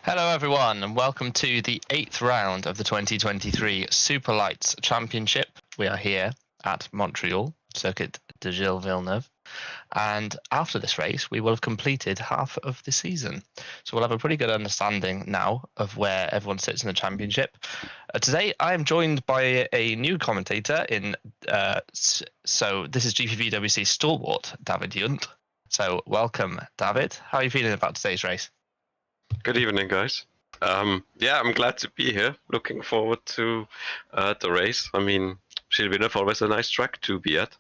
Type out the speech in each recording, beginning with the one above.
Hello everyone and welcome to the 8th round of the 2023 Superlights Championship. We are here at Montreal, Circuit de Gilles Villeneuve, and after this race we will have completed half of the season. So we'll have a pretty good understanding now of where everyone sits in the championship. Today I am joined by a new commentator so this is GPVWC stalwart David Jundt. So welcome David, how are you feeling about today's race? Good evening, guys. Yeah, I'm glad to be here. Looking forward to the race. I mean, Gilles Villeneuve, always a nice track to be at.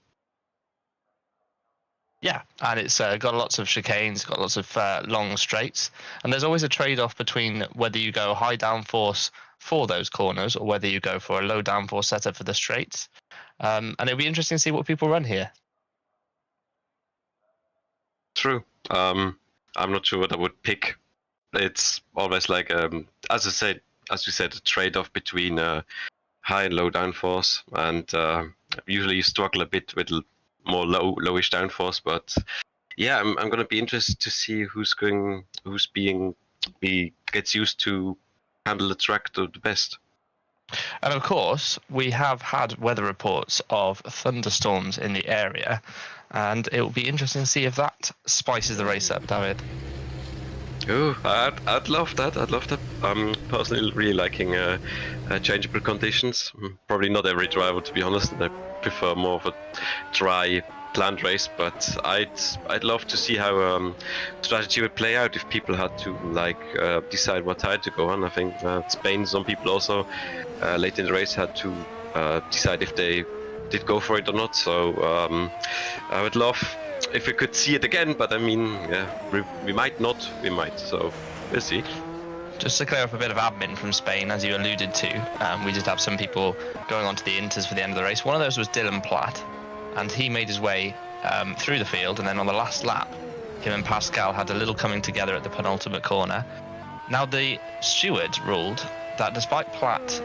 Yeah, and it's got lots of chicanes, got lots of long straights, and there's always a trade-off between whether you go high downforce for those corners or whether you go for a low downforce setup for the straights. And it'll be interesting to see what people run here. True. I'm not sure what I would pick. It's always like, as you said, a trade-off between high and low downforce, and usually you struggle a bit with more lowish downforce. But yeah, I'm going to be interested to see gets used to handle the track the best. And of course, we have had weather reports of thunderstorms in the area, and it will be interesting to see if that spices the race up, David. Oh, I'd love that. I'm personally really liking changeable conditions. Probably not every driver, to be honest. I prefer more of a dry, planned race. But I'd love to see how strategy would play out if people had to decide what tire to go on. I think Spain, some people also late in the race had to decide if they did go for it or not. So I would love if we could see it again, but I mean, yeah, we might not, we might, so we'll see. just to clear up a bit of admin from Spain, as you alluded to, we did have some people going on to the Inters for the end of the race. One of those was Dylan Platt, and he made his way through the field, and then on the last lap, him and Pascal had a little coming together at the penultimate corner. Now, the stewards ruled that despite Platt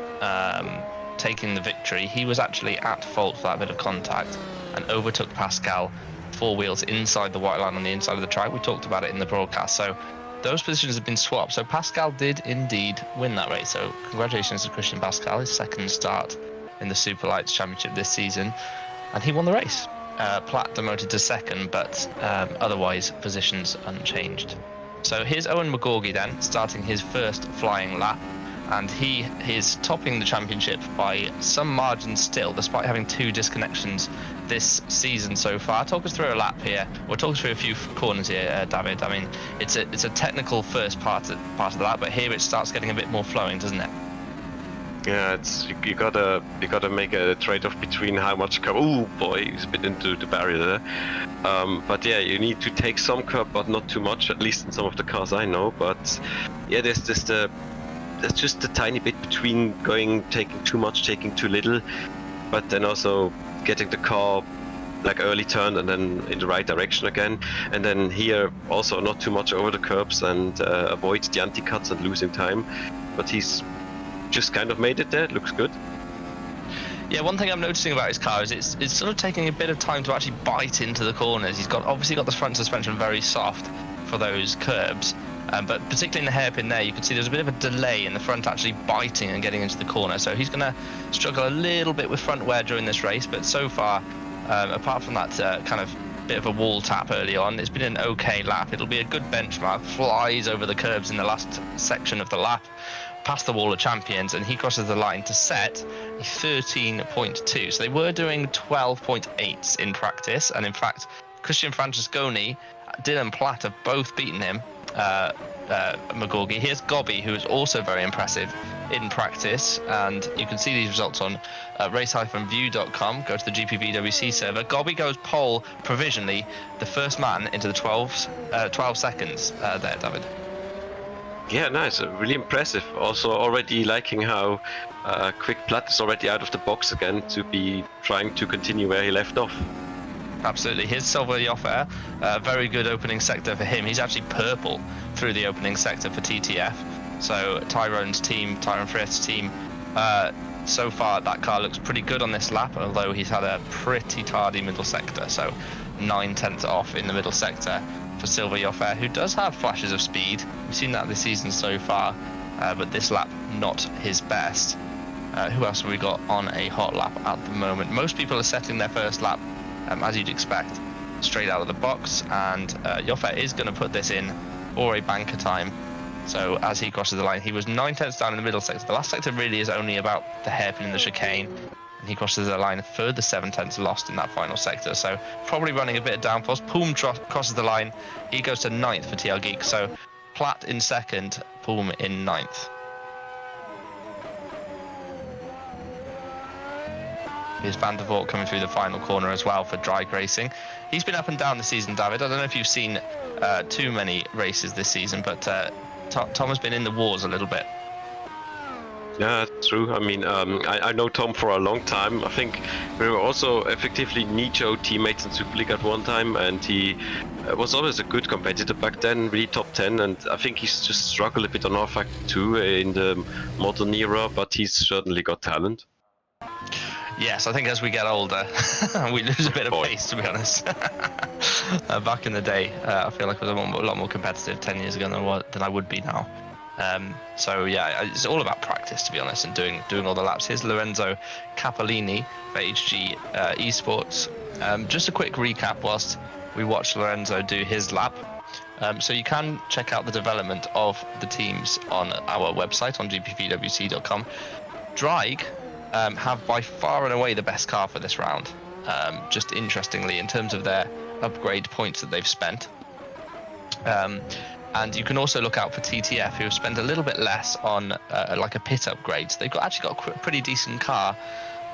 taking the victory, he was actually at fault for that bit of contact and overtook Pascal 4 wheels inside the white line on the inside of the track. We talked about it in the broadcast. So those positions have been swapped. So Pascal did indeed win that race. So congratulations to Christian Pascal, his second start in the Superlights Championship this season. And he won the race. Platt demoted to second, but otherwise positions unchanged. So here's Owen McGorgy then, starting his first flying lap. And he is topping the championship by some margin still, despite having 2 disconnections this season so far. Talk us through a lap here. We'll talk us through a few corners here, David. I mean, it's a technical first part of the lap, but here it starts getting a bit more flowing, doesn't it? Yeah, it's you gotta make a trade-off between how much curb. Oh boy, he's a bit into the barrier there. But yeah, you need to take some curb, but not too much. At least in some of the cars I know. But yeah, there's just a tiny bit between taking too much, taking too little, but then also getting the car like early turn and then in the right direction again. And then here also not too much over the curbs and avoid the anti-cuts and losing time. But he's just kind of made it there. It looks good. Yeah, one thing I'm noticing about his car is it's sort of taking a bit of time to actually bite into the corners. He's obviously got the front suspension very soft for those curbs, but particularly in the hairpin there, you can see there's a bit of a delay in the front actually biting and getting into the corner. So he's going to struggle a little bit with front wear during this race, but so far, apart from that kind of bit of a wall tap early on, it's been an okay lap. It'll be a good benchmark. Flies over the curbs in the last section of the lap, past the wall of champions, and he crosses the line to set a 13.2. So they were doing 12.8s in practice, and in fact Christian Francesconi, Dylan Platt have both beaten him, McGorgy. Here's Gobby, who is also very impressive in practice, and you can see these results on race-view.com. Go to the GPVWC server. Gobby goes pole provisionally, the first man into the 12 seconds there, David. Yeah, nice, really impressive. Also already liking how quick Platt is already out of the box again to be trying to continue where he left off. Absolutely. Here's Silver Yoffer, very good opening sector for him. He's actually purple through the opening sector for TTF. So Tyrone Frith's team, so far that car looks pretty good on this lap, although he's had a pretty tardy middle sector. So 9/10 off in the middle sector for Silver Yoffer, who does have flashes of speed. We've seen that this season so far, but this lap not his best. Who else have we got on a hot lap at the moment? Most people are setting their first lap, as you'd expect, straight out of the box, and Yoffer is going to put this in for a banker time. So as he crosses the line, he was 9/10 down in the middle sector. The last sector really is only about the hairpin in the chicane, and he crosses the line, a further 7/10 lost in that final sector. So probably running a bit of downforce. Poom crosses the line, he goes to 9th for TL Geek. So Platt in second, Poom in 9th. Here's Van der Voort coming through the final corner as well for drag racing. He's been up and down this season, David. I don't know if you've seen too many races this season, but Tom has been in the wars a little bit. Yeah, true. I mean, I know Tom for a long time. I think we were also effectively Nicho teammates in Super League at one time, and he was always a good competitor back then, really top 10, and I think he's just struggled a bit on R Factor 2 in the modern era, but he's certainly got talent. Yes, I think as we get older, we lose a bit of pace, to be honest. Back in the day, I feel like I was a lot more competitive 10 years ago than I would be now. So yeah, it's all about practice, to be honest, and doing all the laps. Here's Lorenzo Capolini for HG Esports. Just a quick recap whilst we watch Lorenzo do his lap. So you can check out the development of the teams on our website on gpvwc.com. Drag have by far and away the best car for this round. Just interestingly, in terms of their upgrade points that they've spent. And you can also look out for TTF, who have spent a little bit less on like a pit upgrade. So they've actually got a pretty decent car,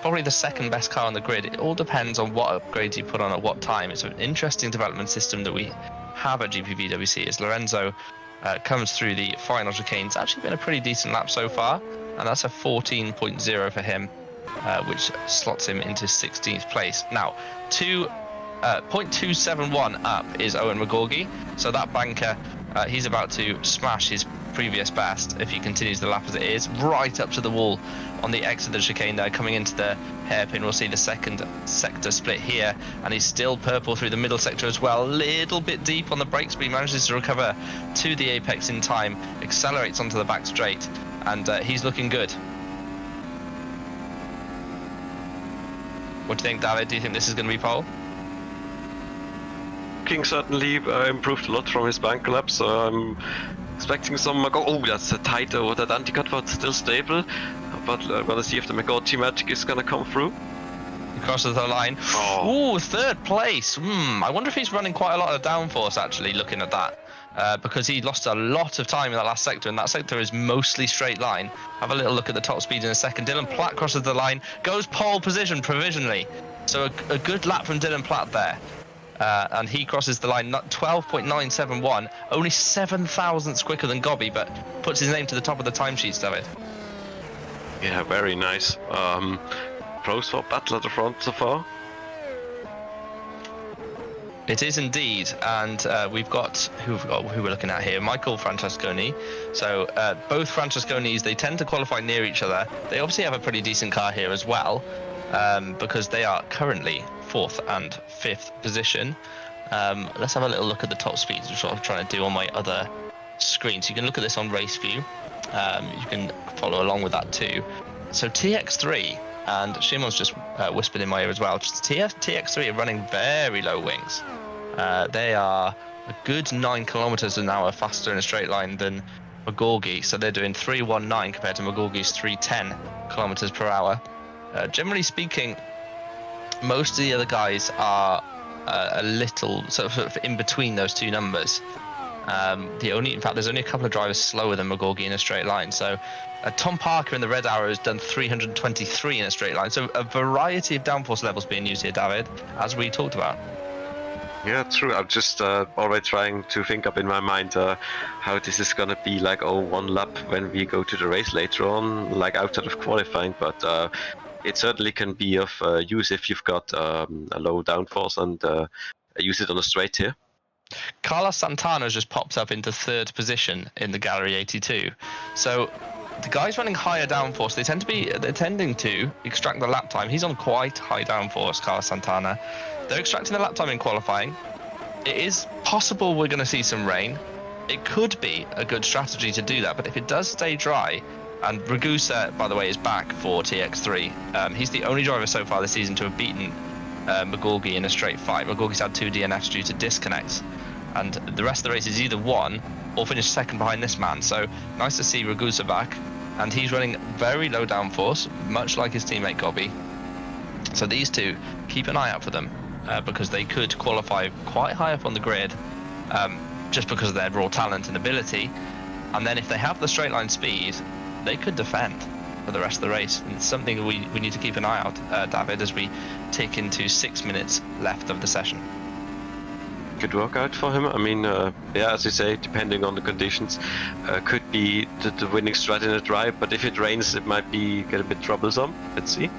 probably the second best car on the grid. It all depends on what upgrades you put on at what time. It's an interesting development system that we have at GPVWC. Is Lorenzo comes through the final chicane. It's actually been a pretty decent lap so far, and that's a 14.0 for him, which slots him into 16th place. Now, 0.271 up is Owen McGorgy, so that banker, he's about to smash his previous best if he continues the lap as it is, right up to the wall on the exit of the chicane there, coming into the hairpin. We'll see the second sector split here, and he's still purple through the middle sector as well, a little bit deep on the brakes, but he manages to recover to the apex in time, accelerates onto the back straight, and he's looking good. What do you think, David? Do you think this is going to be pole? King certainly improved a lot from his banker lap, so I'm expecting some. Oh, that's a tight over that anti-cut, but still stable. But I'm gonna see if the McGorty magic is gonna come through. He crosses the line. Oh. Ooh, third place. I wonder if he's running quite a lot of downforce actually, looking at that. Because he lost a lot of time in that last sector, and that sector is mostly straight line. Have a little look at the top speed in a second. Dylan Platt crosses the line, goes pole position provisionally. So a good lap from Dylan Platt there. And he crosses the line, 12.971, only 7 thousandths quicker than Gobby, but puts his name to the top of the timesheets, David. Yeah, very nice. Pros for battle at the front so far. It is indeed, and we've got who we're looking at here, Michael Francesconi. So both Francesconis, they tend to qualify near each other. They obviously have a pretty decent car here as well, because they are currently 4th and 5th position. Let's have a little look at the top speeds, which is what I'm trying to do on my other screen. So you can look at this on race view. You can follow along with that too. So TX3, and Szymon's just whispered in my ear as well, just TX3 are running very low wings. They are a good 9 kilometers an hour faster in a straight line than McGorgy, so they're doing 319 compared to McGorgy's 310 kilometers per hour. Generally speaking, most of the other guys are a little sort of in between those two numbers. In fact, there's only a couple of drivers slower than McGorgy in a straight line. So Tom Parker in the Red Arrow has done 323 in a straight line. So a variety of downforce levels being used here, David, as we talked about. Yeah, true. I'm just already trying to think up in my mind how this is gonna be like one lap when we go to the race later on, like outside of qualifying. But it certainly can be of use if you've got a low downforce and use it on a straight here. Carlos Santana just pops up into 3rd position in the Gallery 82. So the guys running higher downforce, they're tending to extract the lap time. He's on quite high downforce, Carlos Santana. They're extracting the lap time in qualifying. It is possible we're going to see some rain. It could be a good strategy to do that, but if it does stay dry, and Ragusa, by the way, is back for TX3. He's the only driver so far this season to have beaten McGorgy in a straight fight. McGorgy's had 2 DNFs due to disconnects, and the rest of the race is either won or finished second behind this man. So nice to see Ragusa back, and he's running very low downforce, much like his teammate Gobby. So these two, keep an eye out for them, because they could qualify quite high up on the grid, just because of their raw talent and ability. And then if they have the straight line speed, they could defend for the rest of the race. And it's something we need to keep an eye out, David, as we tick into 6 minutes left of the session. Good workout for him. I mean, yeah, as you say, depending on the conditions, could be the winning strat in a drive, but if it rains, it might get a bit troublesome. Let's see.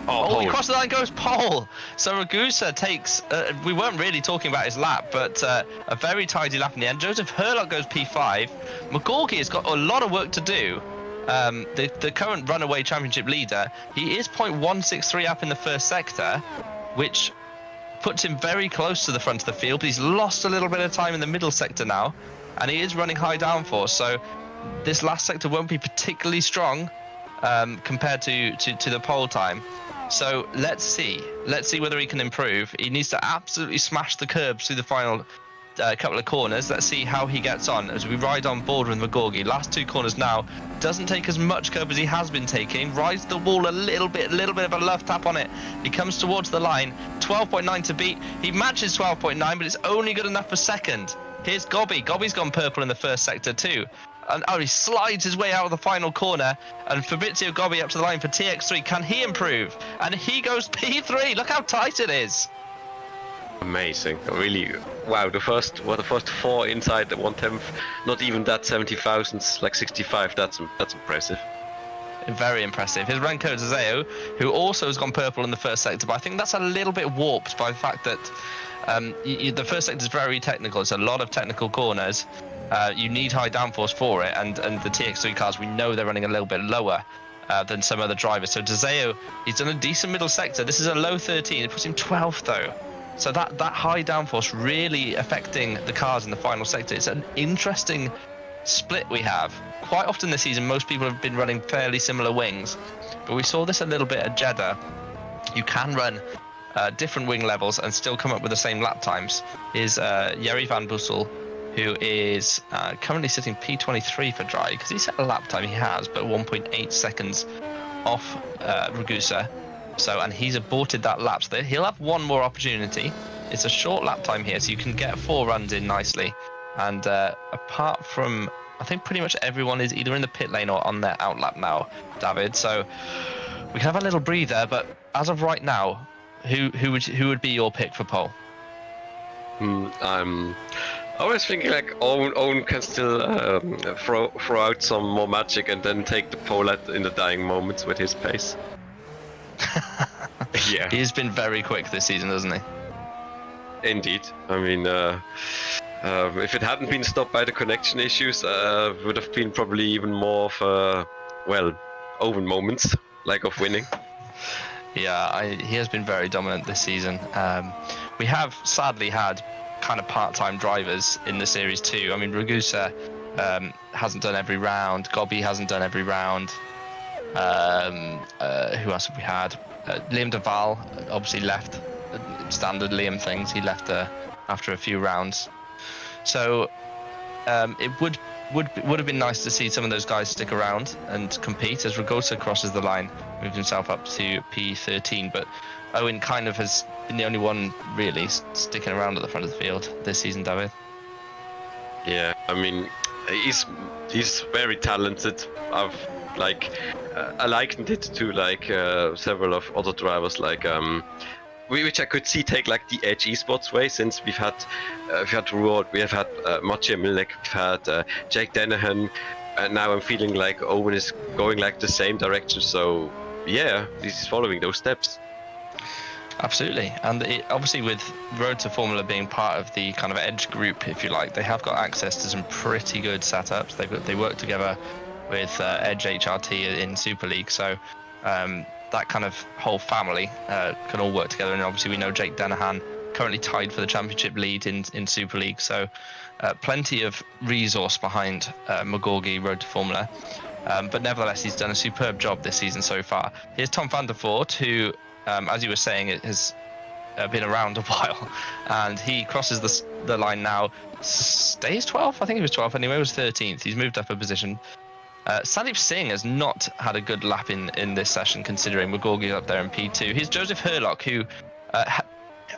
Oh, he crossed the line, goes pole. So Ragusa takes, we weren't really talking about his lap, but a very tidy lap in the end. Joseph Herlock goes P5. McGorgy has got a lot of work to do. The current runaway championship leader, he is 0.163 up in the first sector, which puts him very close to the front of the field, but he's lost a little bit of time in the middle sector now, and he is running high downforce, so this last sector won't be particularly strong compared to the pole time. So let's see whether he can improve. He needs to absolutely smash the curbs through the final couple of corners. Let's see how he gets on as we ride on board with McGorgy. Last 2 corners now, doesn't take as much curb as he has been taking, rides the wall a little bit of a love tap on it. He comes towards the line, 12.9 to beat. He matches 12.9, but it's only good enough for second. Here's Gobby. Gobby's gone purple in the first sector too. And he slides his way out of the final corner, and Fabrizio Gobby up to the line for TX3. Can he improve? And he goes P3. Look how tight it is. Amazing, really. Wow, the first 4 inside the 1/10, not even that 70 thousandths, like 65. That's impressive. Very impressive. His Renko Zazeo, who also has gone purple in the first sector, but I think that's a little bit warped by the fact that the first sector is very technical. It's a lot of technical corners. You need high downforce for it, and the TX3 cars, we know they're running a little bit lower than some other drivers. So Zazeo, he's done a decent middle sector. This is a low 13. It puts him 12th though. So that high downforce really affecting the cars in the final sector. It's an interesting split we have. Quite often this season, most people have been running fairly similar wings, but we saw this a little bit at Jeddah. You can run different wing levels and still come up with the same lap times. Is Jerry Van Bussel, who is currently sitting P23 for dry, because he set a lap time, he has, but 1.8 seconds off Ragusa. So, and he's aborted that lap, so he'll have one more opportunity. It's a short lap time here, so you can get 4 runs in nicely. And apart from, I think pretty much everyone is either in the pit lane or on their out lap now, David. So we can have a little breather, but as of right now, who would be your pick for pole? I was thinking like Owen can still throw out some more magic and then take the pole in the dying moments with his pace. Yeah, he's been very quick this season, hasn't he? Indeed. I mean, if it hadn't been stopped by the connection issues, would have been probably even more of Owen moments, like of winning. Yeah, he has been very dominant this season. We have sadly had kind of part-time drivers in the series too. I mean, Ragusa hasn't done every round. Gobby hasn't done every round. Who else have we had? Liam Duval obviously left. Standard Liam things. He left after a few rounds. So it would have been nice to see some of those guys stick around and compete as Ragusa crosses the line, moved himself up to P13. But Owen kind of has been the only one really sticking around at the front of the field this season, David. Yeah, I mean, he's very talented. I likened it to like several of other drivers, like which I could see take like the Edge Esports way, since we've had Ruud, we have had Maciej Milek, we've had Jake Dennehan, and now I'm feeling like Owen is going like the same direction. So yeah, he's following those steps. Absolutely, and obviously with Road to Formula being part of the kind of Edge group, if you like, they have got access to some pretty good setups. They work together with Edge HRT in Super League, so that kind of whole family can all work together. And obviously we know Jake Dennehan currently tied for the championship lead in Super League, so plenty of resource behind McGorgy Road to Formula. But nevertheless, he's done a superb job this season so far. Here's Tom van der Voort, who, as you were saying, it has been around a while, and he crosses the line now, stays 12th. I think he was 12th anyway, he was 13th. He's moved up a position. Sandeep Singh has not had a good lap in this session, considering McGorgy up there in P2. Here's Joseph Herlock, who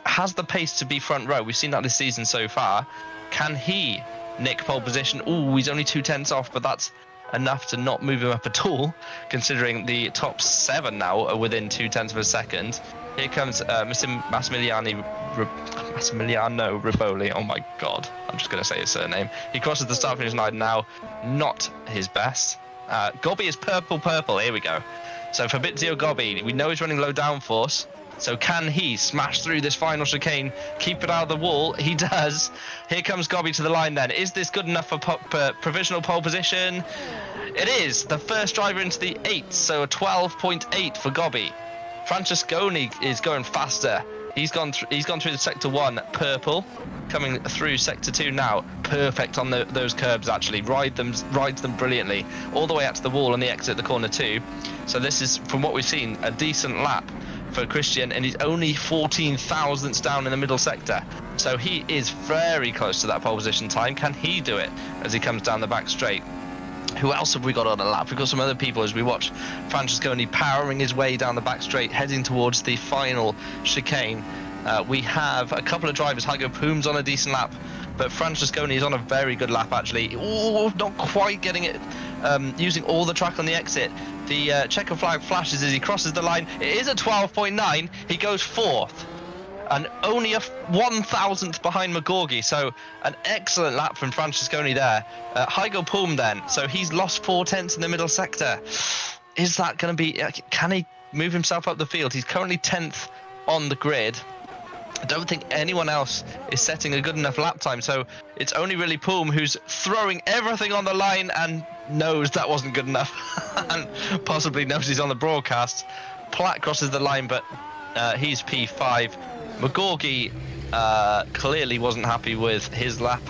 has the pace to be front row. We've seen that this season so far. Can he nick pole position? Oh, he's only 2/10 off, but that's enough to not move him up at all, considering the top 7 now are within 0.2 of a second. Here comes Massimiliano Rivoli. Oh my god, I'm just going to say his surname. He crosses the start finish line now, not his best. Gobby is purple. Here we go. So Fabrizio Gobby, we know he's running low downforce. So can he smash through this final chicane, keep it out of the wall? He does. Here comes Gobby to the line then. Is this good enough for provisional pole position? It is. The first driver into the 8, so a 12.8 for Gobby. Francesconi is going faster. He's gone through the sector 1 purple, coming through sector 2 now. Perfect on those curbs, actually. Rides them brilliantly all the way out to the wall and the exit at the corner 2. So this is, from what we've seen, a decent lap for Christian, and he's only 14 thousandths down in the middle sector. So he is very close to that pole position time. Can he do it as he comes down the back straight? Who else have we got on a lap? We've got some other people as we watch Francesconi powering his way down the back straight, heading towards the final chicane. We have a couple of drivers. Hygo Poom's on a decent lap, but Francesconi is on a very good lap, actually. Oh, not quite getting it, using all the track on the exit. The checker flag flashes as he crosses the line. It is a 12.9. He goes 4th. and only a 1,000th behind McGorgy. So an excellent lap from Francesconi there. Heigl Pulm then, so he's lost 4 tenths in the middle sector. Is that going to be, can he move himself up the field? He's currently 10th on the grid. I don't think anyone else is setting a good enough lap time, so it's only really Pulm who's throwing everything on the line and knows that wasn't good enough and possibly knows he's on the broadcast. Platt crosses the line, but he's P5. McGorgy clearly wasn't happy with his lap,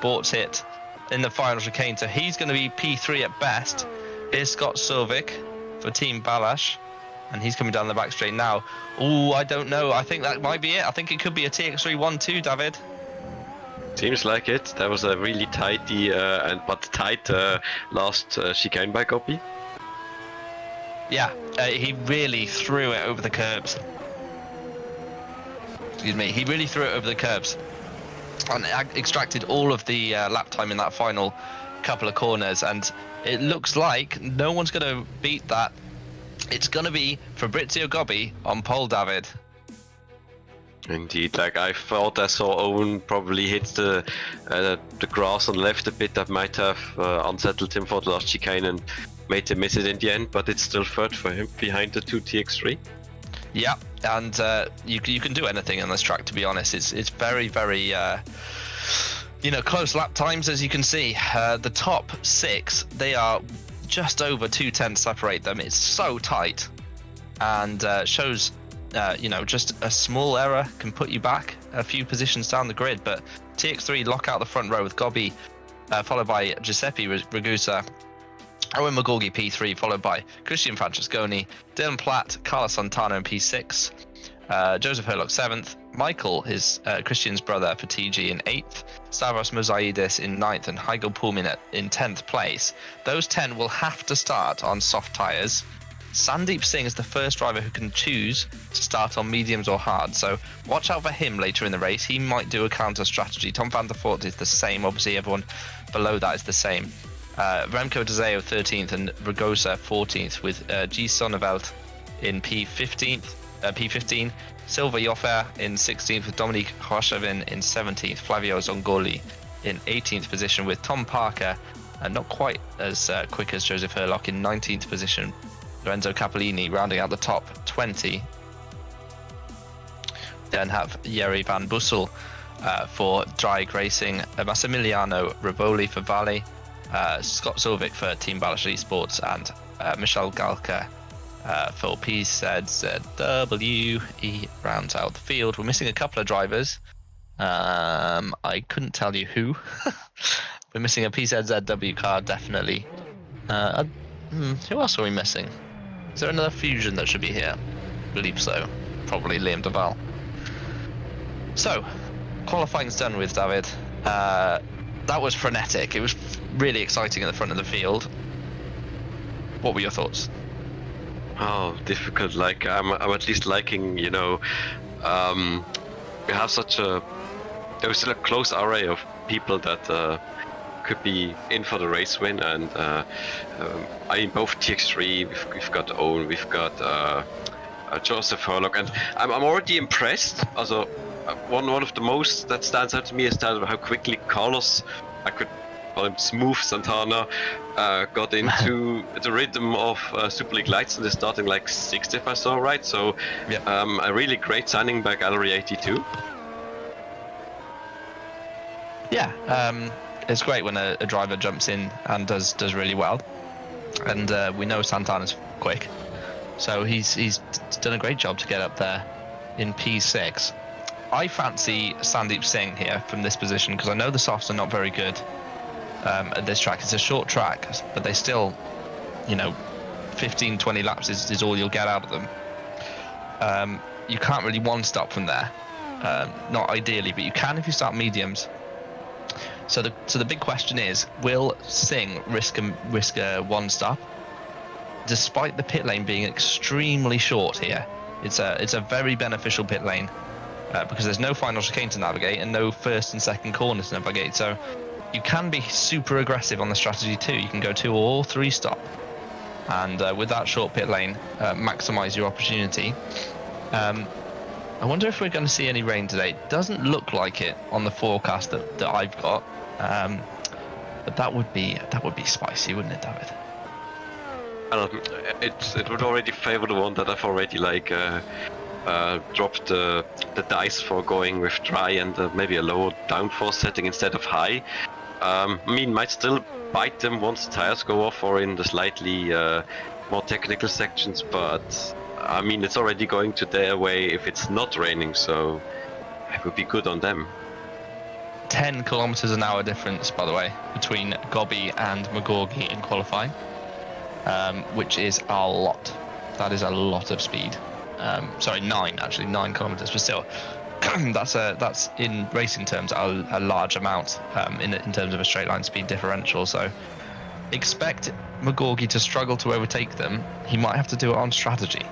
Bort's hit in the final chicane, so he's going to be P3 at best. Here's Scott Sovic for Team Balash, and he's coming down the back straight now. Oh, I don't know. I think that might be it. I think it could be a TX3 1-2, David. Seems like it. That was a really tidy but tight last chicane by Gopi. Yeah, he really threw it over the curbs. Excuse me. He really threw it over the curbs and extracted all of the lap time in that final couple of corners. And it looks like no one's going to beat that. It's going to be Fabrizio Gobbi on pole, David. Indeed, like I thought I saw Owen probably hit the grass on the left a bit. That might have unsettled him for the last chicane and made him miss it in the end, but it's still third for him behind the 2 TX3. Yeah, and you can do anything on this track, to be honest. It's very, very close lap times, as you can see. The top 6, they are just over 2 tenths separate them. It's so tight, and shows just a small error can put you back a few positions down the grid. But TX3 lock out the front row with Gobbi, followed by Giuseppe Ragusa, Owen McGorgy P3, followed by Christian Francesconi, Dylan Platt, Carlos Santana in P6, Joseph Herlock 7th, Michael, Christian's brother, for TG in 8th, Stavros Mosaidis in 9th, and Heigl Pulm in 10th place. Those 10 will have to start on soft tyres. Sandeep Singh is the first driver who can choose to start on mediums or hard, so watch out for him later in the race. He might do a counter strategy. Tom van der Voort is the same. Obviously, everyone below that is the same. Remco de Zeo 13th and Ragosa 14th, with G. Sonneveld in P15, Silva Joffer in 16th, with Dominique Rochevin in 17th, Flavio Zongoli in 18th position, with Tom Parker, not quite as quick as Joseph Herlock, in 19th position. Lorenzo Capolini rounding out the top 20. Then have Jerry Van Bussel for Drag Racing, Massimiliano Rivoli for Valley, Scott Sovic for Team Balash Esports, and Michel Galka for PZZW. He rounds out the field. We're missing a couple of drivers. I couldn't tell you who. We're missing a PZZW car, definitely. Who else are we missing? Is there another Fusion that should be here? I believe so. Probably Liam Duval. So, qualifying's done with, David. That was frenetic. It was really exciting at the front of the field. What were your thoughts? Oh, difficult. Like I'm at least liking, we have there was still a close array of people that could be in for the race win, and both TX3, we've got Owen, we've got Joseph Herlock, and I'm already impressed. Also, one of the most that stands out to me is that how quickly Carlos, I could call him Smooth Santana, got into the rhythm of Super League Lights, and they're starting like 6th if I saw right. So yeah. A really great signing by Gallery 82. Yeah, it's great when a driver jumps in and does really well, and we know Santana's quick, so he's done a great job to get up there in P6. I fancy Sandeep Singh here from this position, because I know the softs are not very good at this track. It's a short track, but they still, 15-20 laps is all you'll get out of them. You can't really one stop from there, not ideally, but you can if you start mediums. So the big question is, will Singh risk a one stop, despite the pit lane being extremely short here? It's a very beneficial pit lane, because there's no final chicane to navigate and no first and second corner to navigate. So you can be super aggressive on the strategy too. You can go 2 or 3 stop, and with that short pit lane, maximize your opportunity. I wonder if we're going to see any rain today. Doesn't look like it on the forecast that I've got. But that would be spicy, wouldn't it, David? It would already favor the one that I've already dropped the dice for going with dry and maybe a lower downforce setting instead of high. I mean, might still bite them once the tires go off or in the slightly more technical sections, but I mean, it's already going to their way if it's not raining, so it would be good on them. 10 kilometers an hour difference, by the way, between Gobby and McGorgy in qualifying, which is a lot. That is a lot of speed. Sorry, 9 kilometers, but still, that's in racing terms a large amount in terms of a straight line speed differential. So expect McGorgy to struggle to overtake them. He might have to do it on strategy.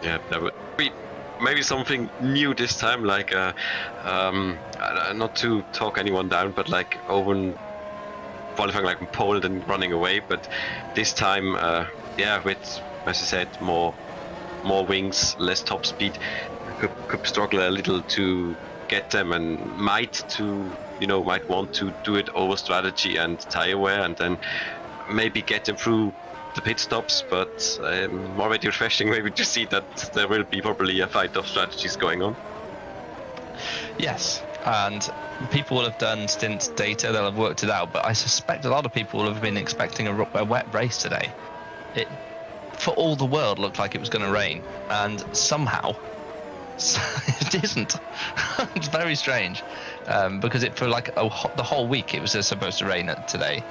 Yeah, that would be maybe something new this time, like not to talk anyone down, but like Owen qualifying like pole and running away, but this time, with, as I said, more wings, less top speed, could struggle a little to get them, and might want to do it over strategy and tire wear, and then maybe get them through the pit stops, but already refreshing maybe to see that there will be probably a fight of strategies going on. Yes, and people will have done stint data, they'll have worked it out, but I suspect a lot of people will have been expecting a wet race today. It, for all the world, looked like it was going to rain, and somehow it isn't. It's very strange, because for like the whole week it was supposed to rain today.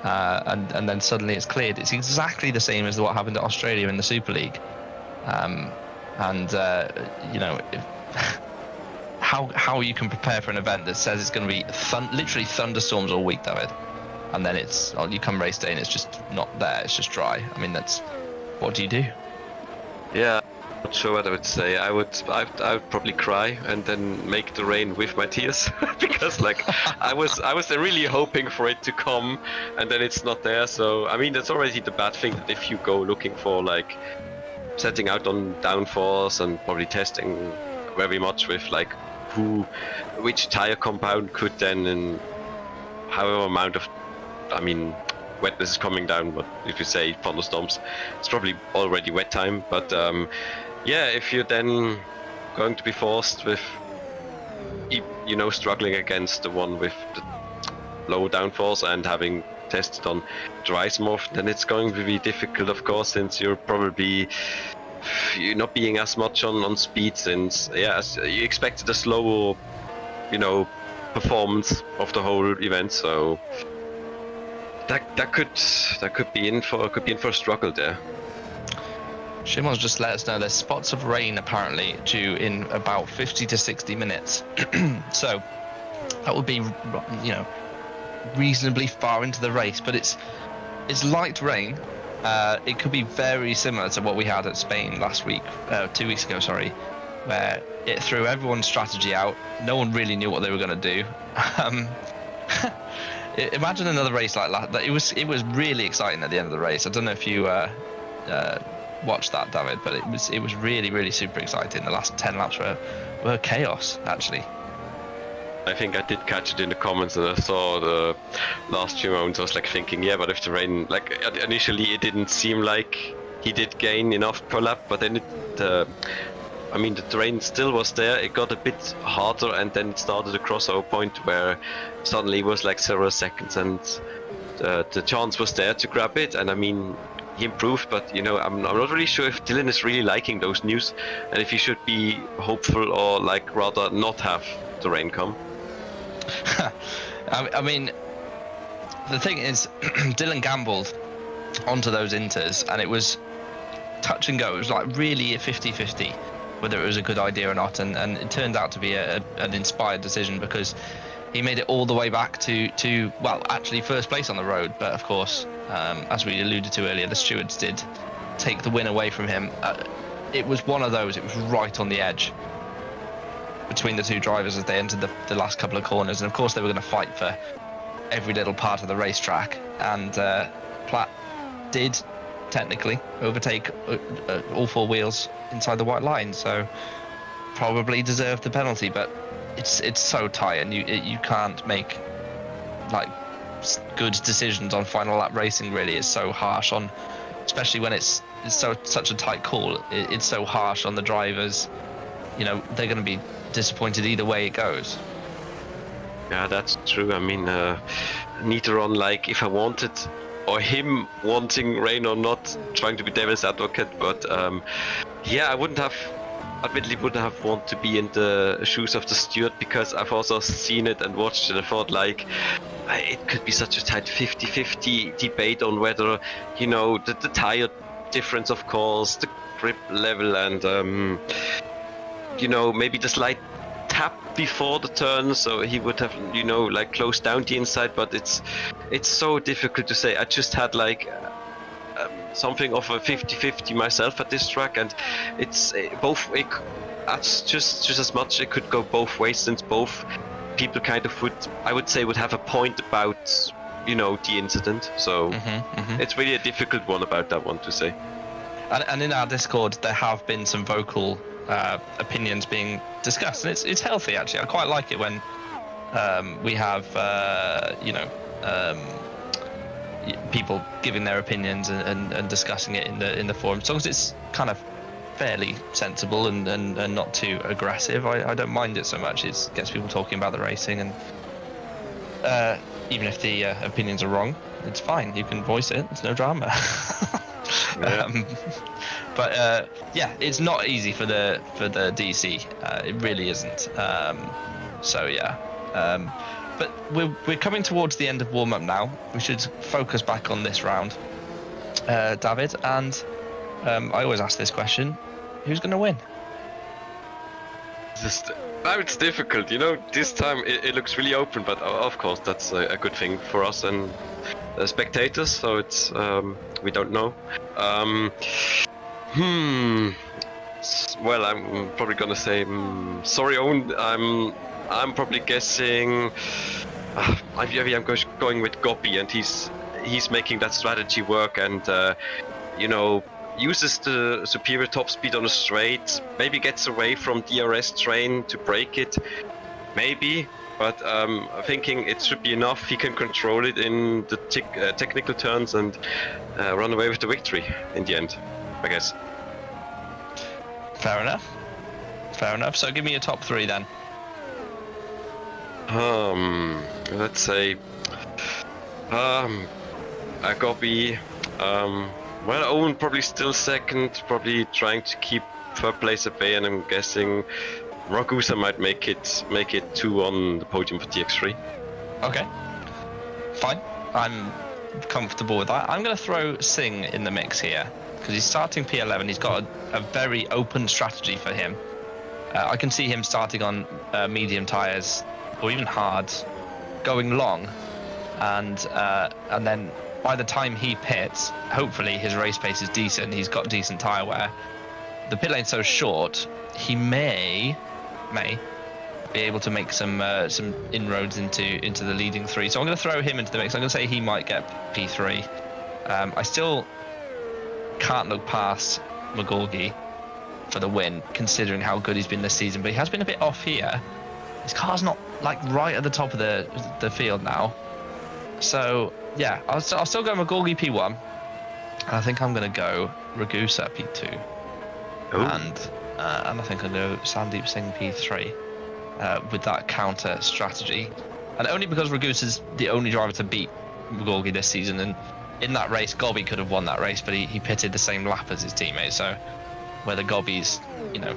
And then suddenly it's cleared. It's exactly the same as what happened to Australia in the Super League. How you can prepare for an event that says it's going to be literally thunderstorms all week, David, and then you come race day and it's just not there. It's just dry. I mean, what do you do? Yeah, not sure what I would say. I would probably cry and then make the rain with my tears because I was really hoping for it to come and then it's not there. So I mean, that's already the bad thing, that if you go looking for like setting out on downforce and probably testing very much with like which tire compound could then, in however amount of, I mean, wetness is coming down, but if you say thunderstorms, it's probably already wet time. But if you're then going to be forced with, struggling against the one with the low downforce and having tested on dry smooth, then it's going to be difficult, of course, since you're not being as much on speed, since you expected a slower, performance of the whole event. So that could be in for a struggle there. Szymon's just let us know there's spots of rain apparently due in about 50 to 60 minutes. So that would be, reasonably far into the race, but it's light rain. It could be very similar to what we had at Spain 2 weeks ago, sorry, where it threw everyone's strategy out. No one really knew what they were going to do. Imagine another race like that. It was really exciting at the end of the race. I don't know if you watched that, David, but it was really, really super exciting. The last 10 laps were chaos, actually. I think I did catch it in the comments, and I saw the last few moments. I was thinking, but if the rain, initially it didn't seem like he did gain enough per lap, but then the terrain still was there. It got a bit harder, and then it started a crossover point where suddenly it was several seconds, and the chance was there to grab it. And I mean, he improved, but I'm not really sure if Dylan is really liking those news, and if he should be hopeful or rather not have the rain come. I mean, the thing is, Dylan gambled onto those inters, and it was touch and go. It was really a 50-50 whether it was a good idea or not, and it turned out to be an inspired decision, because he made it all the way back to actually first place on the road. But of course, as we alluded to earlier, the stewards did take the win away from him. It was one of those. It was right on the edge between the two drivers as they entered the last couple of corners, and of course they were going to fight for every little part of the racetrack, and Platt did technically overtake all four wheels inside the white line, so probably deserved the penalty. But it's so tight, and you can't make like good decisions on final lap racing. Really, it's so harsh on, especially when it's such a tight call. It's so harsh on the drivers. You know, they're going to be disappointed either way it goes. Yeah, that's true. I mean, neither on like if I wanted or him wanting rain or not, trying to be devil's advocate, but yeah, I wouldn't have wanted to be in the shoes of the steward, because I've also seen it and watched it and thought like it could be such a tight 50-50 debate on whether, you know, the tire difference, of course, the grip level, and you know, maybe the slight tap before the turn, so he would have, you know, like closed down the inside. But it's so difficult to say. I just had like something of a 50-50 myself at this track, and it's that's just as much it could go both ways, since both people kind of would have a point about, you know, the incident. So it's really a difficult one about that one to say. And in our Discord, there have been some vocal opinions being discussed, and it's healthy actually. I quite like it when we have people giving their opinions and discussing it in the forum, as long as it's kind of fairly sensible and not too aggressive. I don't mind it so much. It gets people talking about the racing, and even if the opinions are wrong, it's fine. You can voice it. It's no drama. Yeah. But yeah, it's not easy for the DC. It really isn't. So yeah. But we're coming towards the end of warm up now. We should focus back on this round, David. And I always ask this question: who's going to win? Now it's difficult, you know. This time it looks really open, but of course that's a good thing for us and spectators. So it's we don't know. Well, I'm probably gonna say sorry, Owen. I'm probably guessing. I'm going with Gopi, and he's making that strategy work, and you know, uses the superior top speed on a straight, maybe gets away from DRS train to break it, maybe, but thinking it should be enough. He can control it in the technical turns and run away with the victory in the end, I guess. Fair enough. So give me your top three then. Let's say Gopi. Well, Owen probably still second, probably trying to keep third place at bay, and I'm guessing Ragusa might make it 2 on the podium for TX3. Okay, fine. I'm comfortable with that. I'm going to throw Singh in the mix here, because he's starting P11. He's got a very open strategy for him. I can see him starting on medium tyres, or even hards, going long, and then by the time he pits, hopefully his race pace is decent. He's got decent tyre wear. The pit lane's so short, he may be able to make some inroads into the leading three. So I'm going to throw him into the mix. I'm going to say he might get P3. I still can't look past McGorgy for the win, considering how good he's been this season. But he has been a bit off here. His car's not like right at the top of the field now. So yeah, I'll still go McGorgy P1. And I think I'm going to go Ragusa P2. Ooh. And I think I'll go Sandeep Singh P3 with that counter strategy. And only because Ragusa's the only driver to beat McGorgy this season. And in that race, Gobby could have won that race, but he pitted the same lap as his teammate. So whether Gobby's, you know,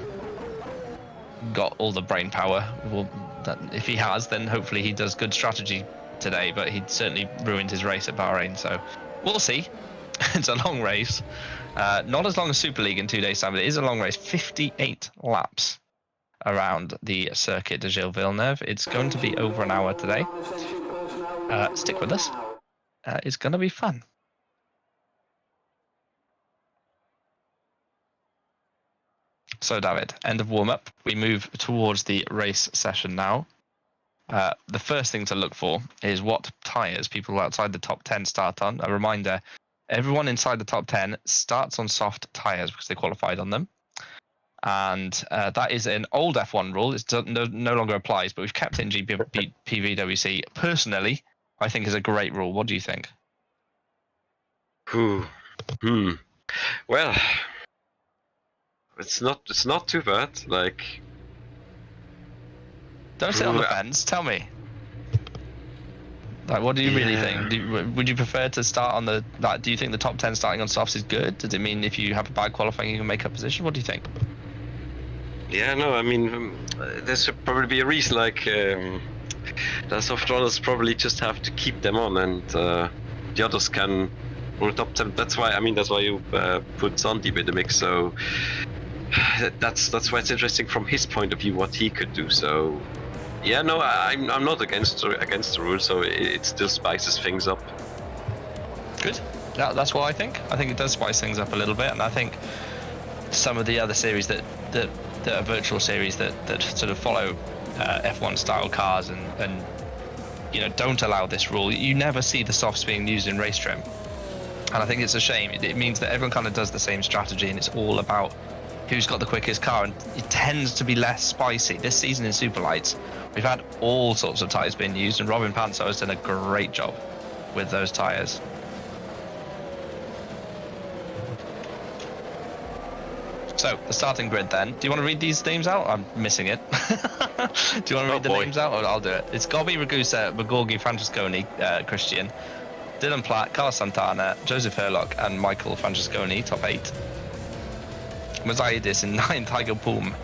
got all the brain power, if he has, then hopefully he does good strategy today, but he certainly ruined his race at Bahrain, so we'll see. It's a long race, not as long as Super League in 2 days time, but it is a long race. 58 laps around the Circuit de Gilles Villeneuve. It's going to be over an hour today. Stick with us. It's going to be fun. So David, end of warm-up. We move towards the race session now. The first thing to look for is what tyres people outside the top 10 start on. A reminder, everyone inside the top 10 starts on soft tyres because they qualified on them. And that is an old F1 rule. It no longer applies, but we've kept it in GPVWC. Personally, I think is a great rule. What do you think? Well, it's not too bad. Like, don't sit on the fence. Tell me. Like, what do you really think? Would you prefer to start on the? Like, do you think the top 10 starting on softs is good? Does it mean if you have a bad qualifying, you can make up position? What do you think? Yeah, no, I mean, there should probably be a reason. Like, the soft runners probably just have to keep them on, and the others can rule top 10. That's why you put Sandeep in the mix. So that's why it's interesting from his point of view what he could do. So. Yeah, no, I'm not against the rule, so it still spices things up. Good. That's what I think. I think it does spice things up a little bit, and I think some of the other series that are virtual series that sort of follow F1 style cars and don't allow this rule. You never see the softs being used in race trim, and I think it's a shame. It means that everyone kind of does the same strategy, and it's all about who's got the quickest car, and it tends to be less spicy. This season in Superlights, we've had all sorts of tyres being used, and Robin Panzo has done a great job with those tyres. So, the starting grid then. Do you want to read these names out? I'm missing it. Do you want to read the names out? Or I'll do it. It's Gobby, Ragusa, Magorgi, Francesconi, Christian, Dylan Platt, Carlos Santana, Joseph Herlock, and Michael Francesconi, top 8. Mazaidis in 9, Tiger Poom,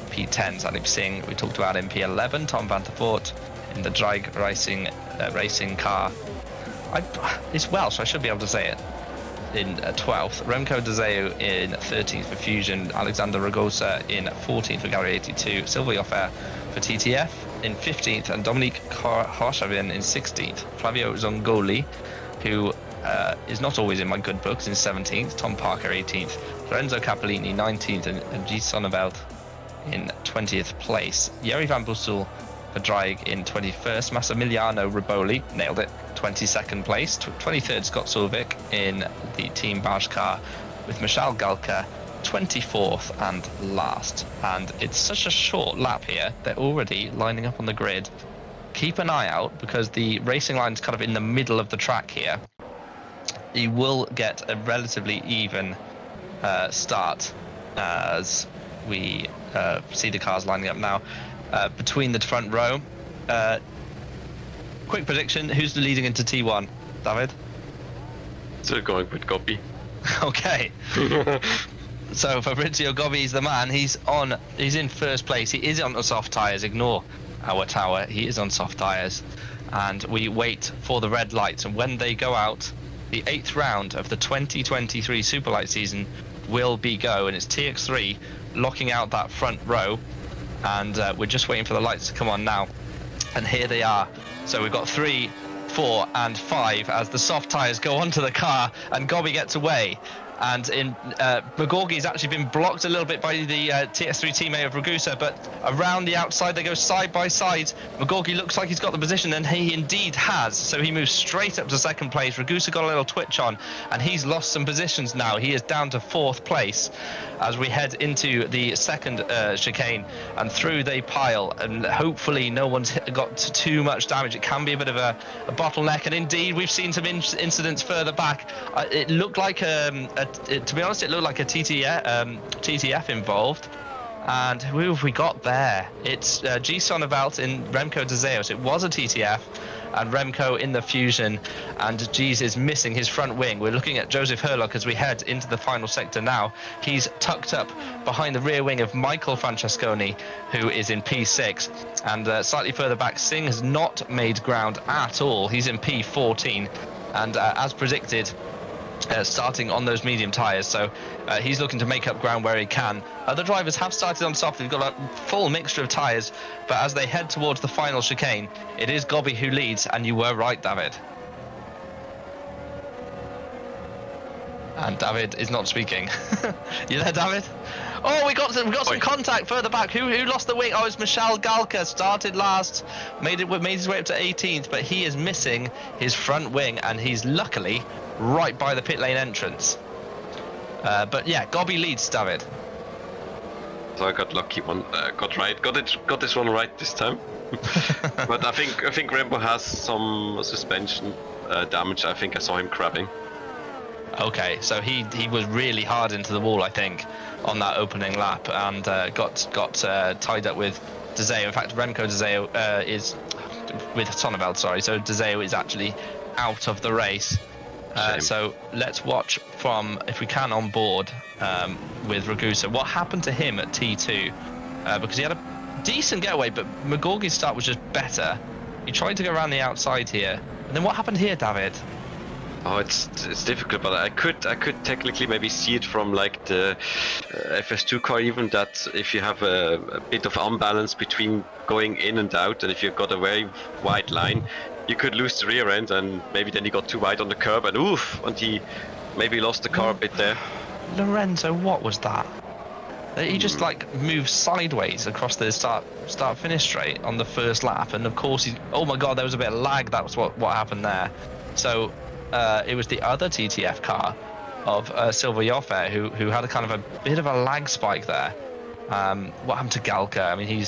P10, Sandeep Singh, we talked about in P11, Tom Van der Voort in the drag racing car. It's Welsh, I should be able to say it. In 12th, Remco Dezeu in 13th for Fusion, Alexander Ragosa in 14th for Gallery 82, Sylvie Offer for TTF in 15th, and Dominique Harshavin in 16th. Flavio Zongoli, who is not always in my good books, in 17th, Tom Parker 18th, Lorenzo Capellini 19th, and G. Sonneveld in 20th place. Jeri van Bussel for Drag in 21st, Massimiliano Riboli, nailed it, 22nd place, 23rd Scott Solvik in the Team Baj car, with Michal Galka 24th and last. And it's such a short lap here, they're already lining up on the grid. Keep an eye out, because the racing line's kind of in the middle of the track here. You will get a relatively even start as we see the cars lining up now between the front row. Quick prediction, who's leading into T1? David? Still going with Gobby. Okay. So Fabrizio Gobbi's the man. He's in first place. He is on the soft tyres. Ignore our tower. He is on soft tyres. And we wait for the red lights. And when they go out, the 8th round of the 2023 Superlight season will be go. And it's TX3 locking out that front row. And we're just waiting for the lights to come on now. And here they are. So we've got 3, 4 and 5 as the soft tyres go onto the car and Gobby gets away. And in Magorgi's actually been blocked a little bit by the TS3 teammate of Ragusa, but around the outside they go side by side. Magorgi looks like he's got the position, and he indeed has. So he moves straight up to second place. Ragusa got a little twitch on, and he's lost some positions now. He is down to 4th place as we head into the second chicane, and through they pile, and hopefully no one's got too much damage. It can be a bit of a bottleneck, and indeed we've seen some incidents further back. It looked like to be honest, it looked like a TTF involved. And who have we got there? It's G. Sonneveld in Remco de Zeus. It was a TTF, and Remco in the Fusion, and G's is missing his front wing. We're looking at Joseph Herlock as we head into the final sector now. He's tucked up behind the rear wing of Michael Francesconi, who is in P6. And slightly further back, Singh has not made ground at all. He's in P14. And as predicted, starting on those medium tyres, so he's looking to make up ground where he can. Other drivers have started on soft. They've got a full mixture of tyres, but as they head towards the final chicane, it is Gobby who leads, and you were right, David. And David is not speaking. You there, David? Oh, we got some contact further back. Who lost the wing? Oh, it's Michal Galka. Started last, made his way up to 18th, but he is missing his front wing, and he's luckily right by the pit lane entrance. But yeah, Gobby leads, David. So I got lucky one. Got this one right this time. But I think Rambo has some suspension damage. I think I saw him crabbing. Okay, so he was really hard into the wall, I think, on that opening lap, and got tied up with Deseo. In fact, Remco Deseo is with Sonneveld, sorry. So Deseo is actually out of the race. So let's watch from, if we can, on board with Ragusa. What happened to him at T2? Because he had a decent getaway, but McGorgy's start was just better. He tried to go around the outside here. And then what happened here, David? Oh, it's difficult, but I could technically maybe see it from like the FS2 car even, that if you have a bit of unbalance between going in and out, and if you've got a very wide line, you could lose the rear end, and maybe then he got too wide on the curb, and oof, and he maybe lost the car a bit there. Lorenzo, what was that? He just like moved sideways across the start finish straight on the first lap, and of course oh my god, there was a bit of lag. That was what happened there. So it was the other TTF car of Silver Yoffe who had a kind of a bit of a lag spike there. What happened to Galka? I mean,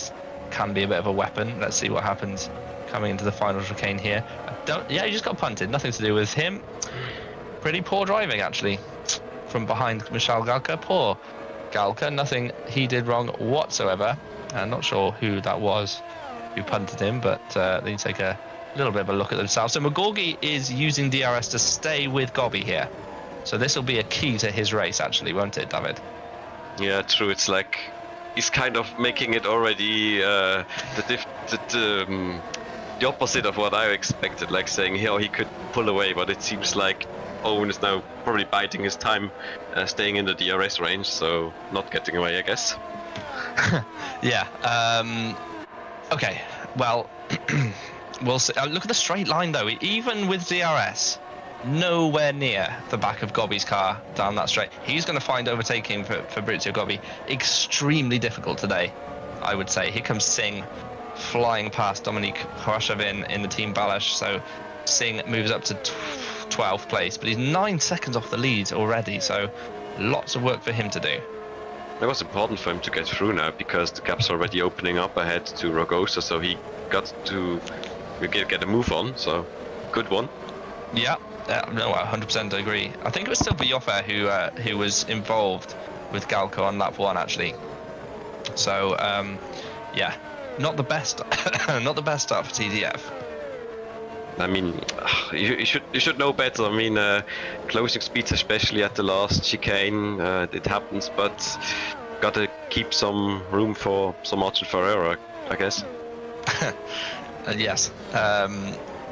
can be a bit of a weapon. Let's see what happens coming into the final chicane here. He just got punted. Nothing to do with him. Pretty poor driving, actually, from behind Michal Galka. Poor Galka. Nothing he did wrong whatsoever. Not sure who that was who punted him, but they need to take a little bit of a look at themselves. So McGorgy is using DRS to stay with Gobby here. So this will be a key to his race, actually, won't it, David? Yeah, true. It's like he's kind of making it already the opposite of what I expected. Like saying, he could pull away, but it seems like Owen is now probably biding his time, staying in the DRS range, so not getting away, I guess. Yeah. Okay. Well. We'll see. Look at the straight line, though. Even with DRS, nowhere near the back of Gobby's car down that straight. He's going to find overtaking for Fabrizio Gobby extremely difficult today, I would say. Here comes Singh flying past Dominique Horshavin in the Team Balash. So Singh moves up to 12th place, but he's 9 seconds off the lead already. So lots of work for him to do. It was important for him to get through now, because the gap's already opening up ahead to Ragosa, so he got to get a move on, so good one. Yeah, no, I 100% agree. I think it was still Biofa who was involved with Galco on lap 1, actually. So yeah, not the best not the best start for TDF. I mean, you should know better. I mean, closing speeds, especially at the last chicane, it happens, but gotta keep some room for some margin for error, I guess. Yes.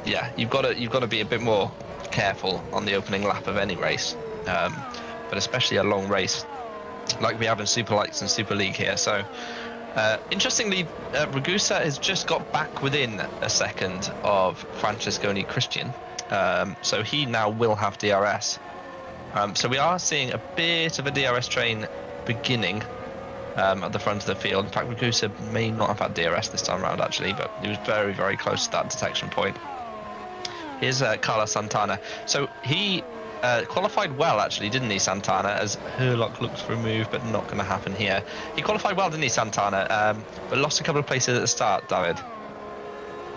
Yeah, you've got to be a bit more careful on the opening lap of any race, but especially a long race like we have in Superlights and Super League here. So interestingly, Ragusa has just got back within a second of Francesconi Christian, so he now will have DRS. So we are seeing a bit of a DRS train beginning at the front of the field. In fact, Ragusa may not have had DRS this time around, actually, but he was very, very close to that detection point. Here's Carlos Santana. So he qualified well, actually, didn't he, Santana, as Herlock looks for a move, but not going to happen here. He qualified well, didn't he, Santana, but lost a couple of places at the start, David.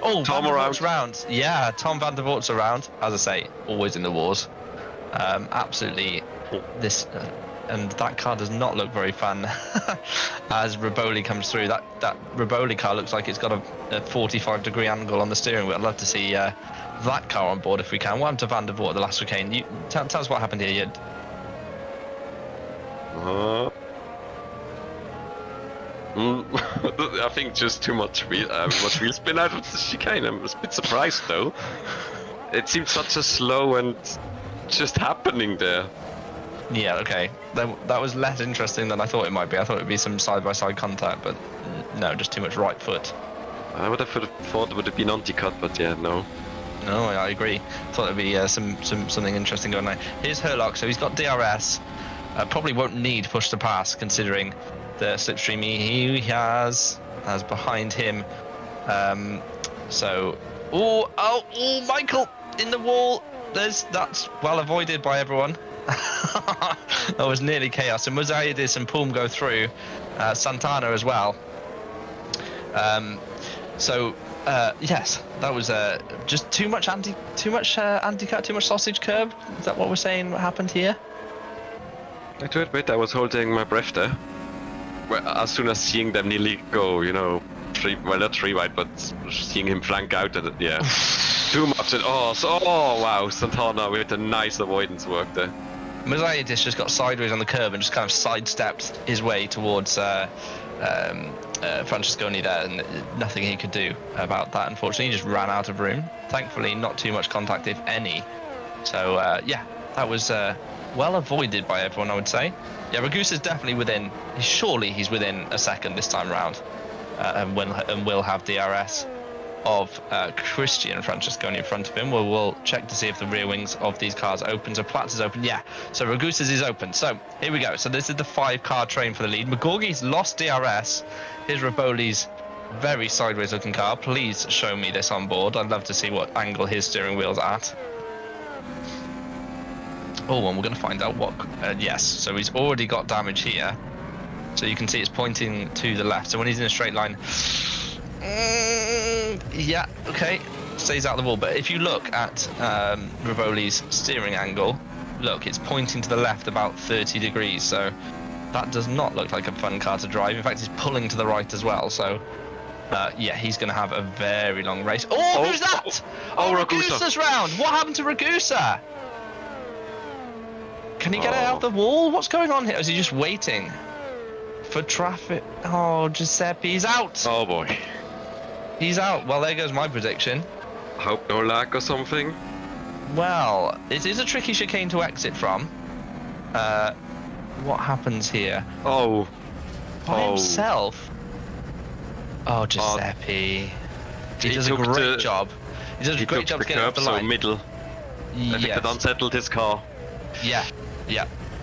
Oh, Tom Van der Voort's around. Yeah, Tom Van der Voort's around. As I say, always in the wars. Absolutely. This and that car does not look very fun as Riboli comes through. That Riboli car looks like it's got a 45-degree angle on the steering wheel. I'd love to see that car on board if we can. What happened to Van der Voort, the last chicane? Tell us what happened here. I think just too much wheel spin out of the chicane. I'm a bit surprised though. It seemed such a slow and just happening there. Yeah, okay. That was less interesting than I thought it might be. I thought it would be some side-by-side contact, but no, just too much right foot. I would have thought it would have been anti-cut, but yeah, no. No, I agree. Thought there'd be something interesting going on. Here's Herlock. So he's got DRS. Probably won't need push to pass considering the slipstream he has behind him. Oh, Michael in the wall. That's well avoided by everyone. That was nearly chaos. And Muzayidis and Poom go through. Santana as well. Yes, that was just too much anti-cut, too much sausage curb. Is that what we're saying? What happened here? I have to admit, I was holding my breath there. Well, as soon as seeing them nearly go, not three wide, but seeing him flank out, yeah, too much. And wow, Santana with a nice avoidance work there. Muzayidis just got sideways on the curb and just kind of sidestepped his way towards Francesconi there, and nothing he could do about that, unfortunately. He just ran out of room. Thankfully, not too much contact, if any. So, that was well avoided by everyone, I would say. Yeah, Ragusa's definitely within. Surely he's within a second this time around, and will have DRS of Christian Francesconi in front of him. We'll check to see if the rear wings of these cars open. So Platts is open, yeah. So Ragusa's is open. So here we go. So this is the 5-car train for the lead. McGorgy's lost DRS. Here's Raboli's very sideways looking car. Please show me this on board. I'd love to see what angle his steering wheel's at. Oh, and we're going to find out what. Yes, so he's already got damage here. So you can see it's pointing to the left. So when he's in a straight line. Yeah, okay, stays out of the wall. But if you look at Rivoli's steering angle, look, it's pointing to the left about 30 degrees. So that does not look like a fun car to drive. In fact, it's pulling to the right as well. So yeah, he's going to have a very long race. Oh, who's that? Ragusa's round. What happened to Ragusa? Can he get it out the wall? What's going on here? Is he just waiting for traffic? Oh, Giuseppe's out. Oh boy. He's out. Well, there goes my prediction. Hope no lag or something. Well, it is a tricky chicane to exit from. What happens here? Oh. By himself? Oh, Giuseppe. He does a great job. He does a great job to get off the line. So middle. I think that unsettled his car. Yeah.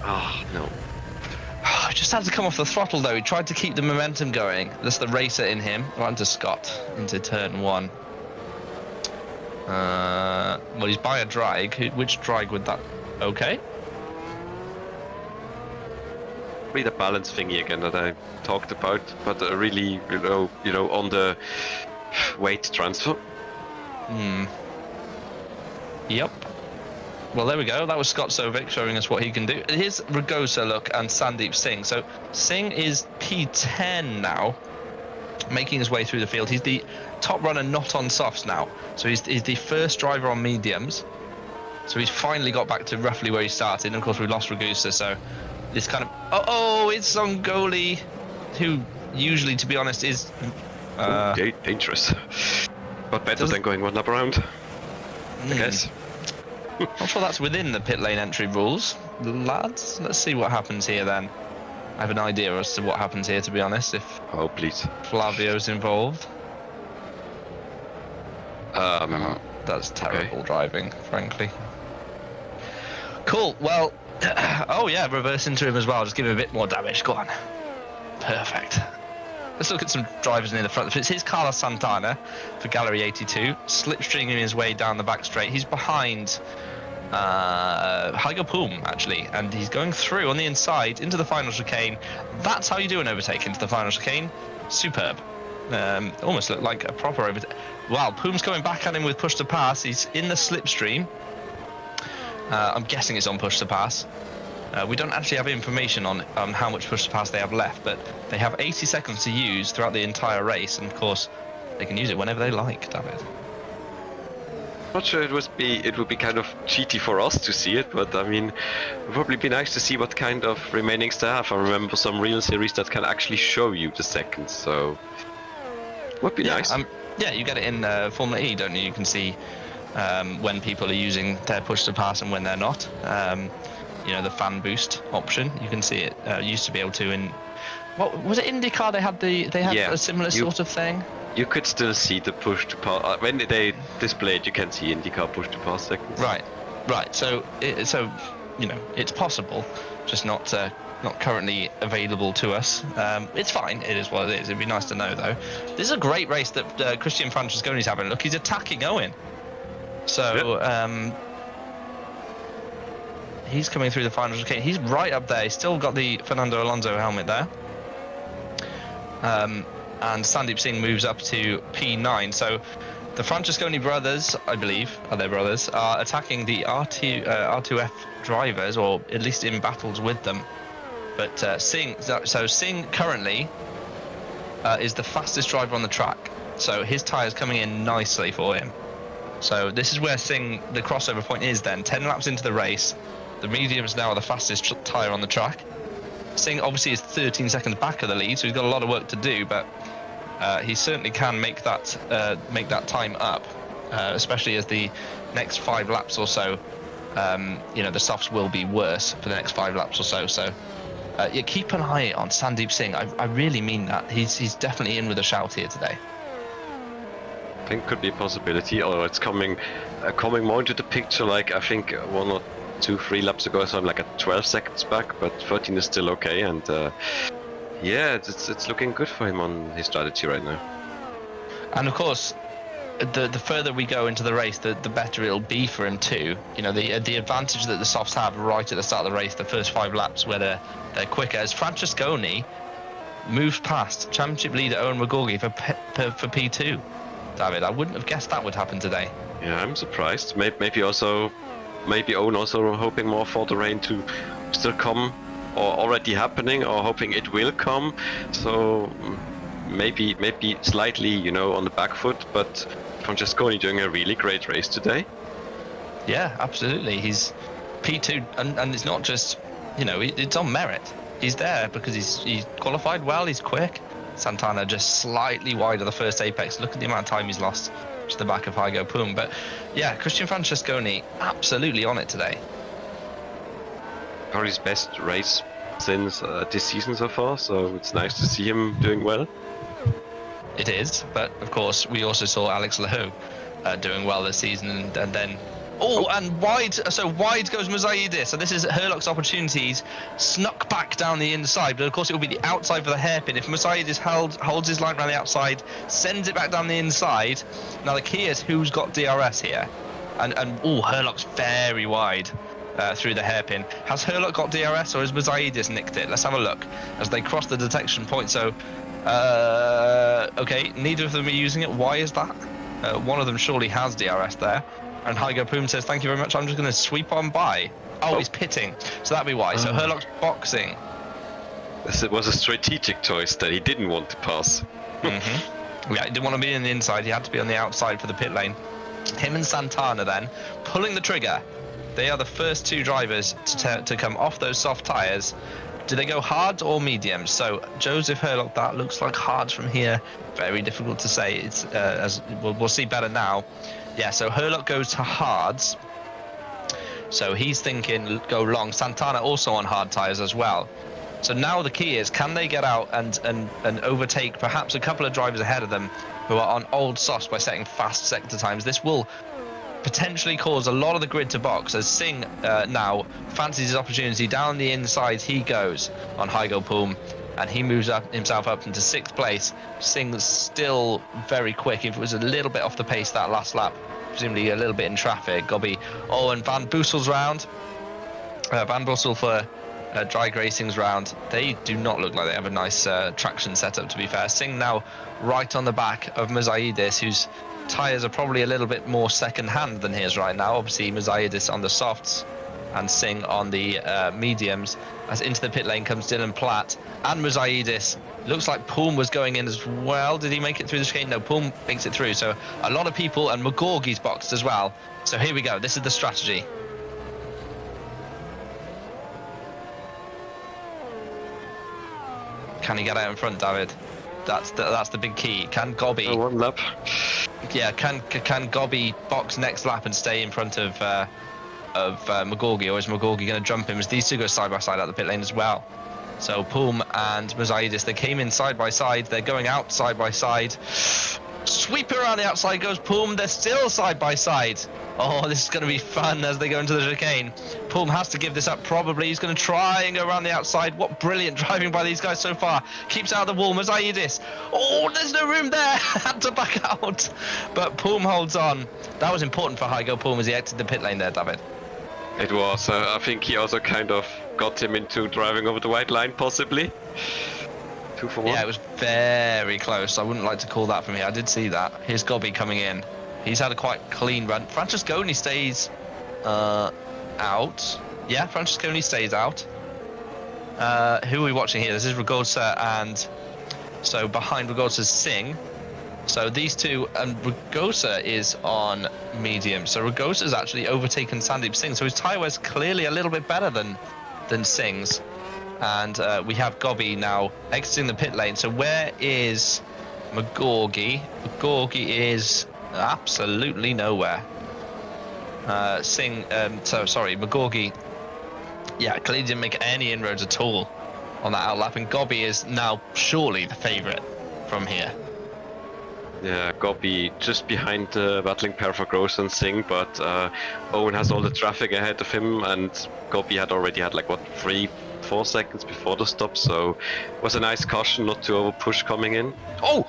Oh, no. I just had to come off the throttle though. He tried to keep the momentum going. That's the racer in him. Right into Scott, into turn 1. Well, he's by a drag. Which drag would that? Okay. Probably the balance thingy again that I talked about, but really, on the weight transfer. Yep. Well, there we go. That was Scott Sovic showing us what he can do. Here's Ragosa, look, and Sandeep Singh. So Singh is P10 now, making his way through the field. He's the top runner not on softs now. So he's the first driver on mediums. So he's finally got back to roughly where he started. And of course, we lost Ragusa. So this kind of... Oh, it's Zongoli, who usually, to be honest, is... dangerous. But better than going one lap around, I guess. Not sure that's within the pit lane entry rules, lads. Let's see what happens here then. I have an idea as to what happens here, to be honest, if please, Flavio's involved. That's terrible driving, frankly. Cool, well, oh yeah, reverse into him as well, just give him a bit more damage, go on. Perfect. Let's look at some drivers near the front. It's his Carlos Santana for Gallery 82, slipstreaming his way down the back straight. He's behind Heigo Poom, actually, and he's going through on the inside into the final chicane. That's how you do an overtake into the final chicane. Superb. Almost looked like a proper overtake. Wow, Poom's coming back at him with push to pass. He's in the slipstream. I'm guessing it's on push to pass. We don't actually have information on how much push to pass they have left, but they have 80 seconds to use throughout the entire race, and of course they can use it whenever they like. Damn it. Not sure it would be kind of cheaty for us to see it, but I mean, it would probably be nice to see what kind of remainings they have. I remember some real series that can actually show you the seconds, so would be nice. Yeah, you get it in Formula E, don't you? You can see when people are using their push to pass and when they're not. the fan boost option. You can see it used to be able to in, what was it, IndyCar? They had a similar sort of thing. You could still see the push to pass when they display it. You can see IndyCar push to pass seconds. Right. So it's possible, just not currently available to us. It's fine. It is what it is. It'd be nice to know though. This is a great race that Christian Francesconi's having. Look, he's attacking Owen. So he's coming through the final chicane. He's right up there. He's still got the Fernando Alonso helmet there. And Sandeep Singh moves up to P9. So the Francesconi brothers, I believe, are their brothers, are attacking the R2F drivers, or at least in battles with them. But Singh currently is the fastest driver on the track. So his tyre's coming in nicely for him. So this is where Singh, the crossover point is then. 10 laps into the race, the mediums now are the fastest tyre on the track. Singh obviously is 13 seconds back of the lead, so he's got a lot of work to do, but he certainly can make that time up, especially as the next 5 laps or so, the softs will be worse for the next 5 laps or so. So keep an eye on Sandeep Singh. I really mean that. He's definitely in with a shout here today. I think could be a possibility, or it's coming more into the picture. Like I think 1 or 2, 3 laps ago, so I'm like at 12 seconds back, but 13 is still okay, and it's looking good for him on his strategy right now. And of course, the further we go into the race, the better it'll be for him too. The advantage that the softs have right at the start of the race, the first 5 laps where they're quicker, as Francesconi moves past championship leader Owen McGorgy for P2. David, I wouldn't have guessed that would happen today. Yeah, I'm surprised. Maybe Owen also hoping more for the rain to still come, or already happening, or hoping it will come. So maybe slightly, on the back foot. But Francesconi doing a really great race today. Yeah, absolutely. He's P2, and it's not just, it's on merit. He's there because he's qualified well. He's quick. Santana just slightly wide of the first apex. Look at the amount of time he's lost to the back of Hygo Pum. But yeah, Christian Francesconi absolutely on it today. Probably his best race since this season so far, so it's nice to see him doing well. It is, but of course we also saw Alex Lehoux doing well this season, and then and wide. So wide goes Musaidis. So this is Herlock's opportunities. Snuck back down the inside, but of course it will be the outside for the hairpin. If Musaidis holds his line around the outside, sends it back down the inside. Now the key is who's got DRS here, and Herlock's very wide through the hairpin. Has Herlock got DRS, or has Musaidis nicked it? Let's have a look as they cross the detection point. So okay, neither of them are using it. Why is that? One of them surely has DRS there. And Hygo Pum says, thank you very much, I'm just going to sweep on by. Oh, he's pitting. So that'd be why. So Herlock's boxing. It was a strategic choice that he didn't want to pass. Mm-hmm. Yeah, he didn't want to be on the inside. He had to be on the outside for the pit lane. Him and Santana then, pulling the trigger. They are the first 2 drivers to come off those soft tyres. Do they go hard or mediums? So Joseph Herlock, that looks like hard from here. Very difficult to say. It's as we'll see better now. Yeah, so Herlock goes to hards. So he's thinking go long. Santana also on hard tyres as well. So now the key is, can they get out and overtake perhaps a couple of drivers ahead of them who are on old softs by setting fast sector times? This will potentially cause a lot of the grid to box, as Singh now fancies his opportunity. Down the inside he goes on Hygo Pum, and he moves himself up into 6th place. Singh's still very quick. If it was a little bit off the pace that last lap, presumably a little bit in traffic. Gobby, and Van Boesel's round. Van Boesel for Drag Racing's round. They do not look like they have a nice traction setup, to be fair. Singh now right on the back of Musaidis, whose tyres are probably a little bit more second-hand than his right now. Obviously, Musaidis on the softs and Singh on the mediums. As into the pit lane comes Dylan Platt and Musaidis. Looks like Pum was going in as well. Did he make it through the chicane? No, Pum makes it through. So a lot of people, and McGorgy's boxed as well. So here we go. This is the strategy. Can he get out in front, David? That's the big key. Can Gobby? 1 lap. Yeah, can Gobby box next lap and stay in front of of McGorgy, or is McGorgy going to jump him as these two go side by side out the pit lane as well? So Poom and Mozaidis, they came in side by side. They're going out side by side. Sweep around the outside goes Poom. They're still side by side. Oh, this is going to be fun as they go into the chicane. Poom has to give this up probably. He's going to try and go around the outside. What brilliant driving by these guys so far. Keeps out of the wall. Mozaidis. Oh, there's no room there. Had to back out. But Poom holds on. That was important for Hygo Poom as he exited the pit lane there, David. It was. I think he also kind of got him into driving over the white line, possibly. 2 for 1. Yeah, it was very close. I wouldn't like to call that from here. I did see that. Here's Gobby coming in. He's had a quite clean run. Francesconi stays out. Yeah, Francesconi stays out. Who are we watching here? This is Ragosa, and so behind Ragosa is Singh. So these two, and Ragosa is on medium. So Ragosa's actually overtaken Sandeep Singh. So his tyre wear's clearly a little bit better than Singh's. And we have Gobby now exiting the pit lane. So where is McGorgy? McGorgy is absolutely nowhere. McGorgy, yeah, clearly didn't make any inroads at all on that outlap. And Gobby is now surely the favourite from here. Yeah, Gobby just behind the battling pair for Gross and Singh, but Owen has all the traffic ahead of him, and Gobby had already had like, what, 3-4 seconds before the stop, so it was a nice caution not to over push coming in. Oh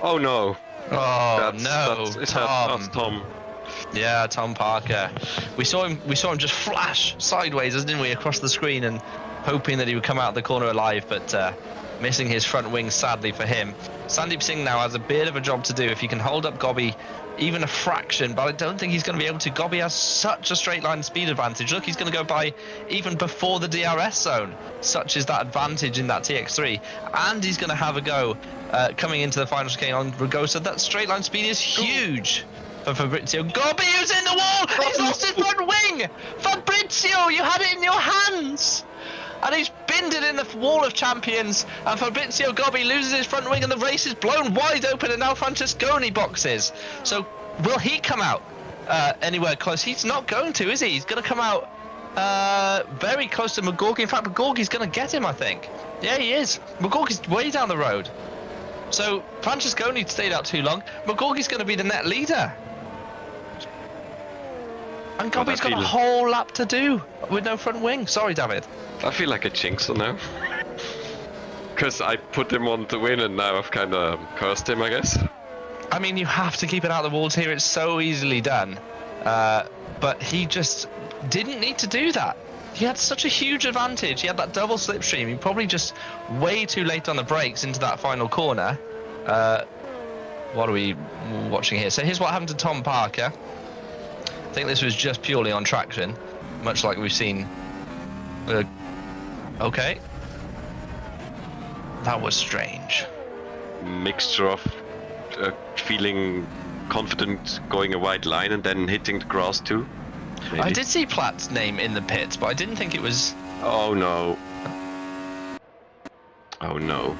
no. Oh, that's Tom. Yeah, Tom Parker. We saw him just flash sideways, didn't we, across the screen, and hoping that he would come out the corner alive, but missing his front wing sadly for him. Sandeep Singh now has a bit of a job to do if he can hold up Gobby even a fraction, but I don't think he's going to be able to. Gobby has such a straight line speed advantage. Look, he's going to go by even before the DRS zone. Such is that advantage in that TX3, and he's going to have a go coming into the final chicane on Ragosa. That straight line speed is huge for Fabrizio. Gobby, who's in the wall! He's lost his front wing! Fabrizio, you had it in your hands! And he's binned it in the wall of champions, and Fabrizio Gobby loses his front wing, and the race is blown wide open, and now Francesconi boxes. So will he come out anywhere close? He's not going to, is he? He's going to come out very close to McGorgy. In fact, McGorgy's going to get him, I think. Yeah, he is. McGorgy's way down the road. So Francesconi stayed out too long. McGorgy's going to be the net leader. And Gobby's got a whole lap to do with no front wing. Sorry, David. I feel like a jinxer now. Because I put him on to win and now I've kind of cursed him, I guess. I mean, you have to keep it out of the walls here. It's so easily done. But he just didn't need to do that. He had such a huge advantage. He had that double slipstream. He probably just way too late on the brakes into that final corner. What are we watching here? So here's what happened to Tom Parker. I think this was just purely on traction, much like we've seen. Okay. That was strange. Mixture of feeling confident going a wide line and then hitting the grass too. Maybe. I did see Platt's name in the pits, but I didn't think it was... Oh no. Oh no.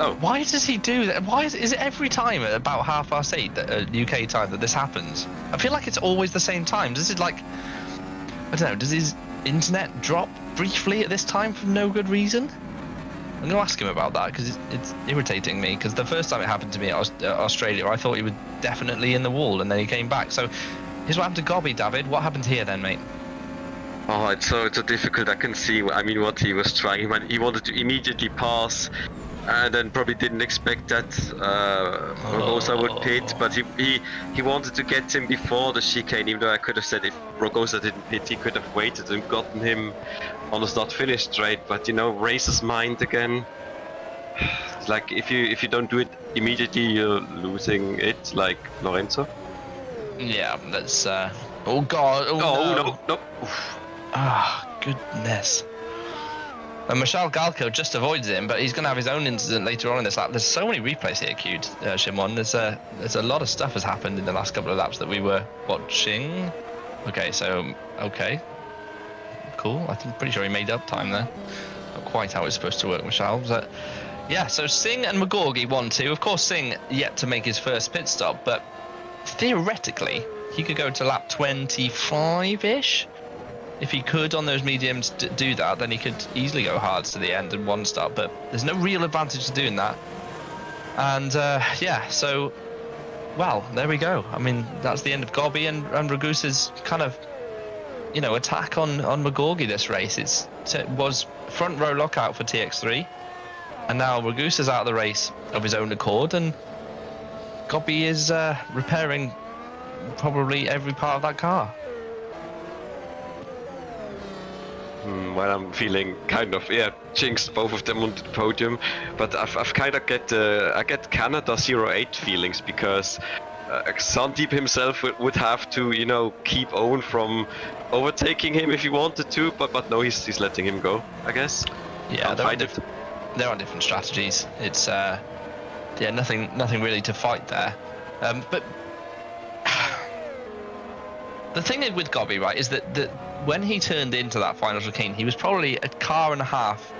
Oh. Why does he do that? Why is it every time at about 8:30 UK time that this happens? I feel like it's always the same time. Does it, like, I don't know, does his internet drop briefly at this time for no good reason? I'm going to ask him about that because it's irritating me, because the first time it happened to me at Australia, I thought he was definitely in the wall and then he came back. So here's what happened to Gobby, David. What happened here then, mate? Oh, it's so difficult. I can see, I mean, what he was trying. He wanted to immediately pass and then probably didn't expect that Rogosa would pit, but he wanted to get him before the chicane, even though I could have said if Rogosa didn't pit, he could have waited and gotten him on the start finish straight, but you know, racer's mind again. Like, if you don't do it immediately, you're losing it, like Lorenzo. Yeah, that's oh god, no. Ah, goodness. And Michel Galco just avoids him, but he's going to have his own incident later on in this lap. There's so many replays here, Szymon. There's a lot of stuff has happened in the last couple of laps that we were watching. Okay, so, okay. Cool. I'm pretty sure he made up time there. Not quite how it's supposed to work, Michel. But yeah, so Singh and McGorgy 1-2. Of course, Singh yet to make his first pit stop, but theoretically, he could go to lap 25-ish. If he could on those mediums do that, then he could easily go hards to the end and one stop. But there's no real advantage to doing that. And yeah, so, well, there we go. I mean, that's the end of Gobby and Ragusa's kind of, you know, attack on Magorgi this race. It was front row lockout for TX3. And now Ragusa's out of the race of his own accord. And Gobby is repairing probably every part of that car. Well, I'm feeling kind of jinxed, both of them on the podium, but I've kind of I get Canada 08 feelings, because Sandeep himself would have to, you know, keep Owen from overtaking him if he wanted to, but no, he's letting him go, I guess. Yeah, there are different strategies. It's yeah, nothing really to fight there. But the thing is with Gobby, right, is that when he turned into that final chicane, he was probably a car and a half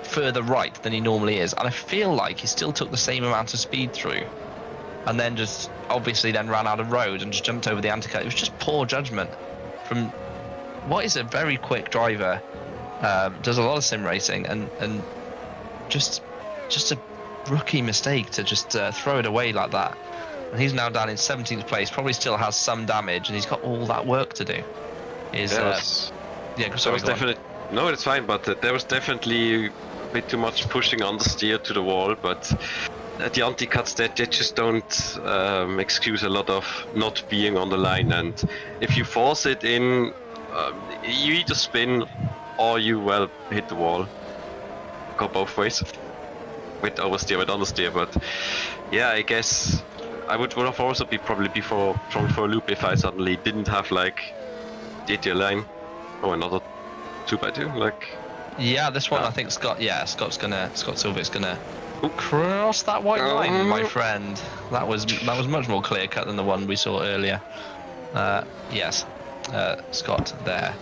further right than he normally is, and I feel like he still took the same amount of speed through, and then just obviously then ran out of road and just jumped over the anti-cut. It was just poor judgment from what is a very quick driver, does a lot of sim racing, and just a rookie mistake to just throw it away like that. And he's now down in 17th place, probably still has some damage, and he's got all that work to do. Yeah, sorry, no, it's fine, but there was definitely a bit too much pushing understeer to the wall, but the anti-cuts, they just don't excuse a lot of not being on the line, and if you force it in, you either spin or you, well, hit the wall. Go both ways. With oversteer, with understeer, but yeah, I guess I would have also probably be for a loop if I suddenly didn't have like the ideal line or another 2x2, like. Yeah, this one I think Scott Silver's gonna cross that white line, my friend. That was much more clear cut than the one we saw earlier. Yes, Scott there,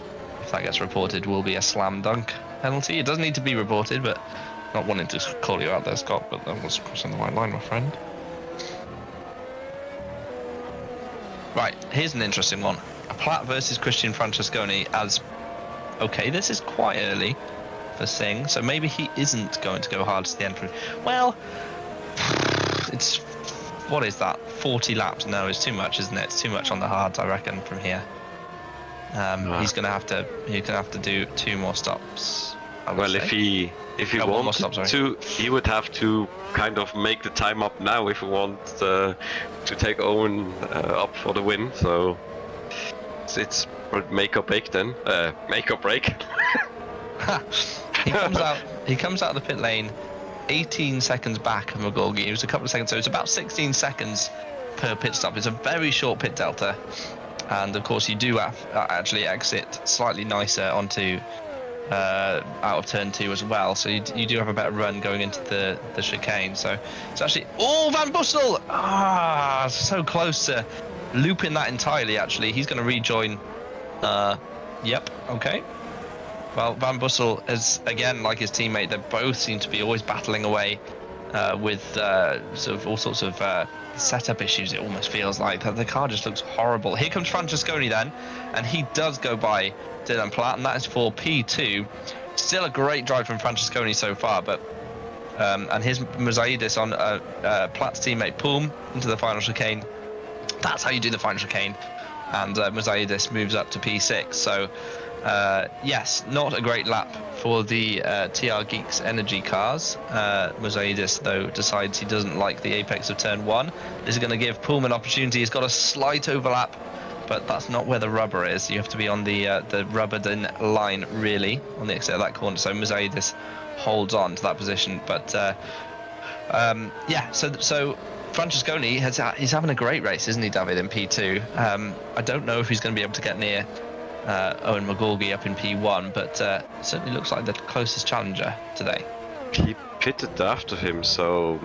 if that gets reported, will be a slam dunk penalty. It doesn't need to be reported, but not wanting to call you out there, Scott, but that was crossing the white line, my friend. Right, here's an interesting one. Platt versus Christian Francesconi as... Okay, this is quite early for Singh, so maybe he isn't going to go hard to the end. Well, it's... What is that? 40 laps? No, it's too much, isn't it? It's too much on the hards, I reckon, from here. He's gonna have to do 2 more stops. Well, if he wanted to, he would have to kind of make the time up now if he wants to take Owen up for the win. So it's make or break then. Make or break. He comes out of the pit lane 18 seconds back of Magorgi. It was a couple of seconds, so it's about 16 seconds per pit stop. It's a very short pit delta, and of course you do have actually exit slightly nicer onto out of turn 2 as well, so you do have a better run going into the chicane. So it's actually Van Bussel, so close to looping that entirely. Actually, he's going to rejoin. Yep, okay. Well, Van Bussel is, again, like his teammate, they both seem to be always battling away with sort of all sorts of setup issues. It almost feels like the car just looks horrible. Here comes Francesconi then, and he does go by Dylan Platt, and that is for P2. Still a great drive from Francesconi so far, but and here's Mosaidis on Platt's teammate Poom into the final chicane. That's how you do the final chicane, and Mosaidis moves up to P6. So yes, not a great lap for the TR Geeks Energy cars. Mosaidis, though, decides he doesn't like the apex of turn 1. This is going to give Poom an opportunity. He's got a slight overlap, but that's not where the rubber is. You have to be on the rubbered-in line, really, on the exit of that corner. So Mosaidis holds on to that position. But yeah, so Francesconi he's having a great race, isn't he, David, in P2? I don't know if he's going to be able to get near Owen Magorgi up in P1, but certainly looks like the closest challenger today. He pitted after him, so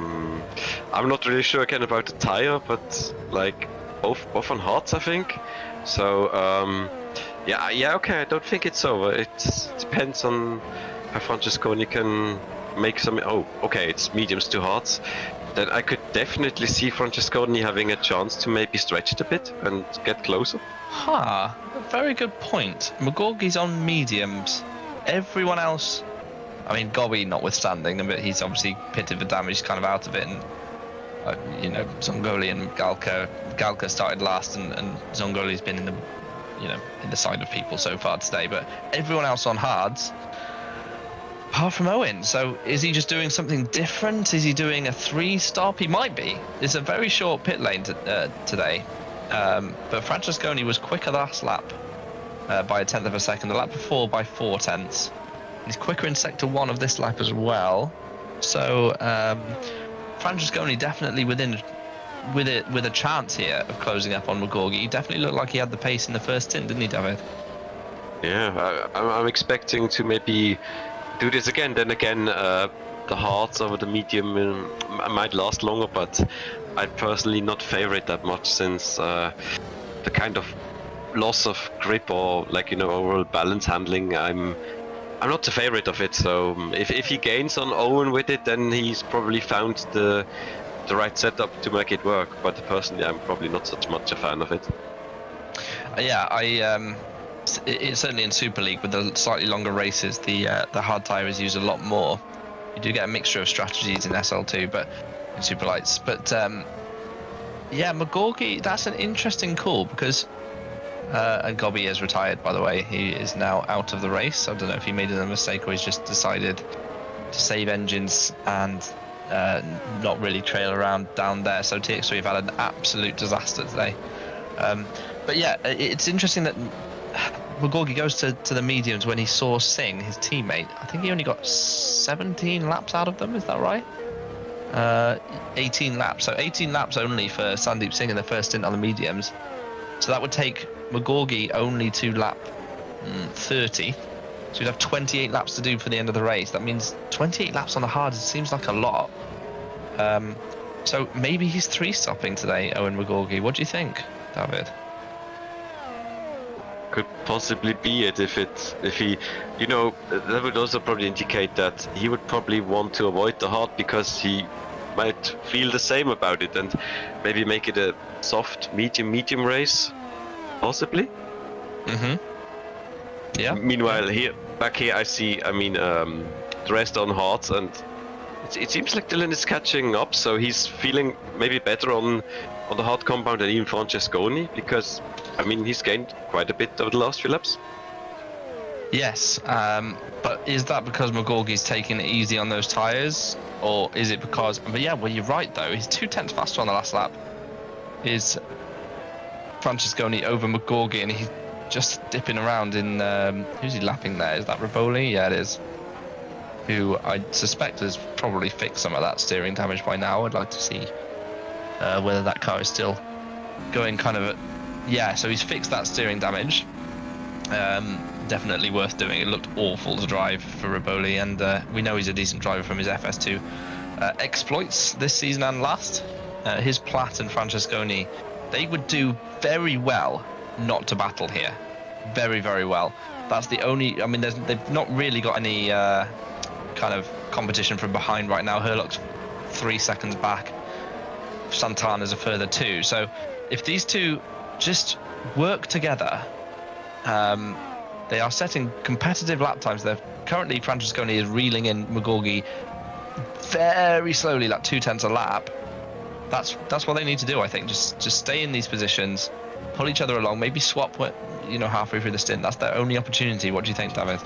I'm not really sure again about the tire, but like both on hards, I think. So yeah, okay. I don't think it's over. It depends on how Francesconi can make some. Oh, okay, it's mediums to hards. then I could definitely see Francesconi having a chance to maybe stretch it a bit and get closer. Very good point. McGorgy's on mediums. Everyone else, I mean, Gobby notwithstanding, but he's obviously pitted for damage, kind of out of it, and Zongoli and Galka started last, and Zongoli's been in the side of people so far today, but everyone else on hards, apart from Owen. So is he just doing something different? Is he doing a 3-stop? He might be. It's a very short pit lane today, but Francesconi was quicker last lap by a tenth of a second. The lap before by 4 tenths. He's quicker in sector 1 of this lap as well. So Francesconi definitely with a chance here of closing up on McGorgy. He definitely looked like he had the pace in the first stint, didn't he, David? Yeah, I'm expecting to maybe do this again. Then again, the hards over the medium might last longer, but I personally not favor it that much, since the kind of loss of grip or overall balance handling, I'm not the favorite of it. So if he gains on Owen with it, then he's probably found the right setup to make it work. But personally, I'm probably not such much a fan of it. Yeah, it's certainly in Super League with the slightly longer races, the hard tyre is used a lot more. You do get a mixture of strategies in SL2, but in Superlights. But yeah, McGorgy, that's an interesting call, because and Gobby is retired, by the way. He is now out of the race. I don't know if he made a mistake or he's just decided to save engines and not really trail around down there. So TX3 have had an absolute disaster today. But yeah, it's interesting that McGorgy goes to the mediums when he saw Singh, his teammate. I think he only got 17 laps out of them, is that right? 18 laps. So 18 laps only for Sandeep Singh in the first stint on the mediums. So that would take McGorgy only to lap 30. So he'd have 28 laps to do for the end of the race. That means 28 laps on the hard, it seems like a lot. So maybe he's 3-stopping today, Owen McGorgy. What do you think, David? Could possibly be it if he, that would also probably indicate that he would probably want to avoid the hard, because he might feel the same about it, and maybe make it a soft medium race, possibly. Yeah. Meanwhile, back here I see, the rest on hards, and it seems like Dylan is catching up, so he's feeling maybe better on the hard compound than even Francesconi, because he's gained quite a bit over the last few laps. Yes, but is that because McGorgy's taking it easy on those tyres, or is it because? But yeah, well, you're right though. He's 2 tenths faster on the last lap. Is Francesconi over McGorgy, and he's just dipping around in. Who's he lapping there? Is that Rivoli? Yeah, it is. Who I suspect has probably fixed some of that steering damage by now. I'd like to see whether that car is still going kind of. Yeah, so he's fixed that steering damage. Definitely worth doing. It looked awful to drive for Riboli, and we know he's a decent driver from his FS2 exploits this season and last. His Platt and Francesconi, they would do very well not to battle here. Very, very well. That's the only. They've not really got any kind of competition from behind right now. Herlock's 3 seconds back. Santana's a further 2. So if these two just work together, they are setting competitive lap times. They're currently, Francesconi is reeling in McGorgy very slowly, like 2 tenths a lap. That's what they need to do, I think. Just stay in these positions, pull each other along, maybe swap halfway through the stint. That's their only opportunity. What do you think, David?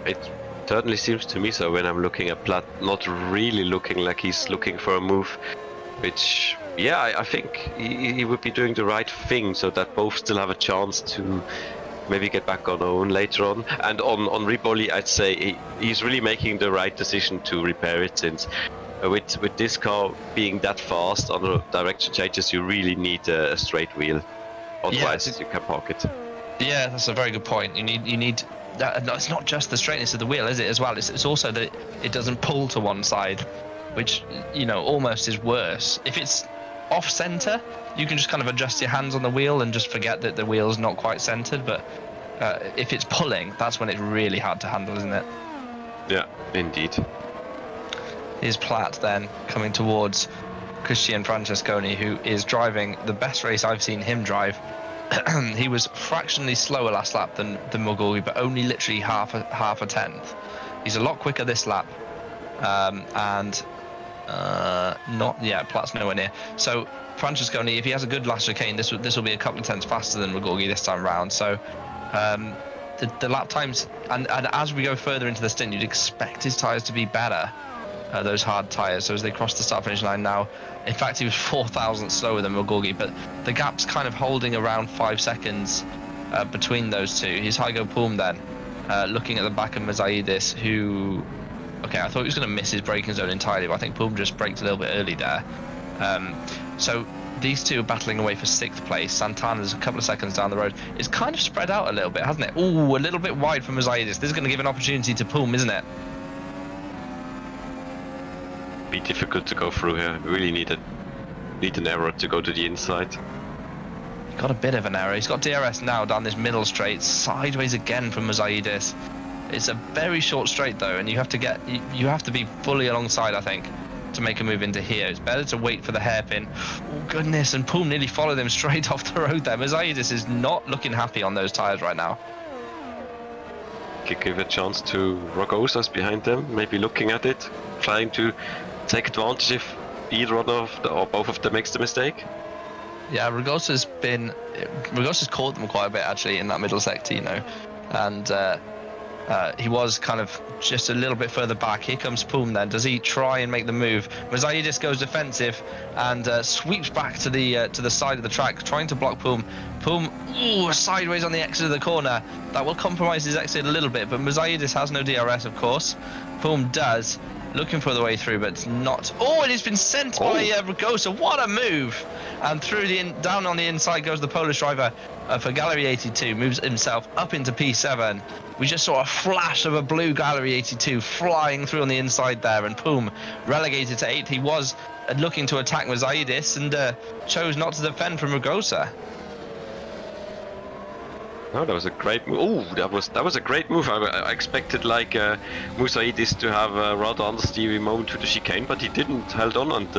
It certainly seems to me so when I'm looking at Platt, not really looking like he's looking for a move, which, yeah, I think he would be doing the right thing, so that both still have a chance to maybe get back on Owen later on. And on Riboli, I'd say he's really making the right decision to repair it, since with this car being that fast on the direction changes, you really need a straight wheel. Otherwise, you can park it. Yeah, that's a very good point. You need that. No, it's not just the straightness of the wheel, is it? As well, it's also that it doesn't pull to one side, which almost is worse. If it's off center, you can just kind of adjust your hands on the wheel and just forget that the wheel's not quite centered. But if it's pulling, that's when it's really hard to handle, isn't it? Yeah, indeed. is Platt then coming towards Christian Francesconi, who is driving the best race I've seen him drive. He was fractionally slower last lap than Moguri, but only literally half a tenth. He's a lot quicker this lap, Platt's nowhere near. So Francesconi, if he has a good last chicane, this will be a couple of tenths faster than Moguri this time round. So the lap times, and as we go further into the stint, you'd expect his tyres to be better. Those hard tyres. So as they cross the start finish line now, in fact he was 4,000 slower than Moguri, but the gap's kind of holding around 5 seconds between those two. Here's Hygo Pulm then, looking at the back of Mercedes, who, okay, I thought he was going to miss his braking zone entirely, but I think Pulm just braked a little bit early there. So these two are battling away for 6th place. Santana's a couple of seconds down the road. It's kind of spread out a little bit, hasn't it? Ooh, a little bit wide for Mercedes. This is going to give an opportunity to Pulm, isn't it? Be difficult to go through here. We really need an error to go to the inside. He got a bit of an error. He's got DRS now down this middle straight, sideways again from Mercedes. It's a very short straight though, and you have to be fully alongside, I think, to make a move into here. It's better to wait for the hairpin. Oh goodness, and Pulm nearly followed him straight off the road there. Mercedes is not looking happy on those tyres right now. Could give a chance to Rogosas behind them, maybe looking at it, trying to take advantage if either one of or both of them makes the mistake. Yeah, Rogosas caught them quite a bit actually in that middle sector, you know, and he was kind of just a little bit further back. Here comes Pulm then. Does he try and make the move? Mercedes goes defensive and sweeps back to the side of the track, trying to block Pulm. Pulm, sideways on the exit of the corner. That will compromise his exit a little bit, but Mercedes has no DRS, of course. Pulm does, looking for the way through, but it's not. Oh, and he's been sent by Ragosa. What a move! And down on the inside goes the Polish driver for Gallery 82, moves himself up into P7. We just saw a flash of a blue Gallery 82 flying through on the inside there, and Pulm relegated to 8th. He was looking to attack Mercedes and chose not to defend from Ragosa. Oh, that was a great move. Oh, that was a great move. I expected like Mercedes to have a rather understeery moment to the chicane, but he didn't. Held on, and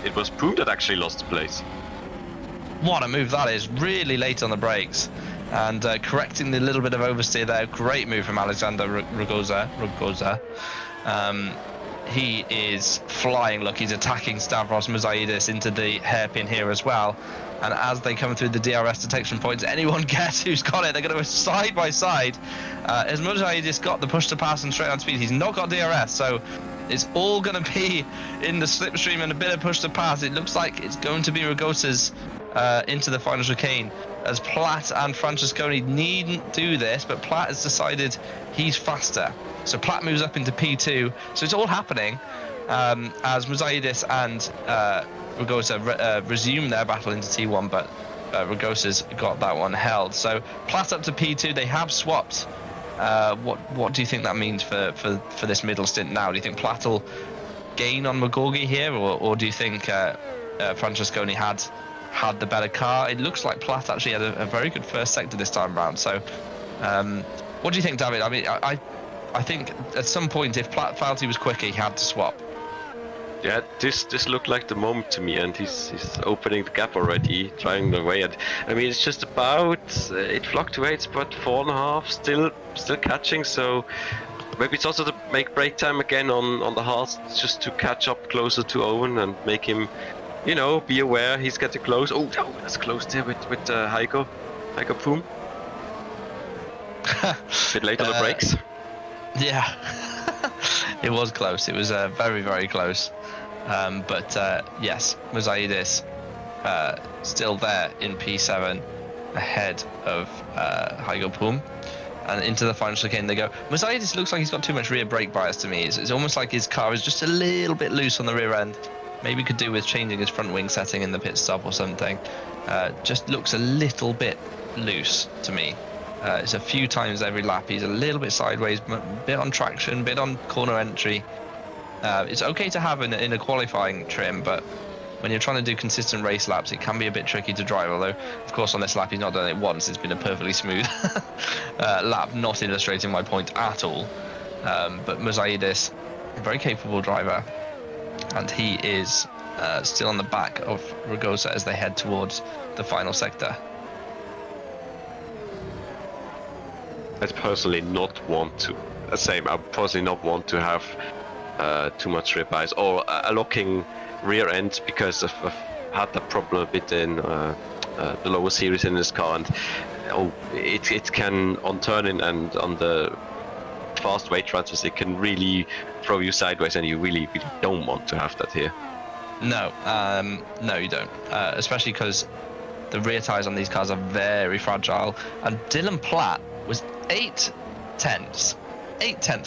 it was Pulm that actually lost the place. What a move that is! Really late on the brakes, and correcting the little bit of oversteer there. Great move from Alexander Ragosa. He is flying. Look, he's attacking Stavros Mercedes into the hairpin here as well. And as they come through the DRS detection points, anyone guess who's got it? They're going to go side by side. As Mercedes got the push to pass and straight on speed, he's not got DRS, so it's all going to be in the slipstream and a bit of push to pass. It looks like it's going to be Ragosa's into the final chicane, as Platt and Francesconi needn't do this, but Platt has decided he's faster. So Platt moves up into P2. So it's all happening as Mercedes and Ragosa resume their battle into T1, but Ragosa's got that one held. So Platt up to P2. They have swapped. What do you think that means for this middle stint now? Do you think Platt will gain on Moguri here, or do you think Francesconi had the better car? It looks like Platt actually had a very good first sector this time around. So what do you think, David? I mean, I think at some point, if Platt felt he was quicker, he had to swap. Yeah, this looked like the moment to me, and he's opening the gap already, trying the way. I mean, it's just about it fluctuates, but 4.5 still catching. So maybe it's also to make break time again on the hards, just to catch up closer to Owen and make him, you know, be aware he's getting close. Oh, that's close there with Hygo Pulm. A bit late on the brakes. Yeah, it was close. It was very, very close. But yes, Mercedes still there in P7 ahead of Hygo Pulm. And into the final chicane they go. Mercedes looks like he's got too much rear brake bias to me. It's almost like his car is just a little bit loose on the rear end. Maybe could do with changing his front wing setting in the pit stop or something. Just looks a little bit loose to me. It's a few times every lap he's a little bit sideways, bit on traction, bit on corner entry. It's okay to have in a qualifying trim, but when you're trying to do consistent race laps, it can be a bit tricky to drive. Although, of course, on this lap he's not done it once. It's been a perfectly smooth lap, not illustrating my point at all. But Mercedes, a very capable driver, and he is still on the back of Ragosa as they head towards the final sector. I personally not want to. I personally not want to have too much ribeyes or a locking rear end, because I've had that problem a bit in the lower series in this car, and it can on turning and on the fast weight transfers, it can really throw you sideways, and you really don't want to have that here. No, no, you don't. Especially because the rear tyres on these cars are very fragile. And Dylan Platt was 8 tenths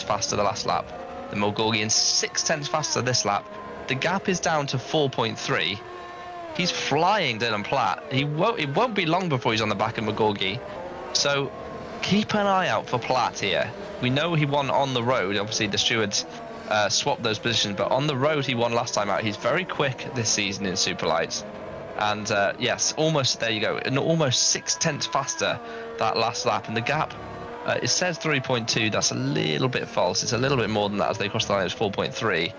faster the last lap than Mogorgi, and 6 tenths faster this lap. The gap is down to 4.3. He's flying, Dylan Platt. It won't be long before he's on the back of Mogorgi. So keep an eye out for Platt here. We know he won on the road. Obviously, the stewards swapped those positions, but on the road he won last time out. He's very quick this season in Superlights. And yes, almost, there you go, and almost 6 tenths faster that last lap. And the gap, it says 3.2. That's a little bit false. It's a little bit more than that as they cross the line. It's 4.3.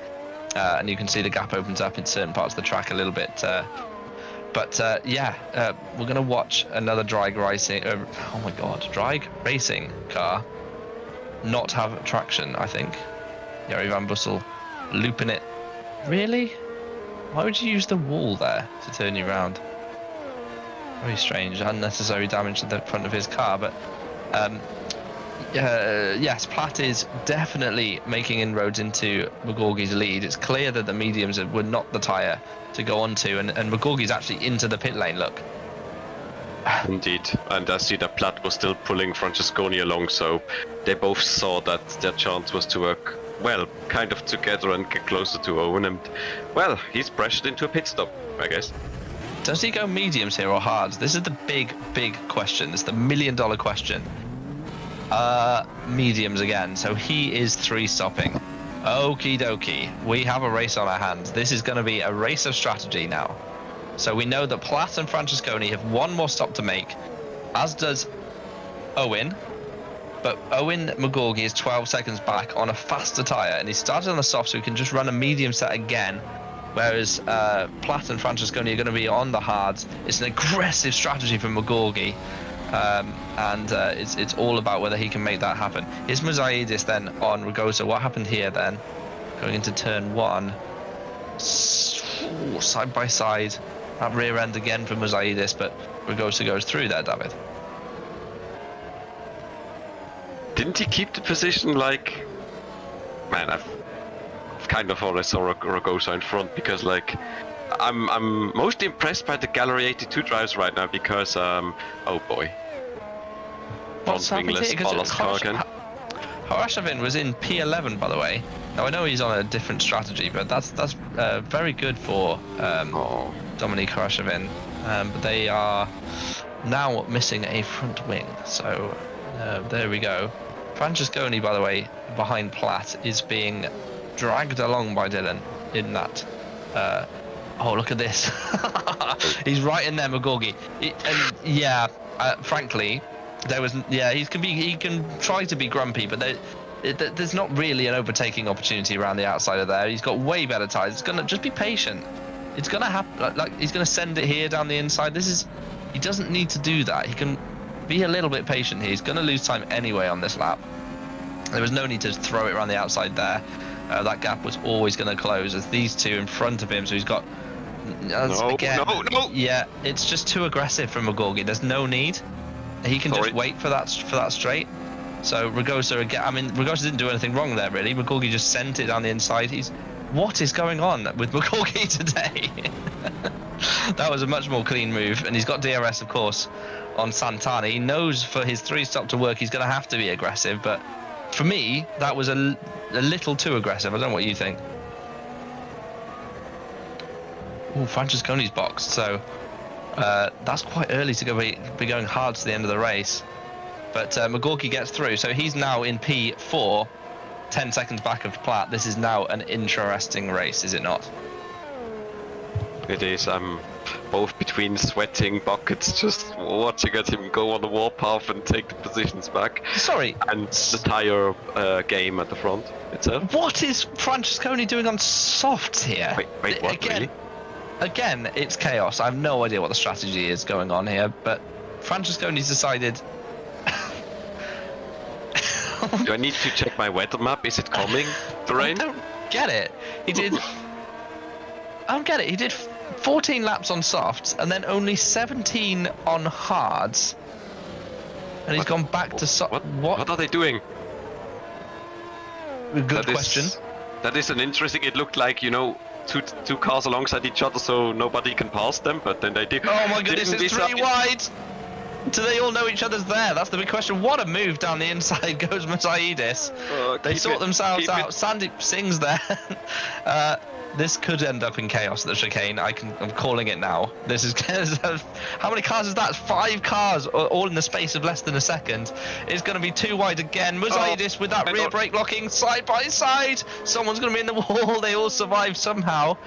And you can see the gap opens up in certain parts of the track a little bit. Yeah, we're going to watch another drag racing car not have traction, I think. Jari Van Bussel looping it. Really? Why would you use the wall there to turn you around? Very strange. Unnecessary damage to the front of his car, but yes, Platt is definitely making inroads into Mogorgi's lead. It's clear that the mediums were not the tyre to go onto, and Mogorgi's actually into the pit lane, look. Indeed, and I see that Platt was still pulling Francesconi along, so they both saw that their chance was to work, well, kind of together and get closer to Owen, and, well, he's pressured into a pit stop, I guess. Does he go mediums here or hards? This is the big question. It's the $1 million question. Mediums again, so he is 3-stopping. Okie dokie, we have a race on our hands. This is going to be a race of strategy now. So we know that Platt and Francesconi have one more stop to make, as does Owen. But Owen Mogorgi is 12 seconds back on a faster tyre, and he started on the soft, so he can just run a medium set again. Whereas Platt and Francesconi are going to be on the hards. It's an aggressive strategy from Mogorgi. It's all about whether he can make that happen. Here's Moussaidis then on Ragosa. What happened here then? Going into turn 1. Side by side. That rear end again for Moussaidis, but Ragosa goes through there, David. Didn't he keep the position like... Man, I've kind of always saw Ragosa in front, because like... I'm mostly impressed by the Gallery 82 drives right now, because oh boy. What's happened here? Harashavin was in P11, by the way. Now I know he's on a different strategy, but that's very good for Dominique Harashavin. But they are now missing a front wing, so there we go. Francesconi, by the way, behind Platt, is being dragged along by Dylan in that. Oh, look at this. He's right in there, Mogorgi. Frankly, there was... Yeah, he can try to be grumpy, but there's not really an overtaking opportunity around the outside of there. He's got way better tyres. It's going to... Just be patient. It's going to happen. Like he's going to send it here down the inside. He doesn't need to do that. He can be a little bit patient here. He's going to lose time anyway on this lap. There was no need to throw it around the outside there. That gap was always going to close as these two in front of him, so he's got... No. Yeah, it's just too aggressive from Mogorgi. There's no need. He can just wait for that straight. So Ragosa again. I mean, Ragosa didn't do anything wrong there, really. Mogorgi just sent it down the inside. What is going on with Mogorgi today? That was a much more clean move, and he's got DRS, of course, on Santana. He knows for his 3-stop to work, he's going to have to be aggressive. But for me, that was a little too aggressive. I don't know what you think. Oh, Francesconi's boxed, so that's quite early to be going hard to the end of the race. But Mogorgi gets through, so he's now in P4, 10 seconds back of Platt. This is now an interesting race, is it not? It is. I'm both between sweating buckets, just watching at him go on the warpath and take the positions back. Sorry. And the tire game at the front itself. What is Francesconi doing on softs here? Wait, what? Again, Really? Again, it's chaos. I have no idea what the strategy is going on here, but Francesconi's decided. Do I need to check my weather map? Is it coming? The rain? I don't get it. He did. I don't get it. He did 14 laps on softs and then only 17 on hards, and he's gone back to What are they doing? Good question. That is an interesting. It looked like, you know, two cars alongside each other, so nobody can pass them. But then they do. Oh my goodness! It's 3 wide. Do they all know each other's there? That's the big question. What a move down the inside goes Mercedes. They sort themselves out. Sandeep Singh's there. This could end up in chaos at the chicane. I'm calling it now. This is how many cars is that? 5 cars, all in the space of less than a second. It's going to be too wide again. Mercedes with that rear brake locking side by side. Someone's going to be in the wall. They all survive somehow.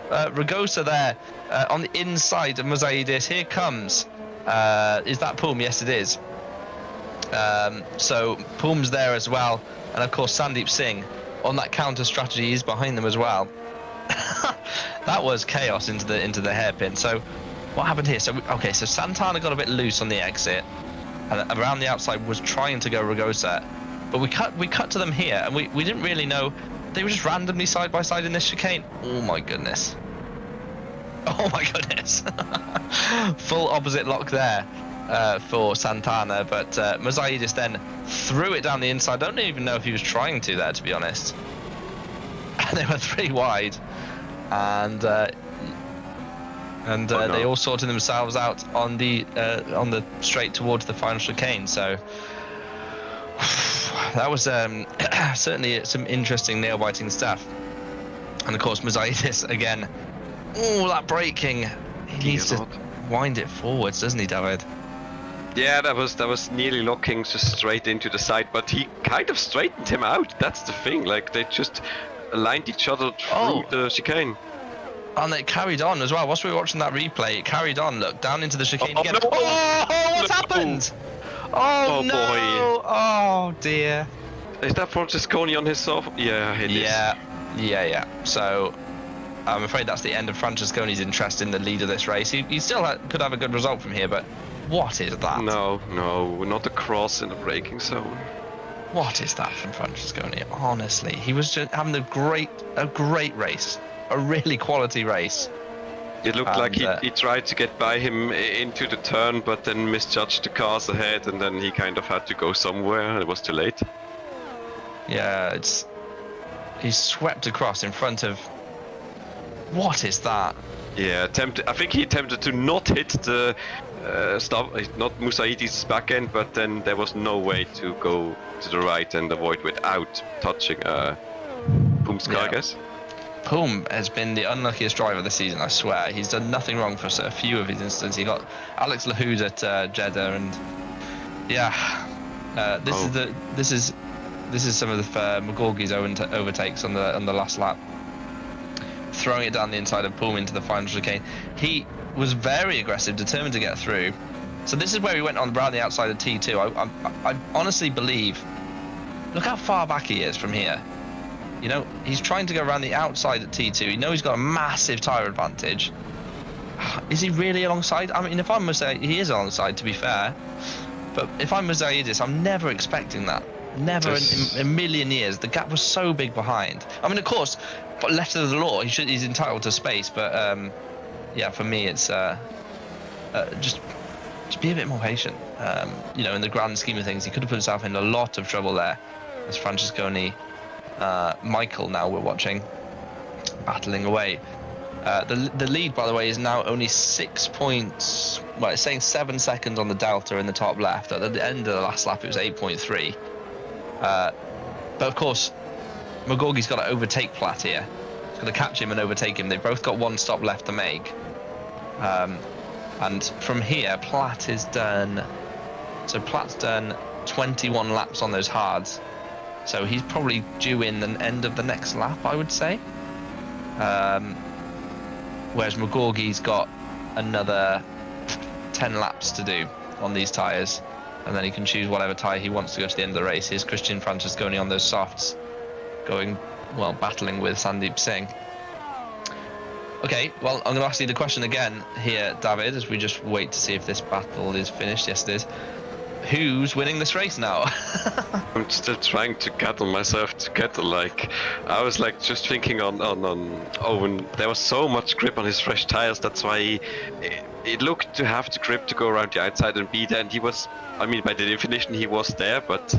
Ragosa there on the inside of Mercedes. Here comes. Is that Poom? Yes, it is. So Poom's there as well, and of course Sandeep Singh on that counter strategy is behind them as well. That was chaos into the hairpin. So what happened here? So Santana got a bit loose on the exit, and around the outside was trying to go Ragosa, but we cut to them here, and we didn't really know. They were just randomly side by side in this chicane. Oh my goodness. Oh my goodness. Full opposite lock there for Santana, but Mercedes then threw it down the inside. I don't even know if he was trying to there, to be honest. And they were 3 wide, and they all sorted themselves out on the straight towards the final chicane. So that was certainly some interesting nail-biting stuff. And of course Mercedes again. Oh, that braking! He needs to wind it forwards, doesn't he, David? Yeah, that was nearly locking just straight into the side, but he kind of straightened him out. That's the thing. Like, they just aligned each other through the chicane. And it carried on as well. Whilst we were watching that replay, it carried on. Look, down into the chicane again. No. What's happened? Oh no! Boy. Oh dear. Is that Francesconi on his soft? Yeah, it is. Yeah. So I'm afraid that's the end of Francesconi's interest in the lead of this race. He still could have a good result from here, but what is that? No, not a cross in the braking zone. What is that from Francesconi? Honestly, he was just having a great race, a really quality race. It looked like he tried to get by him into the turn, but then misjudged the cars ahead, and then he kind of had to go somewhere, and it was too late. Yeah, he swept across in front of. What is that? Yeah, I think he attempted to not hit the not Musaidi's back end, but then there was no way to go to the right and avoid without touching Poom's car, I guess. Poom has been the unluckiest driver this season, I swear. He's done nothing wrong for a few of his instances. He got Alex Lahoud at Jeddah, and this is some of the McGorgy's overtakes on the last lap. Throwing it down the inside of Poom into the final chicane. He was very aggressive, determined to get through. So this is where he went on around the outside of T2. I honestly believe, look how far back he is from here. You know, he's trying to go around the outside at T2. You know he's got a massive tyre advantage. Is he really alongside? I mean, if I'm Mercedes, he is alongside, to be fair. But if I'm Mercedes, I'm never expecting that. Never in a million years. The gap was so big behind. I mean, of course, but left of the law, he's entitled to space. But yeah, for me, it's just be a bit more patient. You know, in the grand scheme of things, he could have put himself in a lot of trouble there. As Francesconi, Michael, now we're watching, battling away. The lead, by the way, is now only 6 points. Well, it's saying 7 seconds on the delta in the top left. At the end of the last lap, it was 8.3. But of course, McGorgy's got to overtake Platt here. He's got to catch him and overtake him. They've both got 1 stop left to make. And from here, Platt is done. So Platt's done 21 laps on those hards. So he's probably due in the end of the next lap, I would say. whereas McGorgy's got another 10 laps to do on these tyres, and then he can choose whatever tyre he wants to go to the end of the race. Here's Christian Francesconi on those softs, battling with Sandeep Singh. Okay, well, I'm going to ask you the question again here, David, as we just wait to see if this battle is finished. Yes, it is. Who's winning this race now? I'm still trying to gather myself together. Like, I was like just thinking on Owen. There was so much grip on his fresh tires. That's why it looked to have the grip to go around the outside and be there. And he was, I mean, by the definition, he was there, but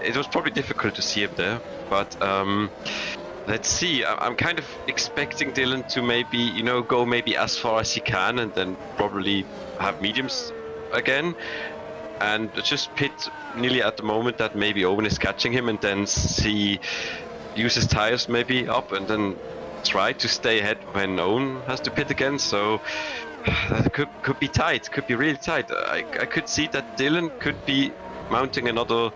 it was probably difficult to see him there. But let's see. I'm kind of expecting Dylan to maybe, go maybe as far as he can, and then probably have mediums again. And just pit nearly at the moment that maybe Owen is catching him, and then use his tires maybe up, and then try to stay ahead when Owen has to pit again. So that could be tight, could be really tight. I could see that Dylan could be mounting another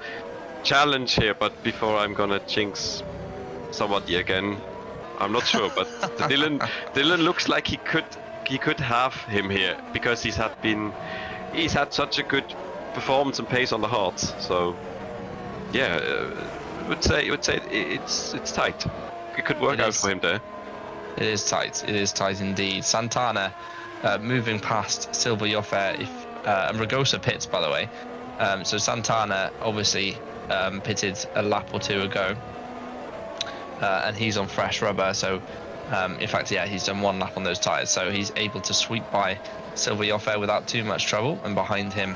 challenge here, but before I'm gonna jinx somebody again, I'm not sure. But Dylan looks like he could have him here, because he's had such a good performance and pace on the hards. So yeah, I would say it's tight. It could work out for him there. It is tight indeed. Santana moving past Silva Joffe, and Ragosa pits, by the way. So Santana obviously pitted a lap or two ago, and he's on fresh rubber. So in fact, yeah, he's done one lap on those tyres, so he's able to sweep by Silva Joffe without too much trouble. And behind him,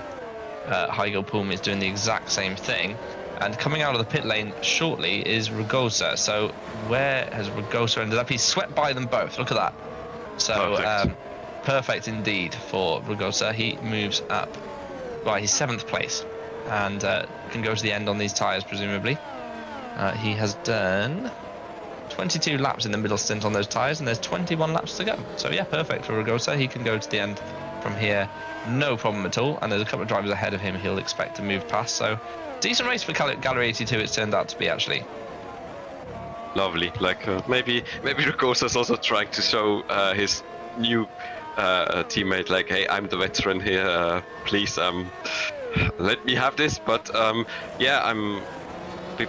Heigl Poom is doing the exact same thing. And coming out of the pit lane shortly is Ragosa. So where has Ragosa ended up? He's swept by them both. Look at that. So perfect indeed for Ragosa. He moves up. Right, he's 7th place, and can go to the end on these tyres presumably. He has done 22 laps in the middle stint on those tyres, and there's 21 laps to go. So yeah, perfect for Ragosa. He can go to the end from here, no problem at all. And there's a couple of drivers ahead of him he'll expect to move past. So decent race for Gallery 82 it's turned out to be, actually. Lovely. Like maybe Ragosa's also trying to show his new teammate, like, hey, I'm the veteran here, please let me have this. But yeah,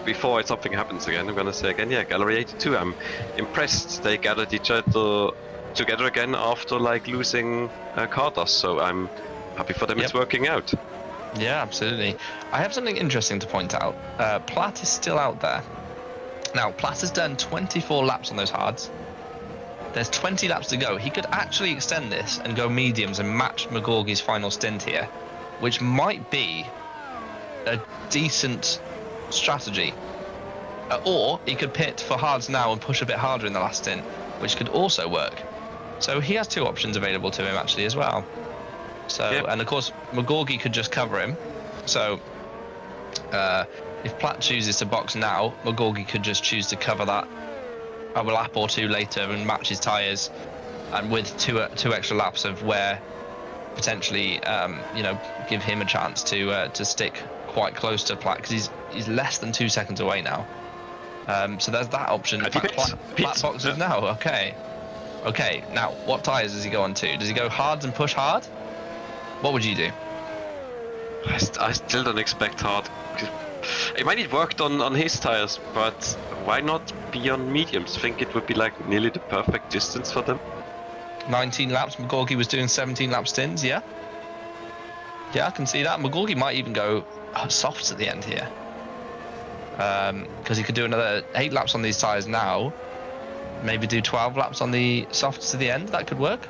before something happens again, I'm gonna say again, yeah, Gallery 82, I'm impressed. They gathered each other together again after like losing Cardos, so I'm happy for them. Yep. It's working out. Yeah, absolutely. I have something interesting to point out. Platt is still out there. Now, Platt has done 24 laps on those hards. There's 20 laps to go. He could actually extend this and go mediums and match McGorgy's final stint here, which might be a decent strategy. Or he could pit for hards now and push a bit harder in the last stint, which could also work. So he has 2 options available to him actually as well. So, yep. And of course McGorgy could just cover him. So if Platt chooses to box now, McGorgy could just choose to cover that a lap or 2 later and match his tyres, and with two extra laps of wear, potentially give him a chance to stick quite close to Platt, because he's less than 2 seconds away now. So there's that option. Platt boxes now. Okay, now what tyres does he go on to? Does he go hard and push hard? What would you do? I still don't expect hard. It might need worked on his tyres, but why not be on mediums? I think it would be like nearly the perfect distance for them. 19 laps. McGorgy was doing 17 lap stints, yeah? Yeah, I can see that. McGorgy might even go softs at the end here. Because he could do another 8 laps on these tyres now. Maybe do 12 laps on the softs to the end. That could work.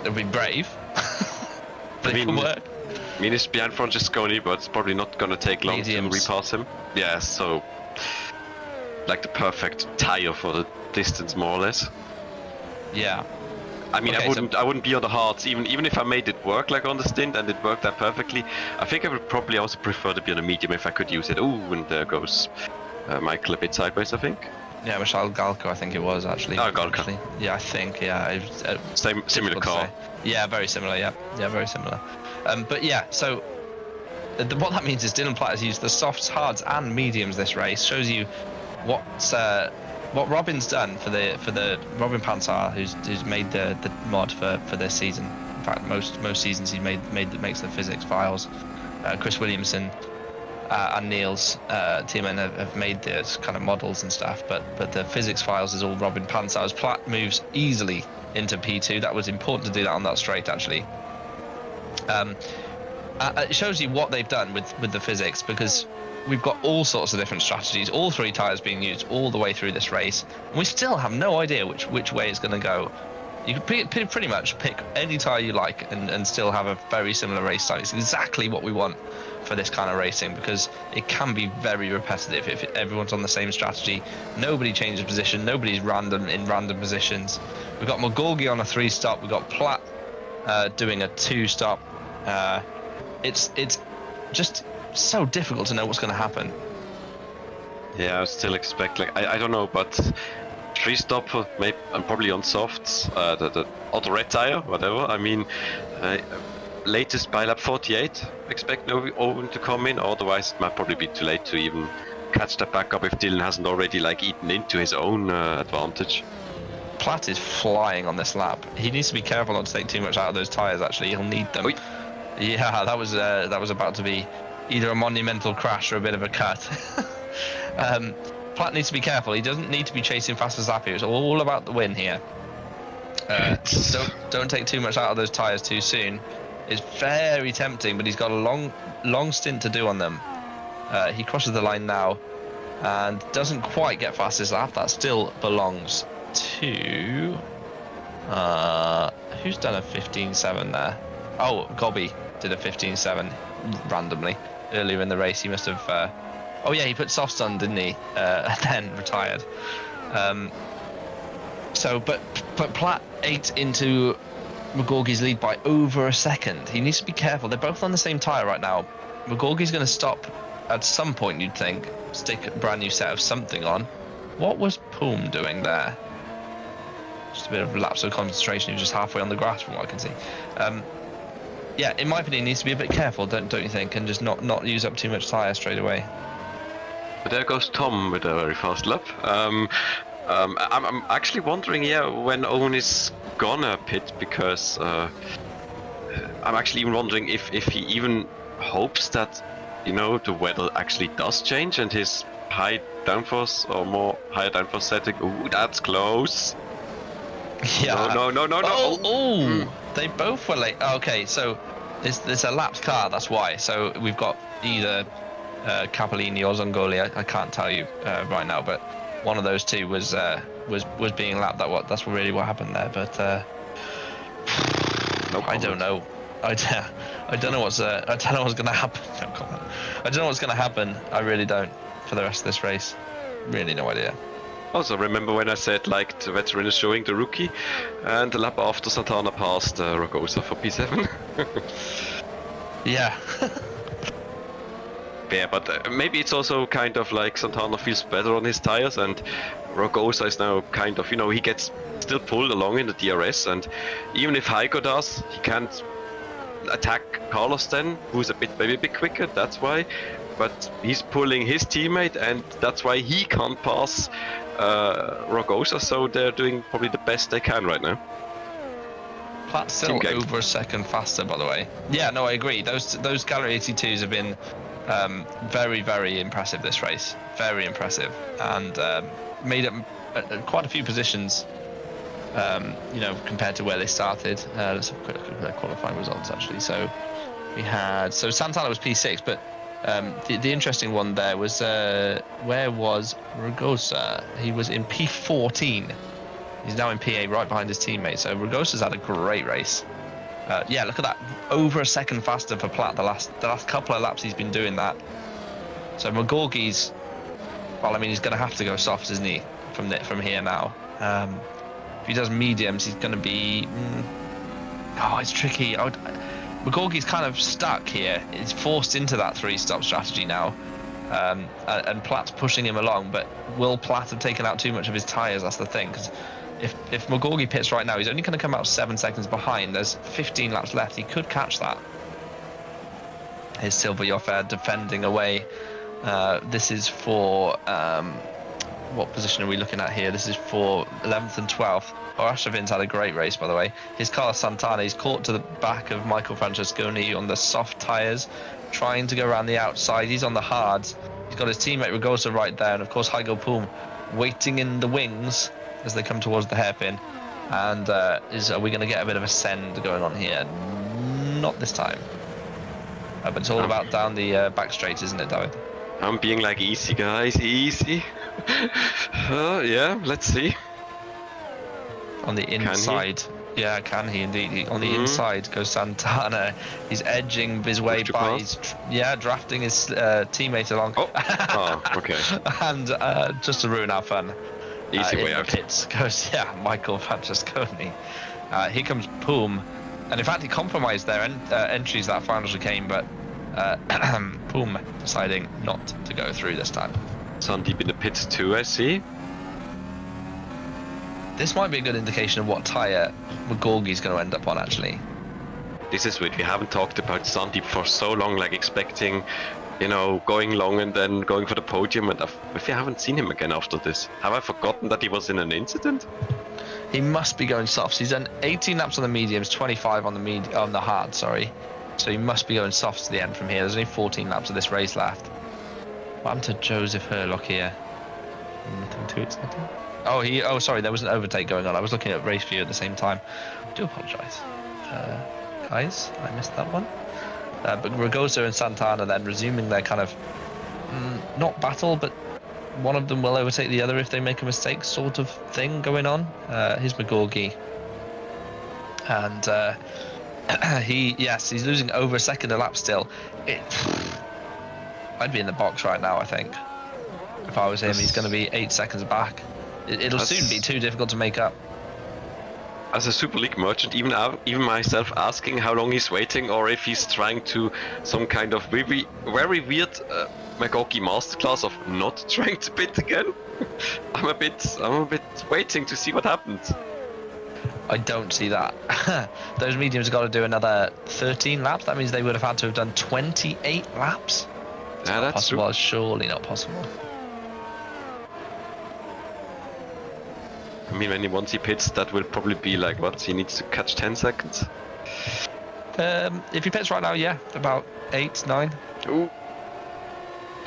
It would be brave. But it could work. I mean, it's behind Francesconi, but it's probably not going to take long to repass him. Yeah, so like the perfect tyre for the distance, more or less. Yeah. I mean, okay, I wouldn't be on the hards, even if I made it work like on the stint and it worked out perfectly. I think I would probably also prefer to be on a medium if I could use it. Ooh, and there goes Michael a bit sideways, I think. Yeah, Michal Galko, I think it was actually. Oh, Galko. Yeah, I think, yeah. Similar car. Yeah, very similar, yeah. Yeah, very similar. But yeah, so what that means is Dylan Platt has used the softs, hards and mediums this race. Shows you what what Robin's done for the Robin Pansar, who's made the mod for this season. In fact, most seasons he makes the physics files. Chris Williamson and Neil's team have made the kind of models and stuff, but the physics files is all Robin Pansar's. Platt moves easily into P2. That was important to do that on that straight, actually. It shows you what they've done with the physics, because we've got all sorts of different strategies, all 3 tires being used all the way through this race, and we still have no idea which way it's going to go. You can pretty much pick any tire you like and still have a very similar race style. It's exactly what we want for this kind of racing, because it can be very repetitive if everyone's on the same strategy. Nobody changes position, nobody's in random positions. We've got McGorgy on a 3-stop, we've got Platt doing a 2-stop. It's just so difficult to know what's going to happen. Yeah, I still expect, like, I don't know, but 3-stop maybe, and probably on softs, the auto red tire, whatever. I mean, latest by lap 48, expect Owen to come in, otherwise it might probably be too late to even catch that back up if Dylan hasn't already like eaten into his own advantage. Platt is flying on this lap. He needs to be careful not to take too much out of those tires. Actually, he'll need them. Oy. Yeah, that was about to be either a monumental crash or a bit of a cut. Platt needs to be careful. He doesn't need to be chasing fast as lap here. It's all about the win here. Don't take too much out of those tires too soon. It's very tempting, but he's got a long stint to do on them. He crosses the line now and doesn't quite get fastest lap. That still belongs to who's done a 15.7 there? Oh, Gobby did a 15.7 randomly earlier in the race. He must have oh yeah, he put softs on, didn't he? And then retired. But Platt ate into McGorgy's lead by over a second. He needs to be careful. They're both on the same tyre right now. McGorgy's going to stop at some point, you'd think, stick a brand new set of something on. What was Poom doing there? Just a bit of lapse of concentration. He was just halfway on the grass from what I can see. Yeah, in my opinion, he needs to be a bit careful, don't you think, and just not use up too much tyre straight away. But there goes Tom with a very fast lap. I'm actually wondering, yeah, when Owen is gonna pit, because I'm actually even wondering if he even hopes that, you know, the weather actually does change and his high downforce or more higher downforce setting. Ooh, that's close. Yeah. No. Oh, they both were late. Okay, so there's a lapped car. That's why. So we've got either Capellini or Zongoli. I can't tell you right now, but one of those two was being lapped. That's really what happened there. But I don't know. I don't know what's gonna happen. No comment. I don't know what's gonna happen. I really don't for the rest of this race. Really no idea. Also, remember when I said, like, the veteran is showing the rookie, and the lap after Santana passed Rogosa for P7? Yeah. Yeah, but maybe it's also kind of like Santana feels better on his tires, and Rogosa is now kind of, you know, he gets still pulled along in the DRS, and even if Heiko does, he can't attack Carlos then, who's maybe a bit quicker, that's why. But he's pulling his teammate, and that's why he can't pass Rogosa, so they're doing probably the best they can right now. Platt's still over a second faster, by the way. Yeah, no, I agree. Those Gallery 82s have been very, very impressive this race. Very impressive, and made up quite a few positions, you know, compared to where they started. Let's have a quick look at their qualifying results, actually. So we had, Santana was P6, but the interesting one there was where was Rogosa? He was in P14. He's now in PA, right behind his teammate. So Rogosa's had a great race. Yeah, look at that, over a second faster for Platt. The last couple of laps he's been doing that. So McGorgy's, well, I mean, he's going to have to go soft, isn't he, from here now? If he does mediums, he's going to be. Oh, it's tricky. McGorgy's kind of stuck here. He's forced into that 3-stop strategy now, and Platt's pushing him along. But will Platt have taken out too much of his tyres? That's the thing. Because if McGorgy pits right now, he's only going to come out 7 seconds behind. There's 15 laps left. He could catch that. Here's Silver Yoffair defending away. This is for what position are we looking at here? This is for 11th and 12th. Orashovin's had a great race, by the way. His car, Santana, he's caught to the back of Michael Francesconi on the soft tyres, trying to go around the outside. He's on the hards. He's got his teammate Ragosa right there, and of course Hygo Poom waiting in the wings as they come towards the hairpin. And are we going to get a bit of a send going on here? Not this time. But it's all about down the back straight, isn't it, David? I'm being like, easy guys, easy. Yeah, let's see. On the inside. Yeah, can he indeed? On the inside goes Santana. He's edging his way by. He's, drafting his teammate along. Oh, okay. And just to ruin our fun, easy way in out. The pits goes, Michael Francesconi. Here comes Poom. And in fact, he compromised their entries that final chicane, but Poom deciding not to go through this time. Sun deep in the pits too, I see. This might be a good indication of what tyre McGorgy's going to end up on, actually. This is weird. We haven't talked about Sandeep for so long, like expecting, going long and then going for the podium. And if you haven't seen him again after this, have I forgotten that he was in an incident? He must be going softs. He's done 18 laps on the mediums, 25 on the hard. Sorry. So he must be going softs to the end from here. There's only 14 laps of this race left. What happened to Joseph Herlock here? Nothing too exciting. Oh, sorry, there was an overtake going on. I was looking at race view at the same time. I do apologise. Guys, I missed that one. But Ragosa and Santana then resuming their kind of, not battle, but one of them will overtake the other if they make a mistake sort of thing going on. Here's McGorgy. And he's losing over a second a lap still. I'd be in the box right now, I think. If I was him, he's going to be 8 seconds back. It'll soon be too difficult to make up. As a Super League merchant, even myself asking how long he's waiting, or if he's trying to some kind of very weird McGorgy masterclass of not trying to pit again. I'm a bit waiting to see what happens. I don't see that. Those mediums have got to do another 13 laps. That means they would have had to have done 28 laps. That's possible. true. It's surely not possible. I mean, once he pits, that will probably be like, what? He needs to catch 10 seconds? If he pits right now, about 8, 9. Ooh.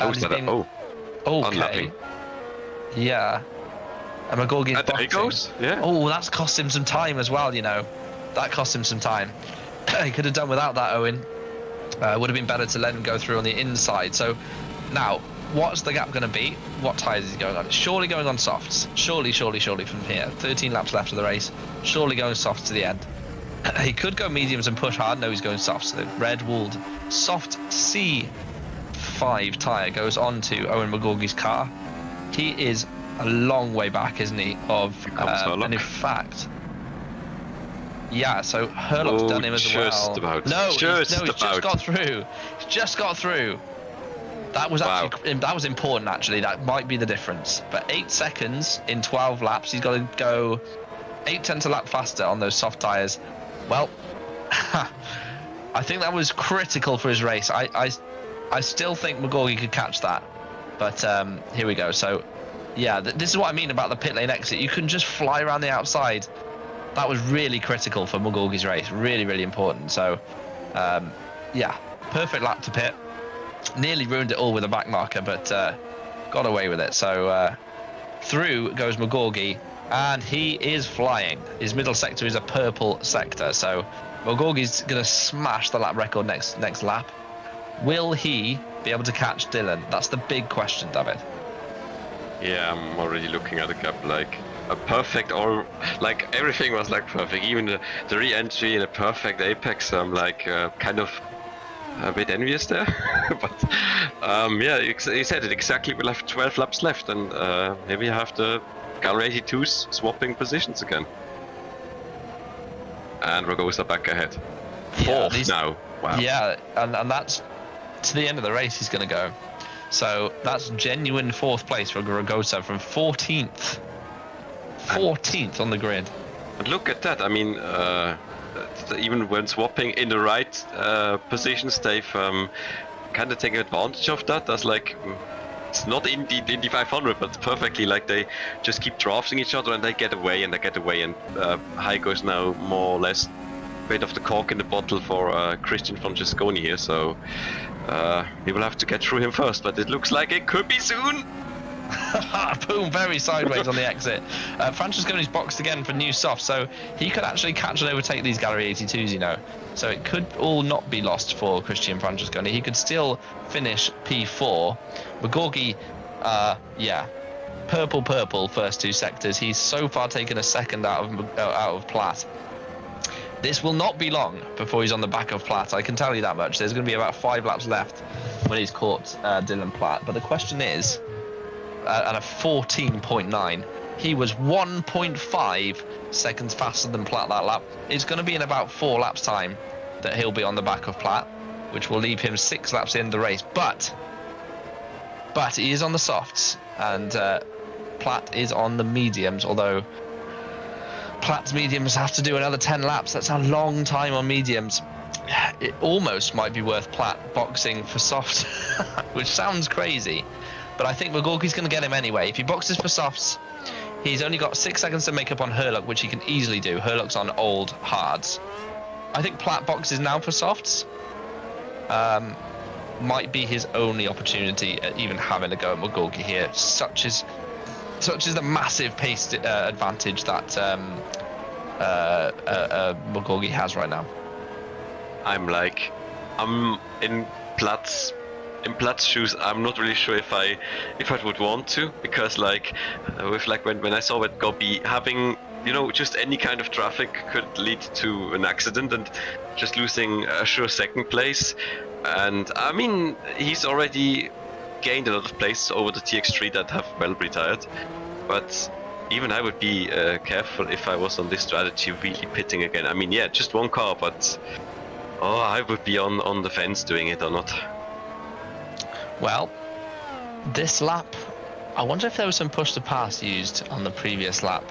Okay. Unlucky. Yeah. And McGorgy's there he goes. Yeah. Oh, that's cost him some time as well, That cost him some time. He could have done without that, Owen. Would have been better to let him go through on the inside. So, now, what's the gap going to be? What tyres is he going on? It's surely going on softs. Surely from here. 13 laps left of the race. Surely going softs to the end. He could go mediums and push hard. No, he's going softs. So the red-walled soft C5 tyre goes on to Owen McGorgy's car. He is a long way back, isn't he? And in fact, so Herlock's done him as well. He's just got through. He's just got through. That was that was important, actually. That might be the difference. But 8 seconds in 12 laps, he's got to go 8/10 a lap faster on those soft tyres. Well, I think that was critical for his race. I still think McGorgy could catch that. But here we go. So, this is what I mean about the pit lane exit. You can just fly around the outside. That was really critical for McGorgy's race. Really, really important. So, perfect lap to pit. Nearly ruined it all with a back marker, but got away with it. So through goes McGorgy, and he is flying. His middle sector is a purple sector, so McGorgy's going to smash the lap record next lap. Will he be able to catch Dylan? That's the big question, David. Yeah, I'm already looking at the gap, like a perfect, or like everything was like perfect. Even the re-entry in a perfect apex. I'm like kind of a bit envious there. But he said it exactly. We'll have 12 laps left, and maybe I have the Gal 82s swapping positions again. And Ragosa back ahead. Fourth now. Wow. Yeah, and that's to the end of the race he's going to go. So that's genuine fourth place for Ragosa from 14th. 14th on the grid. But look at that. I mean, even when swapping in the right positions, they've kind of taken advantage of that. That's like it's not in the 500, but perfectly like they just keep drafting each other and they get away and Heiko is now more or less bit of the cork in the bottle for Christian Francesconi here, so we will have to get through him first, but it looks like it could be soon. Boom, very sideways on the exit. Francesconi's boxed again for new soft, so he could actually catch and overtake these Gallery 82s, you know. So it could all not be lost for Christian Francesconi. He could still finish P4. Magorgi, yeah, purple first two sectors. He's so far taken a second out of Platt. This will not be long before he's on the back of Platt, I can tell you that much. There's going to be about 5 laps left when he's caught Dylan Platt. But the question is, at a 14.9, he was 1.5 seconds faster than Platt that lap. It's going to be in about 4 laps time that he'll be on the back of Platt, which will leave him 6 laps in the race. But he is on the softs, and Platt is on the mediums, although Platt's mediums have to do another 10 laps. That's a long time on mediums. It almost might be worth Platt boxing for soft, which sounds crazy, but I think Magorgi's going to get him anyway. If he boxes for softs, he's only got 6 seconds to make up on Herlock, which he can easily do. Herlock's on old hards. I think Platt boxes now for softs. Might be his only opportunity at even having a go at Magorgi here. Such is the massive pace advantage that Magorgi has right now. I'm in Platt's shoes. I'm not really sure if I would want to, because when I saw that Gobi having, you know, just any kind of traffic could lead to an accident and just losing a sure second place. And I mean, he's already gained a lot of places over the TX3 that have well retired, but even I would be careful if I was on this strategy, really pitting again. I mean, yeah, just one car, but I would be on the fence doing it or not. Well, this lap, I wonder if there was some push to pass used on the previous lap.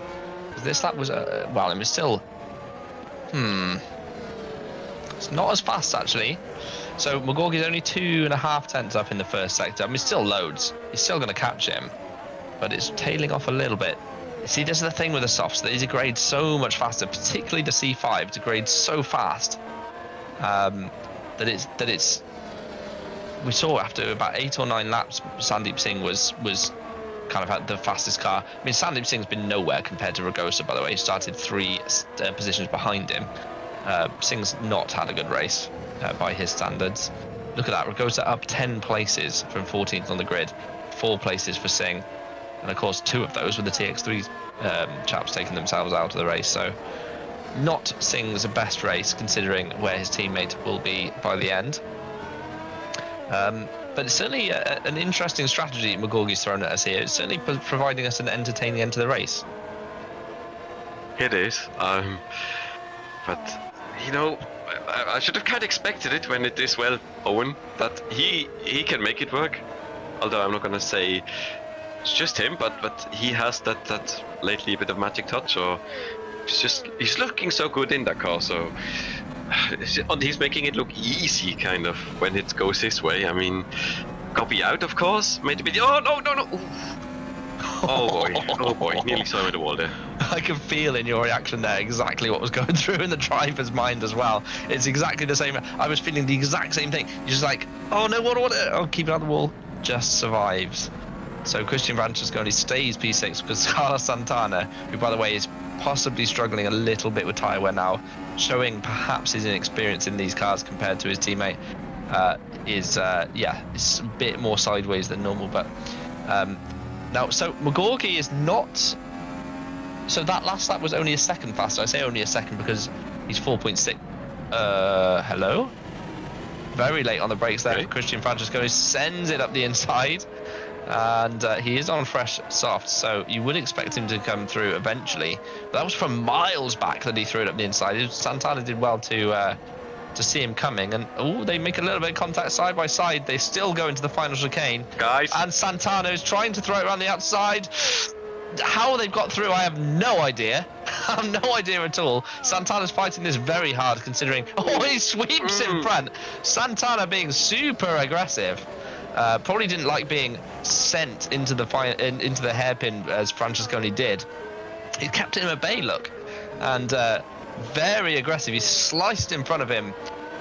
This lap was well, it was still it's not as fast actually. So Magorgi's only 2.5 tenths up in the first sector. I mean, still loads. He's still going to catch him, but it's tailing off a little bit. See, this is the thing with the softs. They degrade so much faster, particularly the C5 degrades so fast that it's. We saw after about 8 or 9 laps, Sandeep Singh was kind of had the fastest car. I mean, Sandeep Singh's been nowhere compared to Ragosa, by the way. He started 3 positions behind him. Singh's not had a good race by his standards. Look at that, Ragosa up 10 places from 14th on the grid, 4 places for Singh, and of course 2 of those were the TX3 chaps taking themselves out of the race. So not Singh's best race considering where his teammate will be by the end. But it's certainly an interesting strategy Magorgi's thrown at us here. It's certainly providing us an entertaining end to the race. It is, but you know, I should have kind of expected it when it is well Owen, that he can make it work. Although I'm not gonna say it's just him, but he has that lately a bit of magic touch, or he's looking so good in that car. So he's making it look easy, kind of, when it goes his way. I mean, copy out, of course. Maybe. Oh no! Oh boy! Nearly saw him at the wall there. I can feel in your reaction there exactly what was going through in the driver's mind as well. It's exactly the same. I was feeling the exact same thing. You're just like, oh no, what? Oh, keep it on the wall. Just survives. So Christian Francesconi stays P6 because Carlos Santana, who by the way is possibly struggling a little bit with tyre wear now, showing perhaps his inexperience in these cars compared to his teammate, is it's a bit more sideways than normal. But now, so Magorgi is not. So that last lap was only a second faster. I say only a second because he's 4.6. Hello. Very late on the brakes there. Okay. Christian Francesconi sends it up the inside, and he is on fresh soft, so you would expect him to come through eventually. But that was from miles back that he threw it up the inside. Santana did well to see him coming, and they make a little bit of contact side by side. They still go into the final chicane, guys, and Santana is trying to throw it around the outside. How they've got through, I have no idea. I have no idea at all. Santana's fighting this very hard, considering he sweeps in front. Santana being super aggressive. Probably didn't like being sent into the hairpin as Francesconi did. He kept him at bay, look, and very aggressive. He sliced in front of him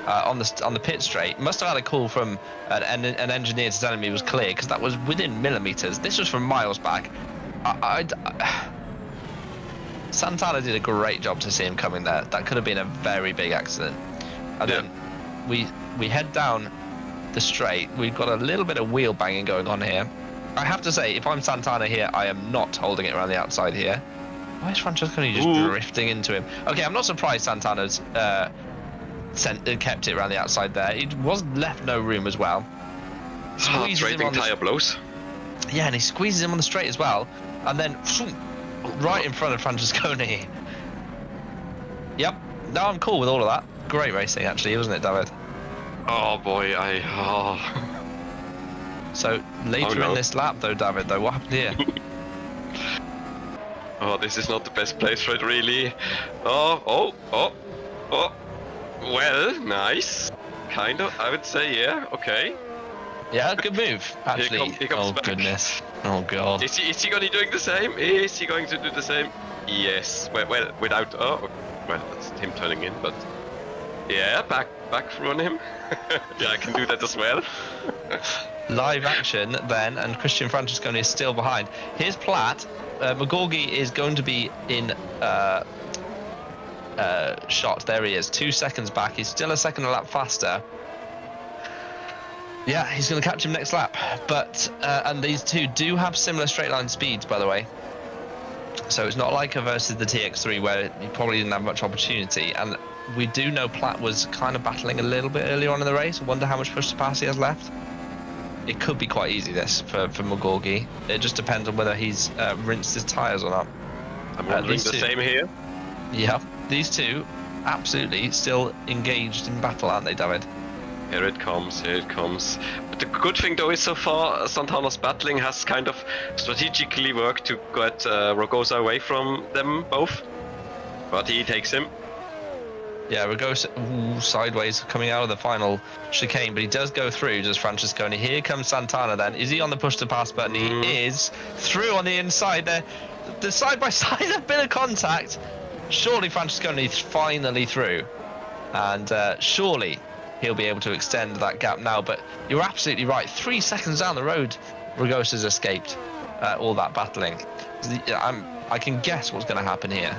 on the pit straight. Must have had a call from an engineer to tell him he was clear, because that was within millimeters. This was from miles back. Santana did a great job to see him coming there. That could have been a very big accident. And then we head down the straight. We've got a little bit of wheel banging going on here. I have to say, if I'm Santana here, I am not holding it around the outside here. Why is Francesconi just drifting into him? Okay, I'm not surprised Santana's kept it around the outside there. It was left no room as well. Trading tire blows. Yeah, and he squeezes him on the straight as well, and then right in front of Francesconi. Yep. No, I'm cool with all of that. Great racing, actually, wasn't it, David? Oh boy, So later in this lap, though, David, what happened here? Oh, this is not the best place for it, really. Oh. Well, nice. Kind of, I would say, yeah, okay. Yeah, good move, actually. Here comes back. Goodness. Oh, God. Is he going to be doing the same? Is he going to do the same? Yes. Well, without... Oh, well, that's him turning in, but... Yeah, back through on him. Yeah, I can do that as well. Live action, then, and Christian Francesconi is still behind. Here's Platt. McGorgy is going to be in shot. There he is, 2 seconds back. He's still a second a lap faster. Yeah, he's going to catch him next lap. But and these two do have similar straight line speeds, by the way. So it's not like versus the TX3 where he probably didn't have much opportunity. And we do know Platt was kind of battling a little bit earlier on in the race. I wonder how much push to pass he has left. It could be quite easy, this, for McGorgy. It just depends on whether he's rinsed his tyres or not. I'm wondering the same here. Yeah, these two absolutely still engaged in battle, aren't they, David? Here it comes. But the good thing, though, is so far Santana's battling has kind of strategically worked to get Rogosa away from them both. But he takes him. Yeah, Rogosa sideways coming out of the final chicane, but he does go through, does Francesconi. Here comes Santana then. Is he on the push to pass button? He is. Through on the inside there. The side-by-side have been a contact. Surely Francesconi's finally through. And surely he'll be able to extend that gap now. But you're absolutely right. 3 seconds down the road, Rogosa's escaped all that battling. I can guess what's going to happen here.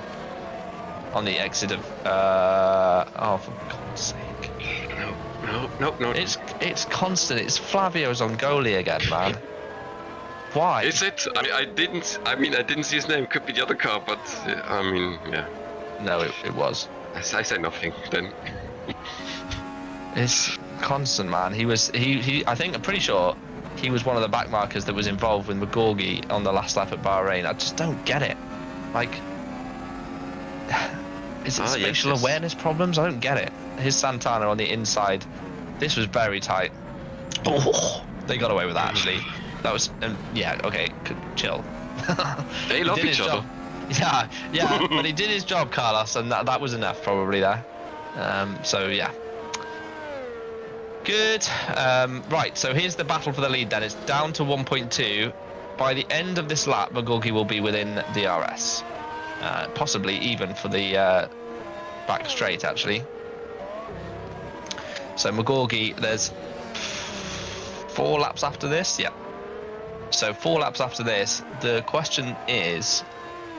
On the exit of oh, for God's sake! No. It's constant. It's Flavio Zongoli again, man. Why? Is it? I didn't see his name. Could be the other car, but yeah. No, it was. I say nothing then. It's constant, man. I'm pretty sure he was one of the back markers that was involved with McGorgy on the last lap at Bahrain. I just don't get it. Like. Is it spatial awareness problems? I don't get it. Here's Santana on the inside. This was very tight. Oh, they got away with that, actually. That was, yeah, okay, chill. They love each other. Yeah, but he did his job, Carlos, and that was enough probably there. So, yeah. Good. Right, so here's the battle for the lead then. It's down to 1.2. By the end of this lap, McGorgy will be within DRS. Possibly even for the back straight, actually. So McGorgy, there's 4 laps after this. Yeah. So 4 laps after this. The question is,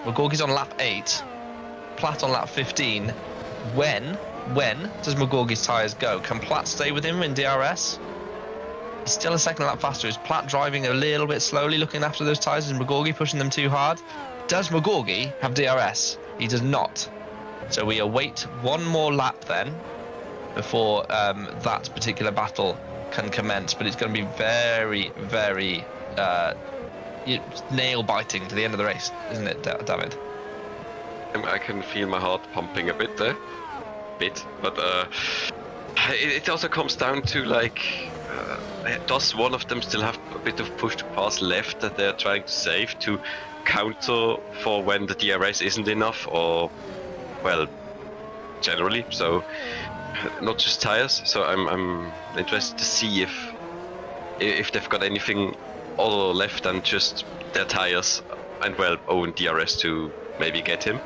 McGorgy's on lap 8, Platt on lap 15. When does McGorgy's tyres go? Can Platt stay with him in DRS? He's still a second lap faster. Is Platt driving a little bit slowly, looking after those tyres? Is McGorgy pushing them too hard? Does McGorgy have DRS? He does not. So we await one more lap then before that particular battle can commence. But it's going to be very, very nail-biting to the end of the race, isn't it, David? I can feel my heart pumping a bit there. But it also comes down to, like, does one of them still have a bit of push to pass left that they're trying to save to counter for when the DRS isn't enough, or, well, generally, so not just tires. So I'm interested to see if if they've got anything other left than just their tires and well-owned DRS to maybe get him.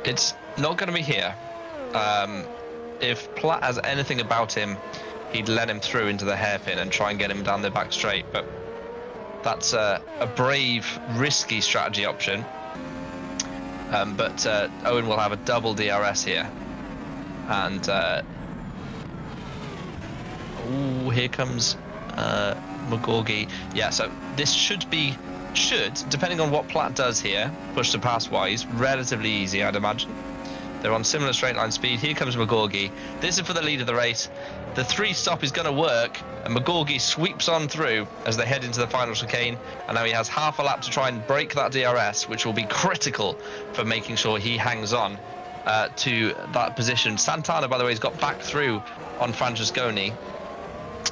It's not going to be here. If Platt has anything about him, he'd let him through into the hairpin and try and get him down the back straight, but that's a brave, risky strategy option. But Owen will have a double DRS here. And here comes McGorgy. Yeah, so this should, depending on what Platt does here, push to pass wise, relatively easy, I'd imagine. They're on similar straight line speed. Here comes McGorgy. This is for the lead of the race. The 3-stop is going to work, and McGorgy sweeps on through as they head into the final chicane. And now he has half a lap to try and break that DRS, which will be critical for making sure he hangs on to that position. Santana, by the way, has got back through on Francesconi.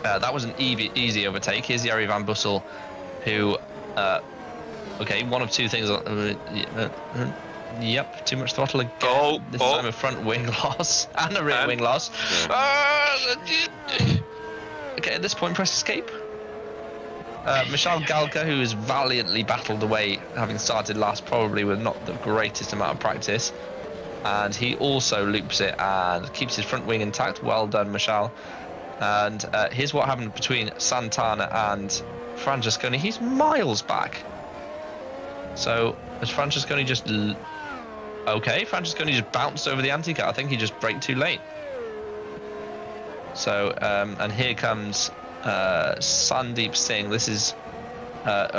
That was an easy overtake. Here's Jari van Bussel, who, okay, one of two things. Yep, too much throttle again. This time a front wing loss and a rear wing loss. Okay, at this point, press escape. Michal Galka, who has valiantly battled away, having started last, probably with not the greatest amount of practice. And he also loops it and keeps his front wing intact. Well done, Michal. And here's what happened between Santana and Francesconi. He's miles back. So, has Francesconi just... Okay, Francesconi just bounced over the anti-car. I think he just braked too late. So, and here comes Sandeep Singh. This is...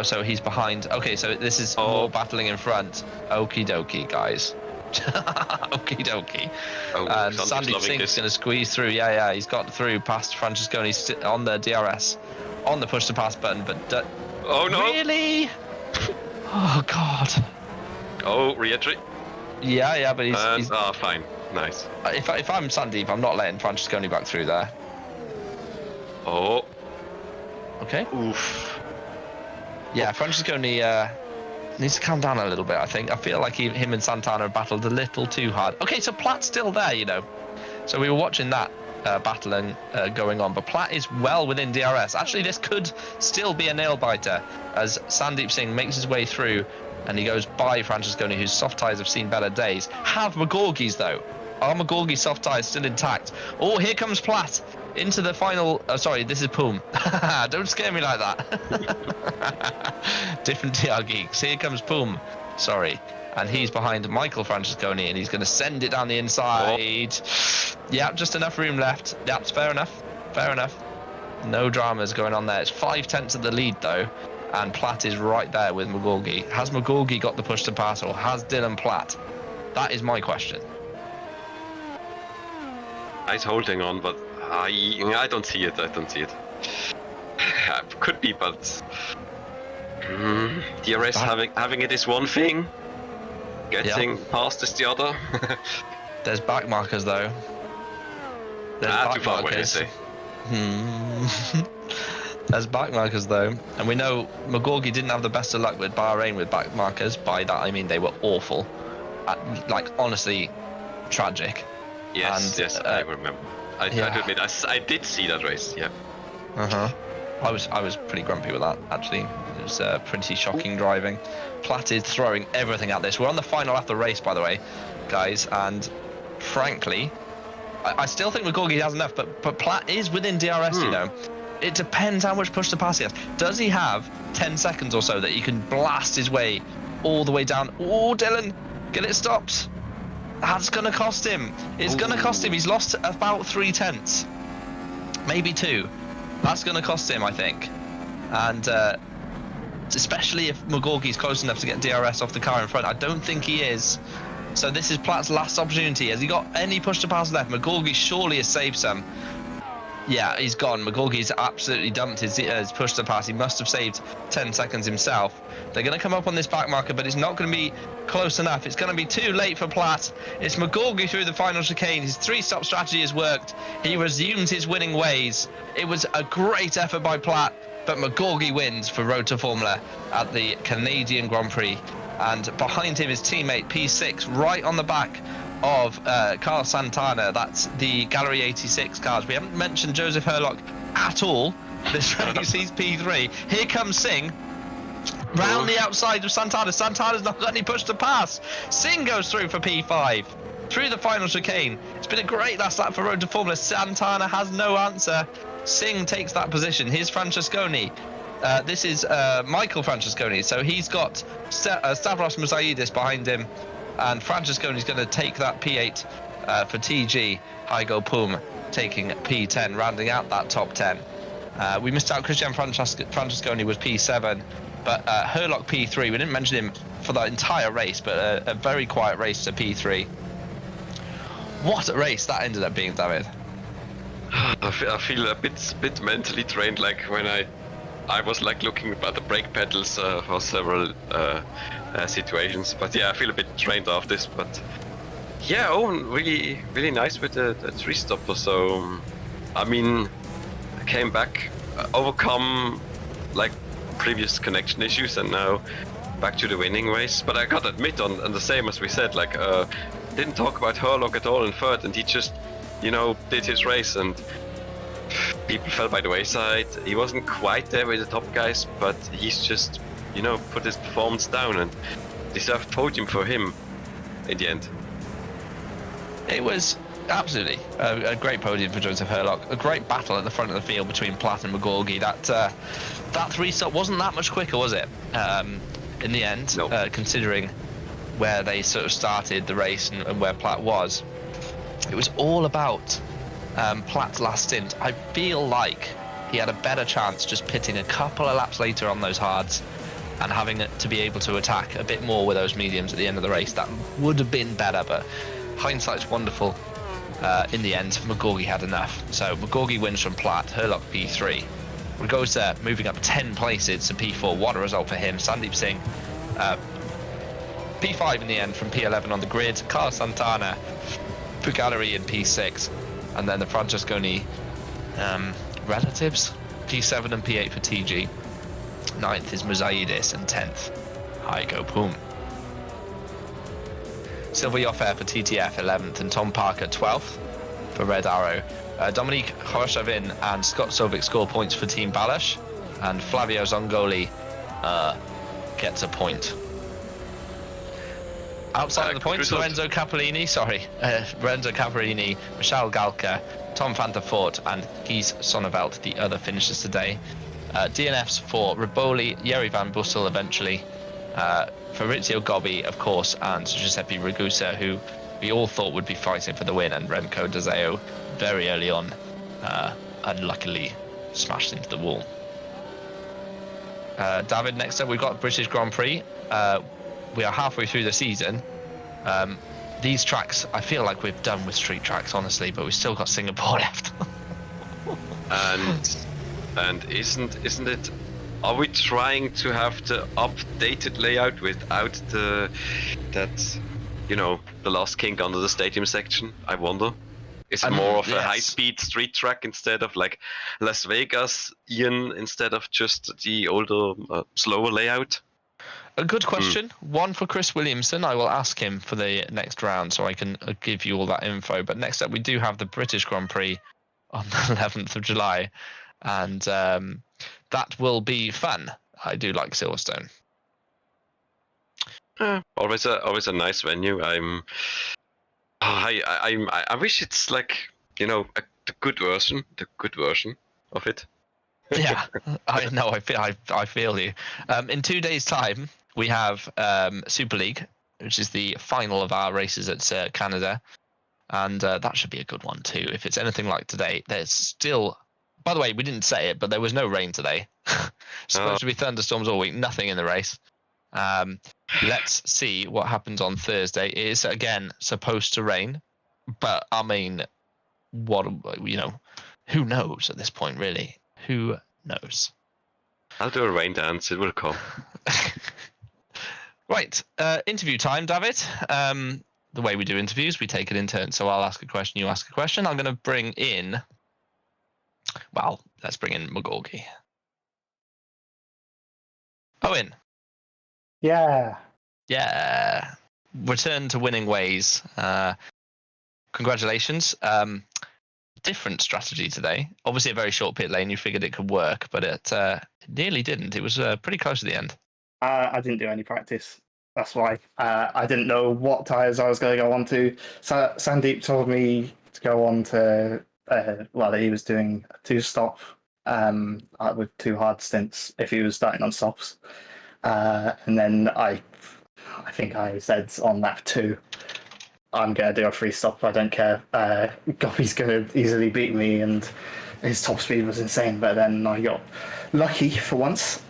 so he's behind. Okay, so this is more battling in front. Okie dokie, guys. Okie dokie. And Sandeep Singh's going to squeeze through. Yeah, he's got through past Francesconi on the DRS, on the push to pass button, but... oh, no. Really? Oh, God. Oh, re-entry. Yeah, but he's... Oh, fine. Nice. If I'm Sandeep, I'm not letting Francesconi back through there. Oh. Okay. Oof. Yeah, Francesconi needs to calm down a little bit, I think. I feel like him and Santana have battled a little too hard. Okay, so Platt's still there, you know. So we were watching that battling going on, but Platt is well within DRS. Actually, this could still be a nail-biter as Sandeep Singh makes his way through and he goes by Francesconi, whose soft tyres have seen better days. Have McGorgy's, though. Are McGorgy's soft tyres still intact? Oh, here comes Platt into the final... Oh, sorry, this is Poom. Don't scare me like that. Different TR geeks. Here comes Poom. Sorry. And he's behind Michael Francesconi, and he's going to send it down the inside. Yeah, just enough room left. Yeah, it's fair enough. Fair enough. No dramas going on there. It's 5/10 of the lead, though. And Platt is right there with McGorgy. Has McGorgy got the push to pass, or has Dylan Platt? That is my question. He's holding on, but I don't see it. Could be, but DRS having it is one thing. Getting past is the other. There's back markers, though. There's too far away, I say. There's back markers, though, and we know McGorgy didn't have the best of luck with Bahrain with back markers. By that I mean they were awful, like honestly, tragic. Yes, I remember. I admit, I did see that race. Yeah. I was pretty grumpy with that, actually. It was pretty shocking driving. Platt is throwing everything at this. We're on the final lap of the race, by the way, guys, and frankly, I still think McGorgy has enough, but Platt is within DRS, you know. It depends how much push to pass he has. Does he have 10 seconds or so that he can blast his way all the way down? Oh, Dylan, get it stopped. That's going to cost him. It's going to cost him. He's lost about 3/10, maybe 2. That's going to cost him, I think. And especially if McGorgy's close enough to get DRS off the car in front. I don't think he is. So this is Platt's last opportunity. Has he got any push to pass left? McGorgy surely has saved some. Yeah, he's gone. McGorgy's absolutely dumped his push to pass. He must have saved 10 seconds himself. They're going to come up on this back marker, but it's not going to be close enough. It's going to be too late for Platt. It's McGorgy through the final chicane. His 3-stop strategy has worked. He resumes his winning ways. It was a great effort by Platt, but McGorgy wins for Road to Formula at the Canadian Grand Prix. And behind him is teammate P6, right on the back of Carlos Santana. That's the Gallery 86 cars. We haven't mentioned Joseph Herlock at all this race. He's P3. Here comes Singh. Round the outside of Santana. Santana's not got any push to pass. Singh goes through for P5. Through the final chicane. It's been a great last lap for Road to Formula. Santana has no answer. Singh takes that position. Here's Francesconi. This is Michael Francesconi. So he's got Stavros Moussaidis behind him. And Francesconi's going to take that P8 for TG. Hygo Pum taking P10, rounding out that top 10. We missed out Christian Francesconi was P7. But Herlock P3, we didn't mention him for the entire race, but a very quiet race to P3. What a race that ended up being, David. I feel a bit mentally drained, like when I was like looking at the brake pedals for several situations. But yeah, I feel a bit drained off this. But yeah, Owen really nice with the 3-stopper. So I mean, I came back, overcome like previous connection issues, and now back to the winning race. But I gotta admit, on the same as we said, like didn't talk about Herlock at all in third, and he just, you know, did his race, and people fell by the wayside. He wasn't quite there with the top guys, but he's just, you know, put his performance down, and deserved podium for him in the end. It was absolutely a great podium for Joseph Herlock. A great battle at the front of the field between Platt and McGorgy. That 3-stop wasn't that much quicker, was it? In the end, no. Considering where they sort of started the race and where Platt was. It was all about Platt's last stint. I feel like he had a better chance just pitting a couple of laps later on those hards and having it to be able to attack a bit more with those mediums at the end of the race. That would have been better, but hindsight's wonderful. In the end, McGorgy had enough. So McGorgy wins from Platt, Herlock P3. Ragosa moving up 10 places to P4. What a result for him. Sandeep Singh P5 in the end from P11 on the grid. Carlos Santana, Pugalleri in P6. And then the Francesconi relatives, P7 and P8 for TG. 9th is Moussaidis, and 10th, Hygo Pum. Silver Yoffair for TTF 11th, and Tom Parker 12th for Red Arrow. Dominique Horoshavin and Scott Sovic score points for Team Balash, and Flavio Zongoli gets a point. Outside of the points, Lorenzo Capellini, Michel Galka, Tom van der Voort, and Gies Sonneveld, the other finishers today. DNFs for Riboli, Yeri Van Bussel eventually, Fabrizio Gobbi, of course, and Giuseppe Ragusa, who we all thought would be fighting for the win, and Remco Dezeo very early on, unluckily smashed into the wall. David, next up we've got British Grand Prix. We are halfway through the season. These tracks, I feel like we're done with street tracks, honestly, but we've still got Singapore left. and isn't it? Are we trying to have the updated layout without the last kink under the stadium section? I wonder. Is it more of a high-speed street track instead of like Las Vegas, Ian, instead of just the older, slower layout? A good question. One for Chris Williamson. I will ask him for the next round so I can give you all that info. But next up, we do have the British Grand Prix on the 11th of July. And that will be fun. I do like Silverstone. Always a nice venue. I wish it's like, the good version of it. Yeah, I know. I feel you. In 2 days' time, we have Super League, which is the final of our races at Canada, and that should be a good one too. If it's anything like today, there's still. By the way, we didn't say it, but there was no rain today. Supposed to be thunderstorms all week. Nothing in the race. Let's see what happens on Thursday. It is again supposed to rain, but I mean, who knows at this point, really? Who knows? I'll do a rain dance. It will come. Right. Interview time, David. The way we do interviews, we take it in turn. So I'll ask a question, you ask a question. I'm going to bring in. Well, let's bring in McGorgy. Owen. Yeah. Return to winning ways. Congratulations. different strategy today. Obviously, a very short pit lane. You figured it could work, but it nearly didn't. It was pretty close at the end. I didn't do any practice. That's why. I didn't know what tyres I was going to go on to. Sandeep told me to go on to, he was doing a 2-stop with 2 hard stints if he was starting on softs. And then I think I said on lap 2, I'm going to do a 3-stop. I don't care. Goppy's going to easily beat me, and his top speed was insane. But then I got lucky for once,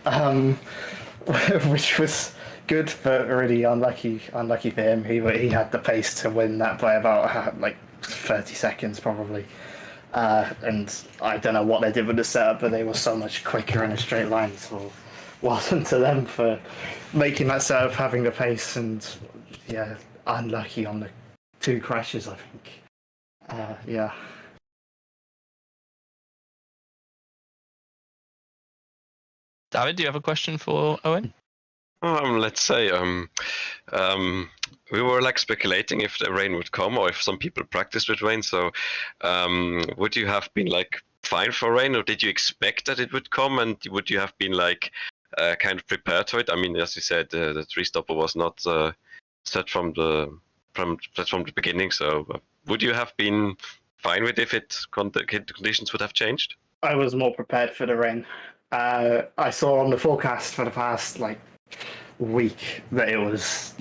which was good, but really unlucky for him. He had the pace to win that by about 30 seconds probably. And I don't know what they did with the setup, but they were so much quicker in a straight line. So well done to them for making that setup, having the pace, and unlucky on the 2 crashes, I think. David, do you have a question for Owen? Let's say we were speculating if the rain would come or if some people practiced with rain. So would you have been fine for rain, or did you expect that it would come, and would you have been kind of prepared for it? I mean, as you said, the 3-stopper was not set from the beginning. So would you have been fine with if conditions would have changed? I was more prepared for the rain. I saw on the forecast for the past week that it was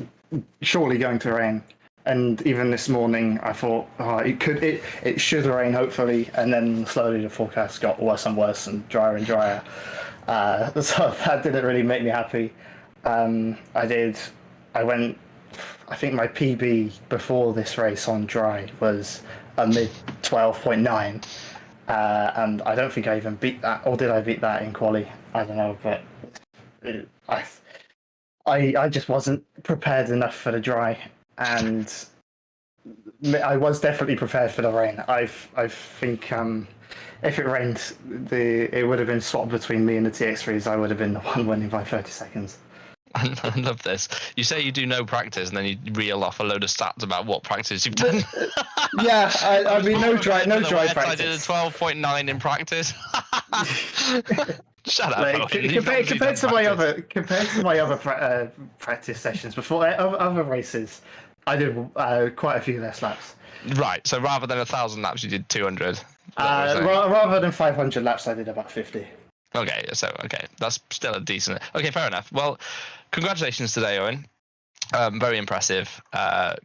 surely going to rain, and even this morning I thought it should rain hopefully, and then slowly the forecast got worse and worse and drier. So that didn't really make me happy. I think my PB before this race on dry was a mid 12.9. And I don't think I even beat that, or did I beat that in quali? I don't know, but I just wasn't prepared enough for the dry, and I was definitely prepared for the rain. I think if it rained, it would have been swapped between me and the TX3s. I would have been the one winning by 30 seconds. I love this. You say you do no practice, and then you reel off a load of stats about what practice you've done. Yeah, I mean, no dry practice. I did a 12.9 in practice. Shut up. Compared to my other practice sessions before other races, I did quite a few less laps. Right. So rather than 1,000 laps, you did 200. Rather than 500 laps, I did about 50. Okay, that's still a decent. Okay, fair enough. Well, congratulations today, Owen. Very impressive,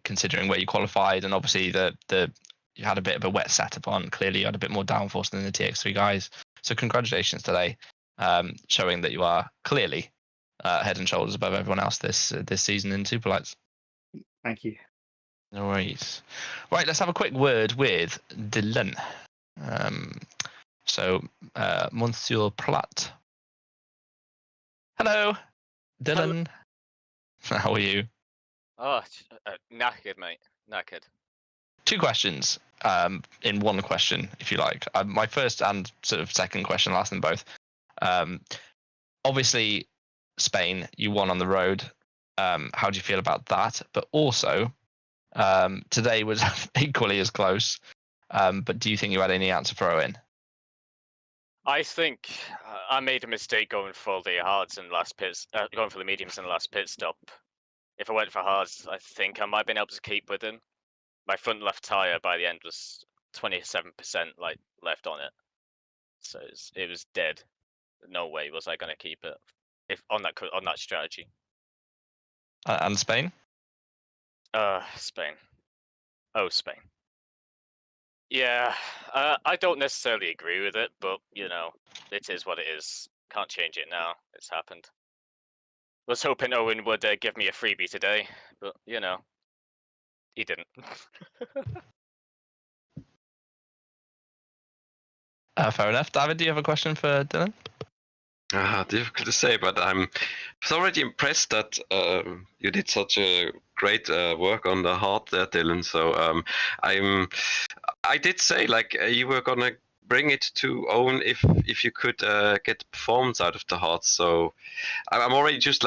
considering where you qualified, and obviously you had a bit of a wet setup on. Clearly, you had a bit more downforce than the TX3 guys. So congratulations today, showing that you are clearly head and shoulders above everyone else this season in Superlights. Thank you. No worries. Right, let's have a quick word with Dylan. So, Monsieur Platt. Hello, Dylan. Hello. How are you? Oh, knackered, mate. Knackered. 2 questions in one question, if you like. My first and sort of second question, I'll ask them both. Obviously, Spain, you won on the road. How do you feel about that? But also, today was equally as close. But do you think you had any answer for Owen? I think I made a mistake going for the hards and last pits, going for the mediums in the last pit stop. If I went for hards, I think I might have been able to keep with him. My front left tire by the end was 27% left on it, so it was dead. No way was I going to keep it if on that strategy. And Spain? Spain. Oh, Spain. Yeah, I don't necessarily agree with it, but, it is what it is. Can't change it now. It's happened. Was hoping Owen would give me a freebie today, but, he didn't. Fair enough. David, do you have a question for Dylan? Difficult to say, but I'm already impressed that you did such a great work on the hard there, Dylan. So I did say you were gonna bring it to Owen if you could get performance out of the hard. So I'm already just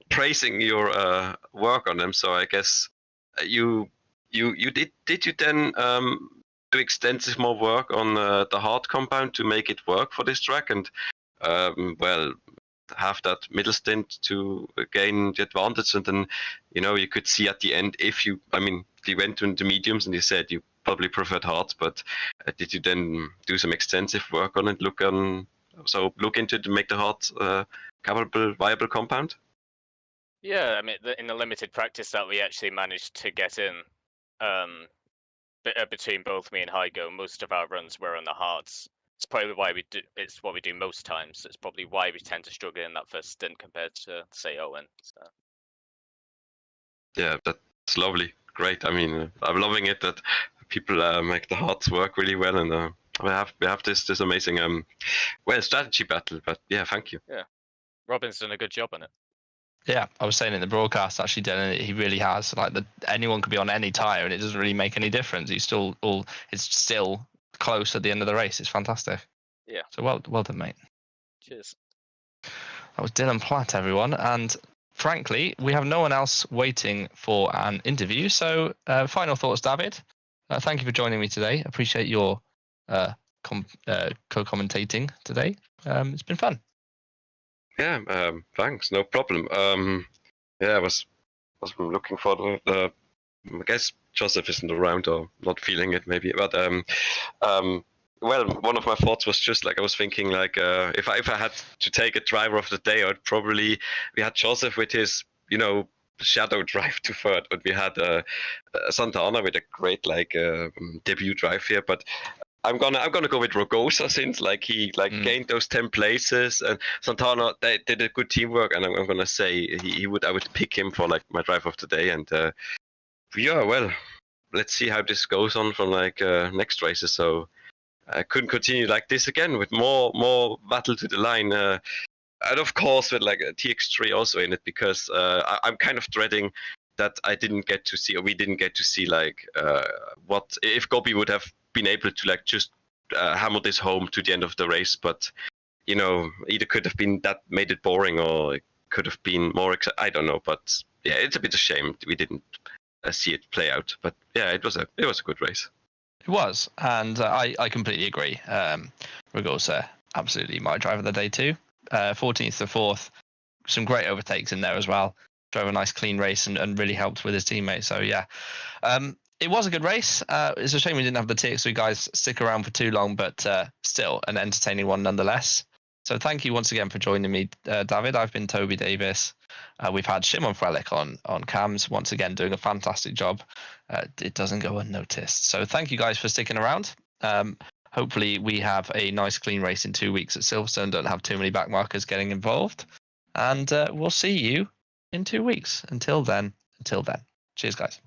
praising your work on them. So I guess you you did you then do extensive more work on the hard compound to make it work for this track, and have that middle stint to gain the advantage, and then you could see at the end if you went to the mediums and you said you probably preferred hards, but did you then do some extensive work on it, look into it to make the hards viable compound? Yeah, I mean, in the limited practice that we actually managed to get in, between both me and Hygo, most of our runs were on the hards. It's probably why it's what we do most times. It's probably why we tend to struggle in that first stint compared to, say, Owen. So. Yeah, that's lovely. Great. I mean, I'm loving it that people make the hards work really well, and we have this amazing strategy battle. But yeah, thank you. Yeah, Robin's done a good job on it. Yeah, I was saying in the broadcast, actually, Dylan, he really has. Like, anyone could be on any tyre, and it doesn't really make any difference. It's still close at the end of the race. It's fantastic. Yeah. So well done, mate. Cheers. That was Dylan Platt, everyone. And frankly, we have no one else waiting for an interview. So final thoughts, David. Thank you for joining me today. Appreciate your co-commentating today. It's been fun. Yeah, thanks. No problem. I was looking for the I guess Joseph isn't around or not feeling it maybe, but one of my thoughts was just like I was thinking like if I had to take a driver of the day, I'd probably we had Joseph with his shadow drive to third, but we had Santana with a great debut drive here, but I'm gonna go with Rogosa since he gained those 10 places, and Santana they did a good teamwork, and I'm gonna say I would pick him for my drive of the day, and let's see how this goes on from next races. So I couldn't continue like this again with more battle to the line, and of course with a TX3 also in it, because I'm kind of dreading that we didn't get to see what if Gobi would have been able to just hammer this home to the end of the race, but either could have been that made it boring, or it could have been more I don't know, but yeah, it's a bit of a shame we didn't see it play out, but yeah, it was a good race. It was, and I completely agree. Ragosa, absolutely my driver of the day too. 14th to 4th, some great overtakes in there as well. Drove a nice clean race and really helped with his teammates. So yeah, it was a good race. It's a shame we didn't have the TX3 guys stick around for too long, but still an entertaining one nonetheless. So thank you once again for joining me, David. I've been Toby Davis. We've had Szymon Frelik on cams, once again doing a fantastic job. It doesn't go unnoticed. So thank you guys for sticking around. Hopefully we have a nice clean race in 2 weeks at Silverstone. Don't have too many backmarkers getting involved. And we'll see you in 2 weeks. Until then. Cheers, guys.